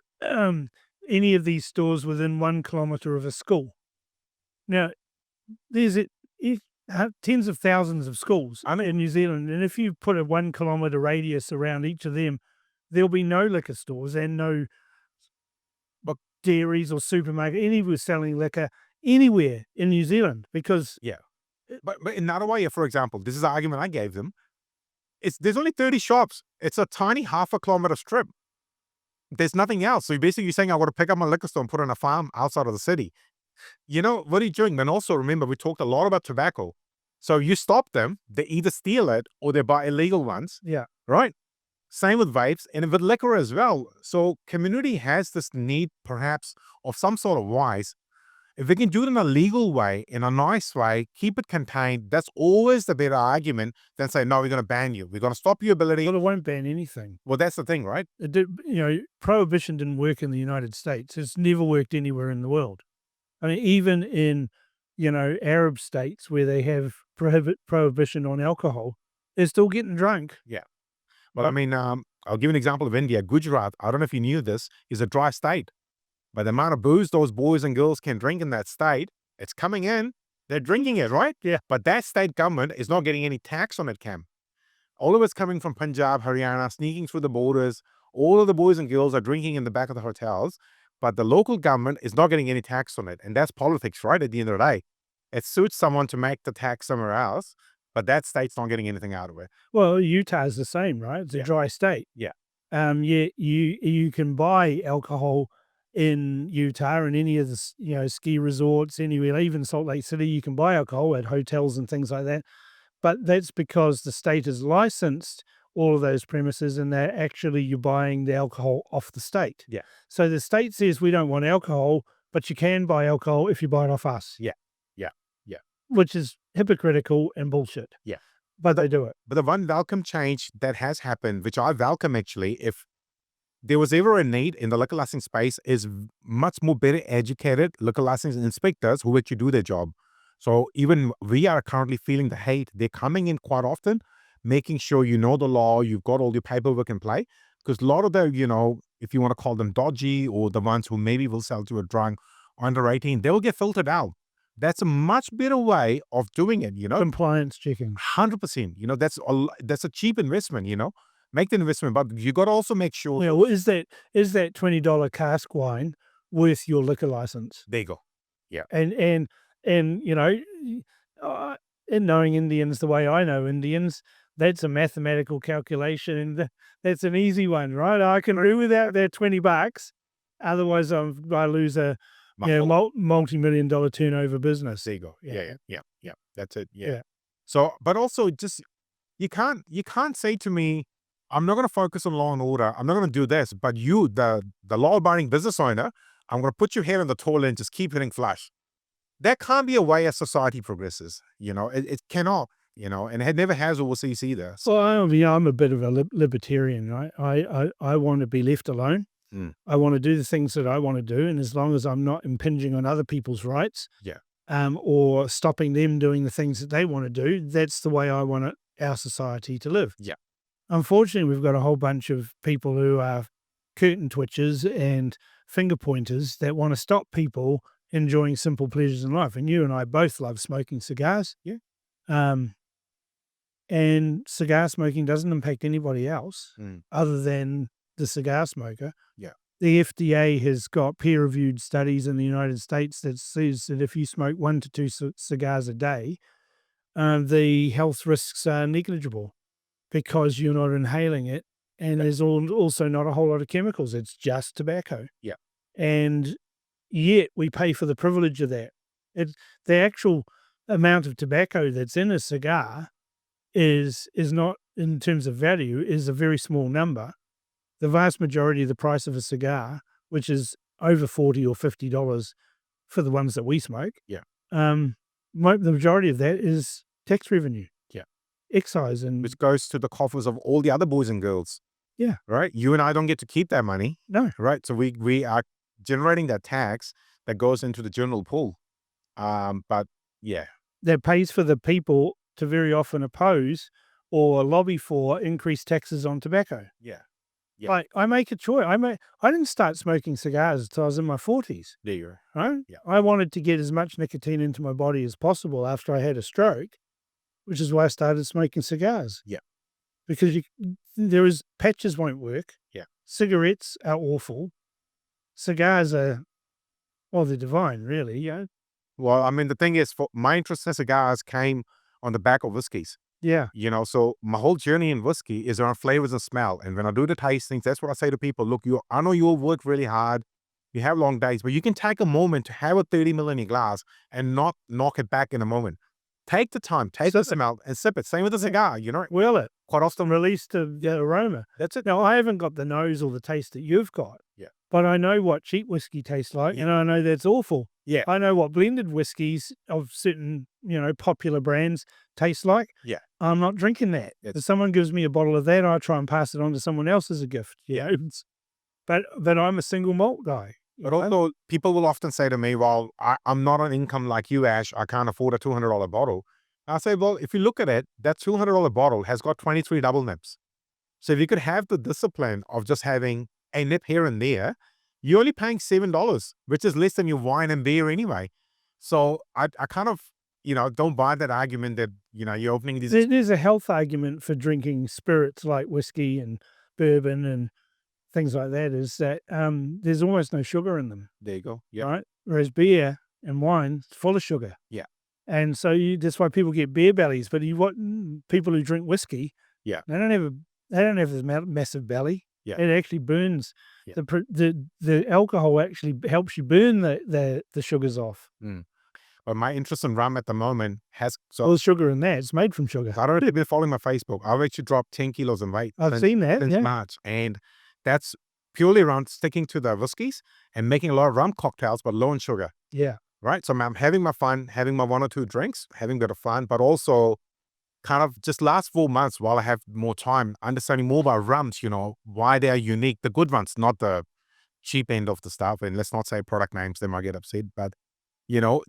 any of these stores within 1 kilometer of a school. Now, there's tens of thousands of schools in New Zealand, and if you put a 1 kilometer radius around each of them, there'll be no liquor stores and no dairies or supermarket anywhere selling liquor anywhere in New Zealand because But in Narawaya, for example, this is the argument I gave them. There's only 30 shops. It's a tiny 1/2 kilometer strip. There's nothing else. So you're basically saying I want to pick up my liquor store and put it on a farm outside of the city. You know, what are you doing? And also remember, we talked a lot about tobacco. So you stop them, they either steal it or they buy illegal ones. Yeah. Right? Same with vapes and with liquor as well. So community has this need perhaps of some sort of wise. If we can do it in a legal way, in a nice way, keep it contained, that's always the better argument than say, no, we're going to ban you. We're going to stop your ability. Well, it won't ban anything. Well, that's the thing, right? It did, prohibition didn't work in the United States. It's never worked anywhere in the world. I mean, even in, Arab states where they have prohibition on alcohol, they're still getting drunk. Well, I mean, I'll give you an example of India. Gujarat, I don't know if you knew this, is a dry state. By the amount of booze those boys and girls can drink in that state, it's coming in. They're drinking it, right? Yeah. But that state government is not getting any tax on it, Cam. All of it's coming from Punjab, Haryana, sneaking through the borders. All of the boys and girls are drinking in the back of the hotels, but the local government is not getting any tax on it. And that's politics, right? At the end of the day, it suits someone to make the tax somewhere else, but that state's not getting anything out of it. Well, Utah's the same, right? It's a dry state. Yeah. You can buy alcohol in Utah and any of the ski resorts anywhere, even Salt Lake City. You can buy alcohol at hotels and things like that, but that's because the state has licensed all of those premises, and you're buying the alcohol off the state. Yeah. So the state says we don't want alcohol, but you can buy alcohol if you buy it off us. Yeah. Which is hypocritical and bullshit. Yeah. But they do it. But the one welcome change that has happened, which I welcome actually, if there was ever a need in the liquor licensing space, is much more better educated liquor licensing inspectors who actually do their job. So even we are currently feeling the hate. They're coming in quite often, making sure you know the law, you've got all your paperwork in play. Because a lot of the, if you want to call them dodgy or the ones who maybe will sell to a drunk under 18, they will get filtered out. That's a much better way of doing it, Compliance checking. 100%. That's a cheap investment, Make the investment, but you got to also make sure. Well, is that $20 cask wine worth your liquor license? There you go. Yeah. And knowing Indians the way I know Indians, that's a mathematical calculation, and that's an easy one, right? I can do without that $20. Otherwise, I lose a multi-million-dollar turnover business. There you go. Yeah. That's it. Yeah. Yeah. So, but also just, you can't say to me, I'm not going to focus on law and order. I'm not going to do this, but you, the law-abiding business owner, I'm going to put your head on the toilet and just keep hitting flush. That can't be a way a society progresses. It cannot, and it never has or will cease either. So, I'm a bit of a libertarian, right? I want to be left alone. I want to do the things that I want to do, and as long as I'm not impinging on other people's rights, or stopping them doing the things that they want to do, that's the way I want our society to live. Yeah. unfortunately, we've got a whole bunch of people who are curtain twitchers and finger pointers that want to stop people enjoying simple pleasures in life. And you and I both love smoking cigars. Yeah. And cigar smoking doesn't impact anybody else other than the cigar smoker. Yeah. The FDA has got peer-reviewed studies in the United States that says that if you smoke 1 to 2 cigars a day, the health risks are negligible because you're not inhaling it, and there's also not a whole lot of chemicals. It's just tobacco. Yeah. And yet we pay for the privilege of that. The actual amount of tobacco that's in a cigar is not, in terms of value, is a very small number. The vast majority of the price of a cigar, which is over $40 or $50 for the ones that we smoke, Yeah. the majority of that is tax revenue. Yeah. Excise and Which goes to the coffers of all the other boys and girls. Yeah. Right? You and I don't get to keep that money. No. Right? So we are generating that tax that goes into the general pool. But yeah. That pays for the people to very often oppose or lobby for increased taxes on tobacco. Yeah. Yeah. Like, I make a choice. I didn't start smoking cigars until I was in my 40s. There you are. Right? Yeah. I wanted to get as much nicotine into my body as possible after I had a stroke, which is why I started smoking cigars. Yeah. Because patches won't work. Yeah. Cigarettes are awful. Cigars are, well, they're divine, really. Yeah. Well, I mean, the thing is, for my interest in cigars came on the back of whiskeys. Yeah. So my whole journey in whiskey is around flavors and smell. And when I do the tastings, that's what I say to people. Look, I know you'll work really hard. You have long days, but you can take a moment to have a 30 ml in your glass and not knock it back in a moment. Take the time, taste the smell, and sip it. Same with a cigar, Will it. Quite often, Release the aroma. That's it. Now, I haven't got the nose or the taste that you've got. Yeah. But I know what cheap whiskey tastes like, and I know that's awful. Yeah. I know what blended whiskies of certain, popular brands taste like. Yeah. I'm not drinking that. If someone gives me a bottle of that, I try and pass it on to someone else as a gift. Yeah. But I'm a single malt guy. But also, people will often say to me, well, I'm not on income like you, Ash. I can't afford a $200 bottle. I say, well, if you look at it, that $200 bottle has got 23 double nips. So if you could have the discipline of just having a nip here and there, you're only paying $7, which is less than your wine and beer anyway. So I kind of, don't buy that argument that, you're opening these. There's a health argument for drinking spirits like whiskey and bourbon and things like that, is that there's almost no sugar in them. There you go. Yeah. Right? Whereas beer and wine is full of sugar. Yeah. And so that's why people get beer bellies. But people who drink whiskey, yeah, they don't have this massive belly. Yeah. It actually burns. Yeah. The alcohol actually helps you burn the sugars off. But my interest in rum at the moment has there's sugar in that. It's made from sugar. I don't know if you've been following my Facebook. I've actually dropped 10 kilos in weight. I've seen that. Since March. And that's purely around sticking to the whiskeys and making a lot of rum cocktails, but low in sugar. Yeah. Right. So I'm having my fun, having my 1 or 2 drinks, having a bit of fun, but also kind of just last 4 months while I have more time, understanding more about rums, why they are unique, the good ones, not the cheap end of the stuff. And let's not say product names, they might get upset. But,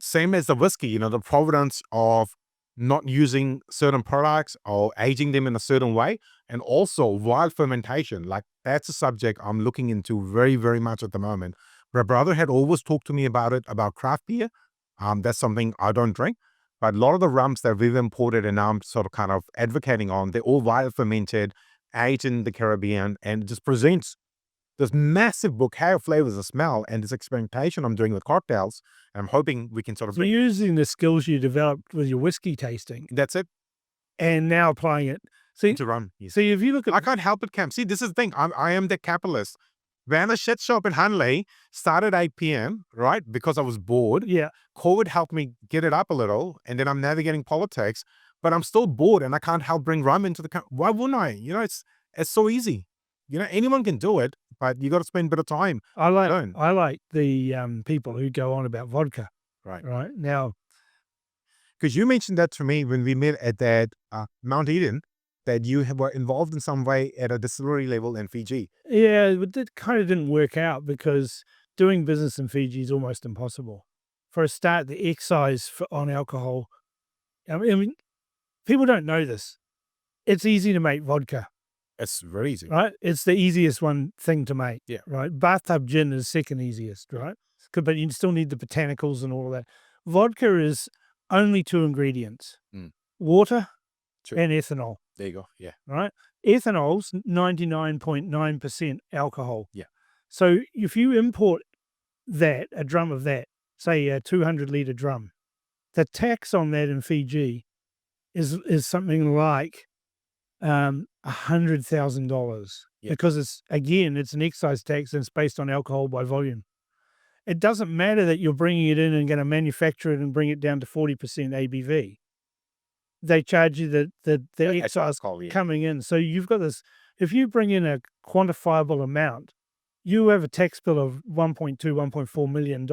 same as the whiskey, the provenance of not using certain products or aging them in a certain way. And also wild fermentation. Like, that's a subject I'm looking into very, very much at the moment. My brother had always talked to me about it, about craft beer. That's something I don't drink. But a lot of the rums that we've imported and now I'm sort of kind of advocating on, they're all wild fermented, aged in the Caribbean, and it just presents this massive bouquet of flavors and smell and this experimentation I'm doing with cocktails. And I'm hoping we can sort of... So using the skills you developed with your whiskey tasting. That's it. And now applying it. To rum. Yes. See, if you look at... I can't help it, Cam. See, this is the thing. I am the capitalist. Ran a shit shop in Hanley, started 8 p.m., right? Because I was bored. Yeah. COVID helped me get it up a little, and then I'm navigating politics, but I'm still bored and I can't help bring rum into the country. Why wouldn't I? It's so easy. Anyone can do it, but you got to spend a bit of time. I like the people who go on about vodka. Right. Right. Now, because you mentioned that to me when we met at that Mount Eden, that you were involved in some way at a distillery level in Fiji. Yeah, but it kind of didn't work out because doing business in Fiji is almost impossible. For a start, the excise on alcohol, I mean, people don't know this. It's easy to make vodka. It's very easy. right? It's the easiest thing to make. Yeah. Right. Bathtub gin is second easiest, right? But you still need the botanicals and all of that. Vodka is only 2 ingredients: water True. and ethanol. There you go. Yeah. Right? Ethanol's 99.9% alcohol. Yeah. So if you import that, a drum of that, say a 200-liter drum, the tax on that in Fiji is something like $100,000 because it's an excise tax and it's based on alcohol by volume. It doesn't matter that you're bringing it in and going to manufacture it and bring it down to 40% ABV. They charge you the excise coming in. So you've got this. If you bring in a quantifiable amount, you have a tax bill of $1.2, $1.4 million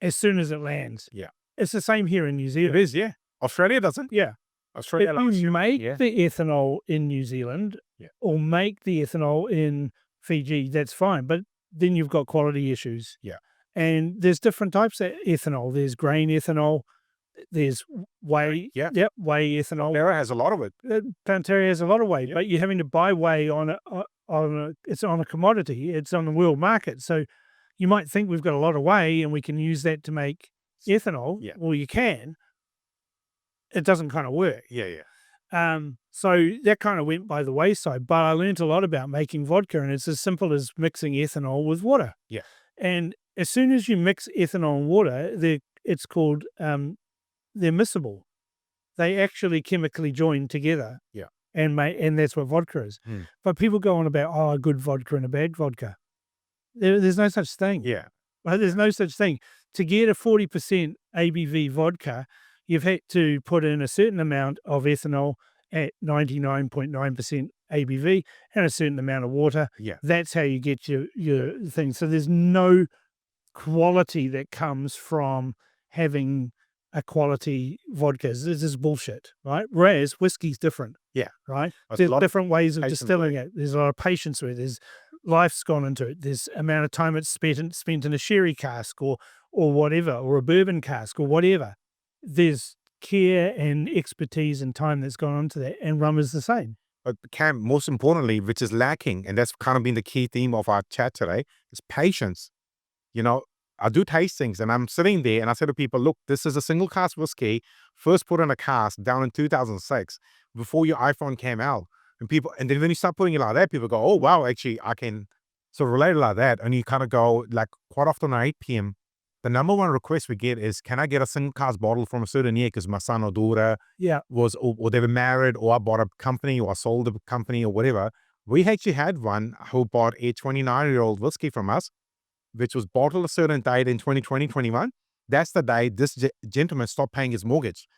as soon as it lands. Yeah. It's the same here in New Zealand. It is, yeah. Australia doesn't. Yeah. Australia. If you make the ethanol in New Zealand or make the ethanol in Fiji, that's fine. But then you've got quality issues. Yeah. And there's different types of ethanol. There's grain ethanol. There's whey. Yep, whey ethanol. Planterra has a lot of it. Planterra has a lot of whey, but you're having to buy whey it's on a commodity. It's on the world market. So you might think we've got a lot of whey and we can use that to make ethanol. Yeah. Well, you can. It doesn't kind of work. Yeah. So that kind of went by the wayside, but I learned a lot about making vodka, and it's as simple as mixing ethanol with water. Yeah. And as soon as you mix ethanol and water, it's called, they're miscible. They actually chemically join together. Yeah. And that's what vodka is. But people go on about, a good vodka and a bad vodka. There's no such thing. Yeah. Right? There's no such thing. To get a 40% ABV vodka, you've had to put in a certain amount of ethanol at 99.9% ABV and a certain amount of water. Yeah. That's how you get your thing. So there's no quality that comes from having a quality vodka. This is bullshit, right? Whereas whiskey's different. Yeah. Right? There's There's different ways of distilling it. There's a lot of patience with it. There's life's gone into it. There's amount of time it's spent in a sherry cask or whatever, or a bourbon cask or whatever. There's care and expertise and time that's gone into that, and rum is the same. But Cam, most importantly, which is lacking, and that's kind of been the key theme of our chat today, is patience. I do tastings and I'm sitting there and I say to people, look, this is a single cask whiskey, first put in a cask down in 2006 before your iPhone came out. And then when you start putting it like that, people go, oh, wow, actually, I can sort of relate it like that. And you kind of go, like, quite often at 8 p.m., the number one request we get is, can I get a single cask bottle from a certain year because my son or daughter was, or they were married, or I bought a company, or I sold a company, or whatever. We actually had one who bought a 29-year-old whiskey from us, which was bottled a certain date in 2020, 21. That's the day this gentleman stopped paying his mortgage.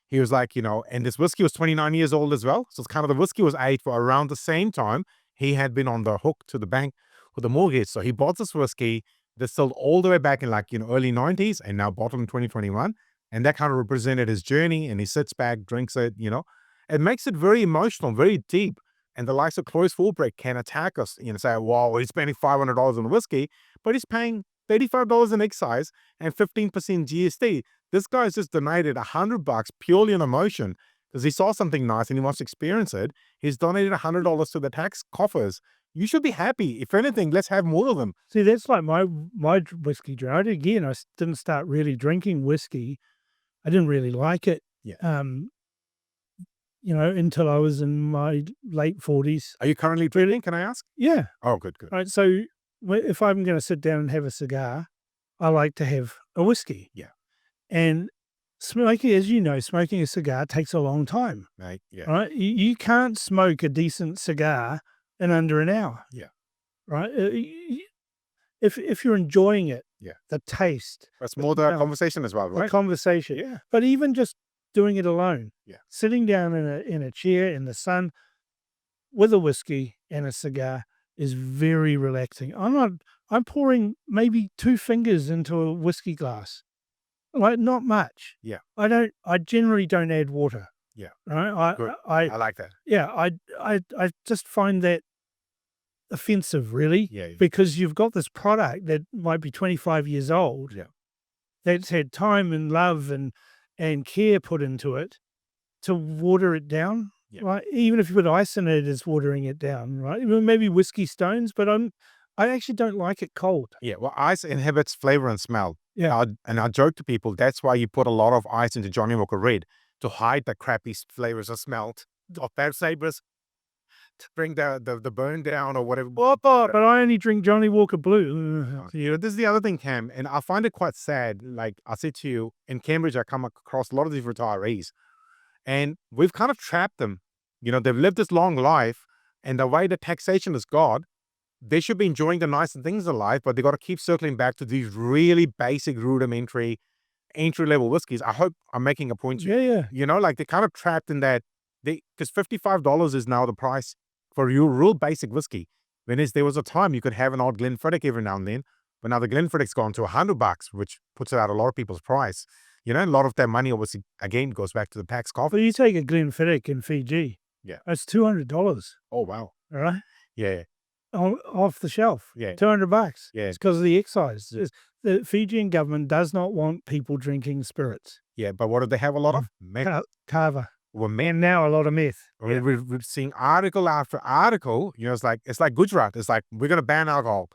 He was like, and this whiskey was 29 years old as well. So it's kind of, the whiskey was aged for around the same time he had been on the hook to the bank with the mortgage. So he bought this whiskey distilled all the way back in early 90s and now bottled in 2021. And that kind of represented his journey, and he sits back, drinks it, It makes it very emotional, very deep. And the likes of Clovis Fulbright can attack us, say, wow, he's spending $500 on whiskey, but he's paying $35 in excise and 15% GST. This guy's just donated $100 purely on emotion because he saw something nice and he wants to experience it. He's donated $100 to the tax coffers. You should be happy. If anything, let's have more of them. See, that's like my whiskey drink. Again, I didn't start really drinking whiskey. I didn't really like it. Yeah. Until I was in my late 40s. Are you currently drinking, can I ask? Yeah. Oh, good. Right. So if I'm going to sit down and have a cigar, I like to have a whiskey. Yeah. And smoking, as you know, smoking a cigar takes a long time. Right. Yeah. Right. You can't smoke a decent cigar in under an hour. Yeah. Right. If you're enjoying it, the taste. That's more the conversation as well, right? The conversation. Yeah. But even just doing it alone. Yeah. Sitting down in a chair in the sun with a whiskey and a cigar is very relaxing. I'm pouring maybe 2 fingers into a whiskey glass. Like, not much. Yeah. I generally don't add water. Yeah. Right. Good. I like that. Yeah. I just find that offensive, really. Yeah. Because you've got this product that might be 25 years old. Yeah. That's had time and love and care put into it, to water it down. Yeah. right? Even if you put ice in it, it's watering it down, right? Even maybe whiskey stones, but I actually don't like it cold. Yeah, well, ice inhibits flavor and smell. Yeah. And I joke to people, that's why you put a lot of ice into Johnny Walker Red, to hide the crappy flavors of smell of bad sabers, to bring the burn down or whatever. But I only drink Johnny Walker Blue. You know, this is the other thing, Cam, and I find it quite sad. Like I said to you, in Cambridge, I come across a lot of these retirees, and we've kind of trapped them. You know, they've lived this long life, and the way the taxation is God, they should be enjoying the nice things in life, but they got to keep circling back to these really basic, rudimentary, entry-level whiskeys. I hope I'm making a point. Yeah. You know, like they're kind of trapped in that. Because $55 is now the price for your real basic whiskey. Whereas there was a time you could have an odd Glenfiddich every now and then, but now the Glenfiddich's gone to $100, which puts it at a lot of people's price. You know, a lot of that money obviously again goes back to the tax But coffers. you take a Glenfiddich in Fiji. Yeah. That's $200. Oh wow. All right. Yeah. Off the shelf. Yeah. $200. Yeah. It's because of the excise. The Fijian government does not want people drinking spirits. Yeah, but what do they have a lot of? Kava. Well, And now a lot of meth. we're seeing article after article. You know, it's like Gujarat. It's like, we're going to ban alcohol.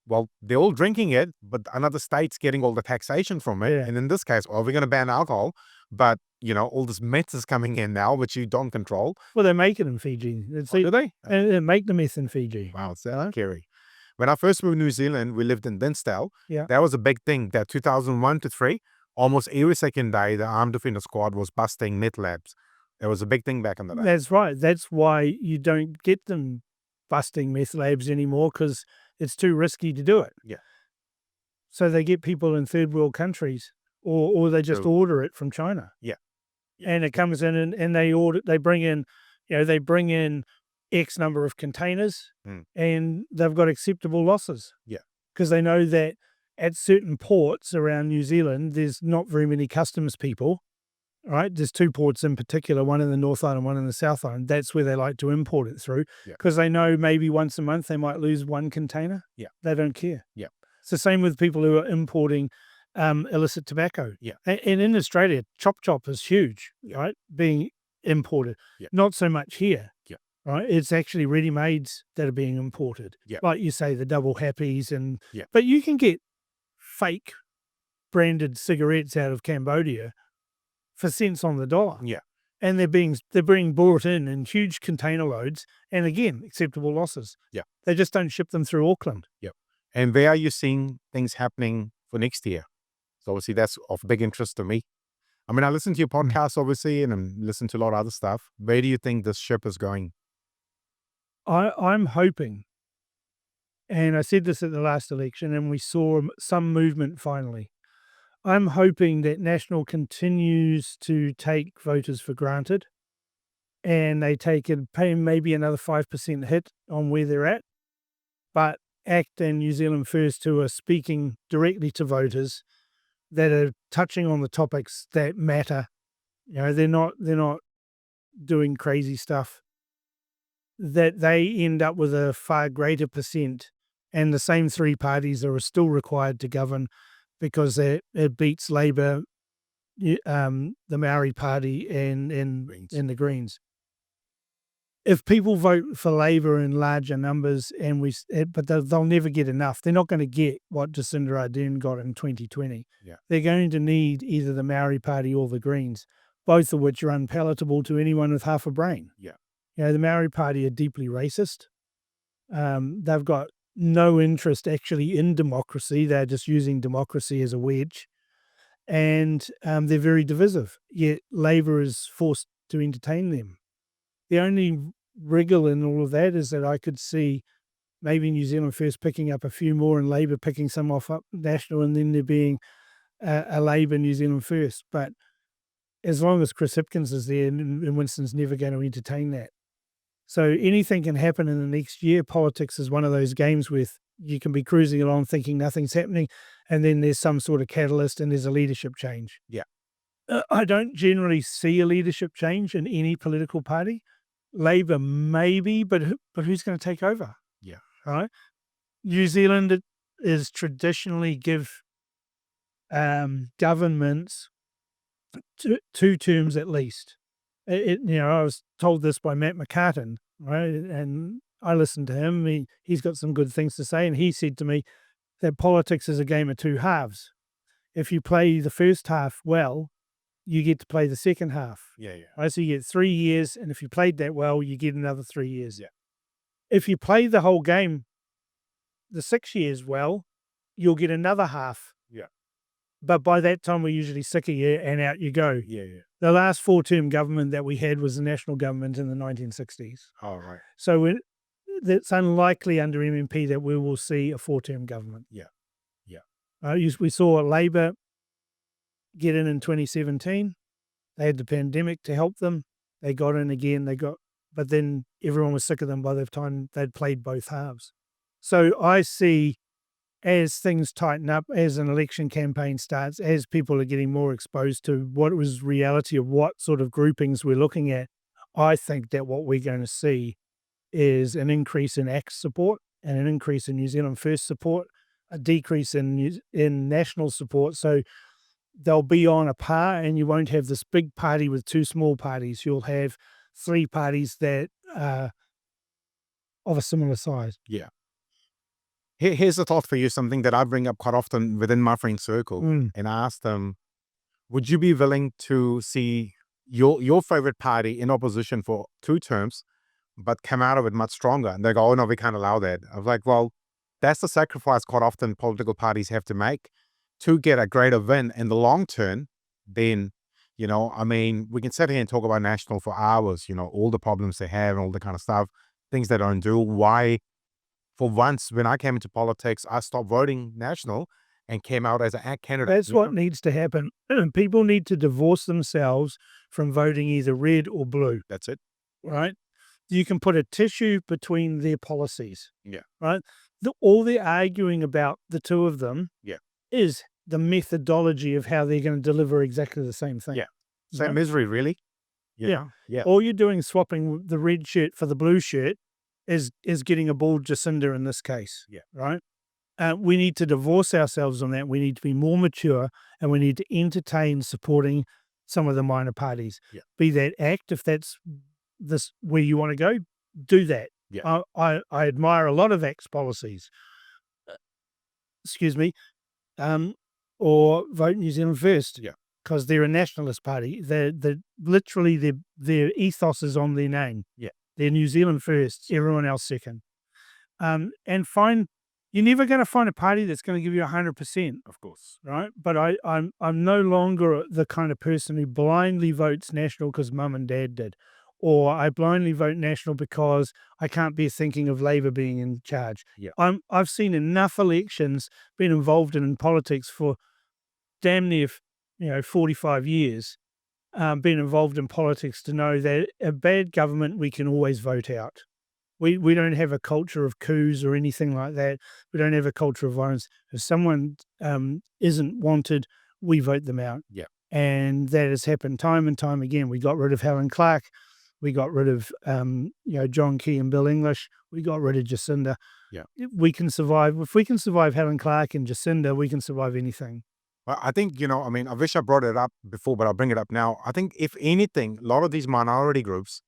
Well, they're all drinking it, but another state's getting all the taxation from it. Yeah. And in this case, we're going to ban alcohol, but you know, all this meth is coming in now, which you don't control. Well, they make it in Fiji. Do they? They make the meth in Fiji. Wow, it's scary. When I first moved to New Zealand, we lived in Dinsdale. Yeah. That was a big thing. That 2001 to 3, almost every second day, the Armed Defender Squad was busting meth labs. It was a big thing back in the day. That's right. That's why you don't get them busting meth labs anymore, because it's too risky to do it. Yeah. So they get people in third world countries, or they just order it from China. Yeah. And it comes in and they bring in X number of containers, and they've got acceptable losses. Yeah. Because they know that at certain ports around New Zealand, there's not very many customs people. Right, there's 2 ports in particular, one in the North Island, one in the South Island. That's where they like to import it through, because they know maybe once a month they might lose 1 container. Yeah. They don't care. Yeah. It's the same with people who are importing illicit tobacco. Yeah. And in Australia, chop is huge, right, being imported. Yeah. Not so much here. Yeah. Right, it's actually ready-mades that are being imported. Yeah. Like you say, the double happies Yeah. But you can get fake branded cigarettes out of Cambodia for cents on the dollar. Yeah. And they're being brought in huge container loads, and again, acceptable losses. Yeah. They just don't ship them through Auckland. Yep. And where are you seeing things happening for next year? So obviously that's of big interest to me. I mean, I listen to your podcast, obviously, and I listen to a lot of other stuff. Where do you think this ship is going? I'm hoping, and I said this at the last election, and we saw some movement finally. I'm hoping that National continues to take voters for granted, and they pay maybe another 5% hit on where they're at, but ACT and New Zealand First, who are speaking directly to voters, that are touching on the topics that matter. You know, they're not doing crazy stuff. That they end up with a far greater percent, and the same 3 parties are still required to govern, because it beats Labour, the Maori Party, and the Greens. If people vote for Labour in larger numbers, but they'll never get enough. They're not going to get what Jacinda Ardern got in 2020. Yeah. They're going to need either the Maori Party or the Greens, both of which are unpalatable to anyone with half a brain. Yeah. You know, the Maori Party are deeply racist. They've got no interest actually in democracy. They're just using democracy as a wedge. And they're very divisive, yet Labour is forced to entertain them. The only wriggle in all of that is that I could see maybe New Zealand First picking up a few more and Labour picking some off up National, and then there being a Labour New Zealand First. But as long as Chris Hipkins is there, and Winston's never going to entertain that. So anything can happen in the next year. Politics is one of those games where you can be cruising along thinking nothing's happening, and then there's some sort of catalyst and there's a leadership change. Yeah. I don't generally see a leadership change in any political party. Labour maybe, but who's going to take over? Yeah. Right? New Zealand is traditionally give governments 2 terms at least. I was told this by Matt McCartan, right? And I listened to him. He's got some good things to say, and he said to me that politics is a game of two halves. If you play the first half well, you get to play the second half. Yeah, yeah. Right? So you get 3 years, and if you played that well, you get another 3 years. Yeah. If you play the whole game, the 6 years well, you'll get another half. Yeah. But by that time, we're usually sick of you, and out you go. Yeah, yeah. The last 4-term government that we had was the national government in the 1960s. All right. So it's unlikely under MMP that we will see a 4-term government. Yeah. Yeah. We saw Labor get in 2017. They had the pandemic to help them. They got in again. But then everyone was sick of them by the time they'd played both halves. So I see, as things tighten up, as an election campaign starts, as people are getting more exposed to what was reality of what sort of groupings we're looking at, I think that what we're going to see is an increase in ACT support and an increase in New Zealand First support, a decrease in national support. So they'll be on a par, and you won't have this big party with two small parties. You'll have 3 parties that are of a similar size. Yeah. Here's a thought for you, something that I bring up quite often within my friend circle. And I ask them, would you be willing to see your favorite party in opposition for 2 terms, but come out of it much stronger? And they go, oh no, we can't allow that. I was like, well, that's the sacrifice quite often political parties have to make to get a greater win in the long term. Then, we can sit here and talk about national for hours, all the problems they have and all the kind of stuff, things they don't do. Why? For once, when I came into politics, I stopped voting national and came out as an ACT candidate. That's what needs to happen. People need to divorce themselves from voting either red or blue. That's it. Right? You can put a tissue between their policies. Yeah. Right? All they're arguing about, the two of them, is the methodology of how they're going to deliver exactly the same thing. Yeah. Same misery, really. Yeah. Yeah. All you're doing, swapping the red shirt for the blue shirt, is getting a bald Jacinda in this case. Yeah. Right? We need to divorce ourselves on that. We need to be more mature, and we need to entertain supporting some of the minor parties. Yeah. Be that ACT, if that's where you want to go, do that. Yeah. I admire a lot of ACT's policies. Excuse me. Or vote New Zealand First. Yeah. Because they're a nationalist party. Literally their ethos is on their name. Yeah. They're New Zealand First, everyone else second. You're never going to find a party that's going to give you 100%. Of course. Right? But I'm no longer the kind of person who blindly votes national because mum and dad did. Or I blindly vote national because I can't be thinking of Labor being in charge. Yeah. I've seen enough elections, been involved in politics for damn near 45 years, been involved in politics to know that a bad government we can always vote out. We don't have a culture of coups or anything like that. We don't have a culture of violence. If someone isn't wanted, we vote them out. Yeah. And that has happened time and time again. We got rid of Helen Clark. We got rid of John Key and Bill English. We got rid of Jacinda. Yeah. We can survive. If we can survive Helen Clark and Jacinda, we can survive anything. Well, I think, I wish I brought it up before, but I'll bring it up now. I think if anything, a lot of these minority groups,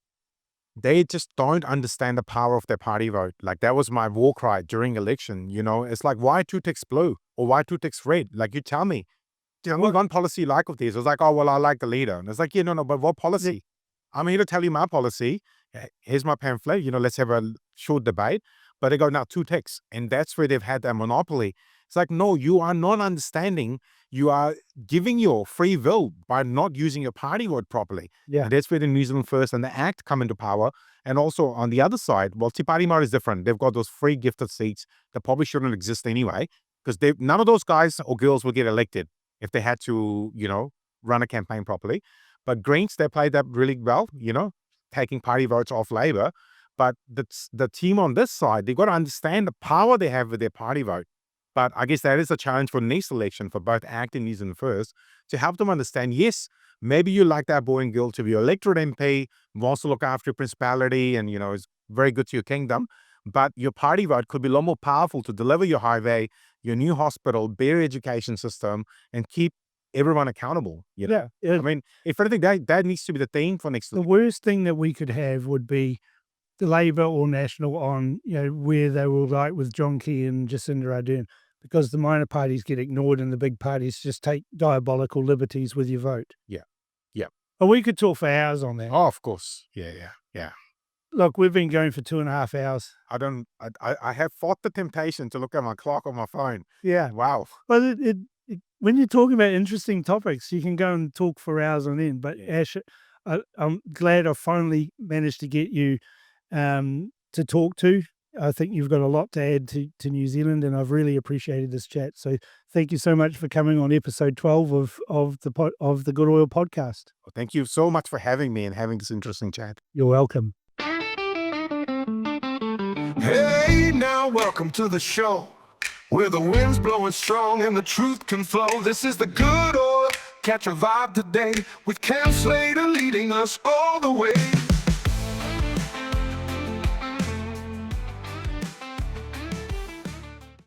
they just don't understand the power of their party vote. Like that was my war cry during election. It's like, why 2 ticks blue or why 2 ticks red? Like you tell me one policy you like of these. It's like, oh, well, I like the leader. And it's like, no, but what policy? I'm here to tell you my policy. Here's my pamphlet. Let's have a short debate. But they go, now 2 ticks. And that's where they've had that monopoly. It's like, no, you are not understanding. You are giving your free will by not using your party vote properly. Yeah. And that's where the New Zealand First and the ACT come into power. And also on the other side, well, Te Parmar is different. They've got those free gifted seats that probably shouldn't exist anyway, because none of those guys or girls will get elected if they had to, run a campaign properly. But Greens, they played that really well, taking party votes off Labor. But the team on this side, they've got to understand the power they have with their party vote. But I guess that is a challenge for next election for both ACT and New Zealand First to help them understand, yes, maybe you like that boy and girl to be your electorate MP, wants to look after your principality and, is very good to your kingdom. But your party vote could be a lot more powerful to deliver your highway, your new hospital, better education system, and keep everyone accountable. You know? Yeah. I mean, if anything, that needs to be the theme for next The week. worst thing that we could have would be the Labour or National on, where they were like with John Key and Jacinda Ardern, because the minor parties get ignored and the big parties just take diabolical liberties with your vote. Yeah. But we could talk for hours on that. Oh, of course. Yeah. Look, we've been going for 2.5 hours. I have fought the temptation to look at my clock on my phone. Yeah. Wow. But when you're talking about interesting topics, you can go and talk for hours on end. But Ash, I'm glad I finally managed to get you to talk to. I think you've got a lot to add to New Zealand, and I've really appreciated this chat. So thank you so much for coming on episode 12 of the Good Oil podcast. Well, thank you so much for having me and having this interesting chat. You're welcome. Hey, now welcome to the show, where the wind's blowing strong and the truth can flow. This is the Good Oil. Catch a vibe today with Cam Slater leading us all the way.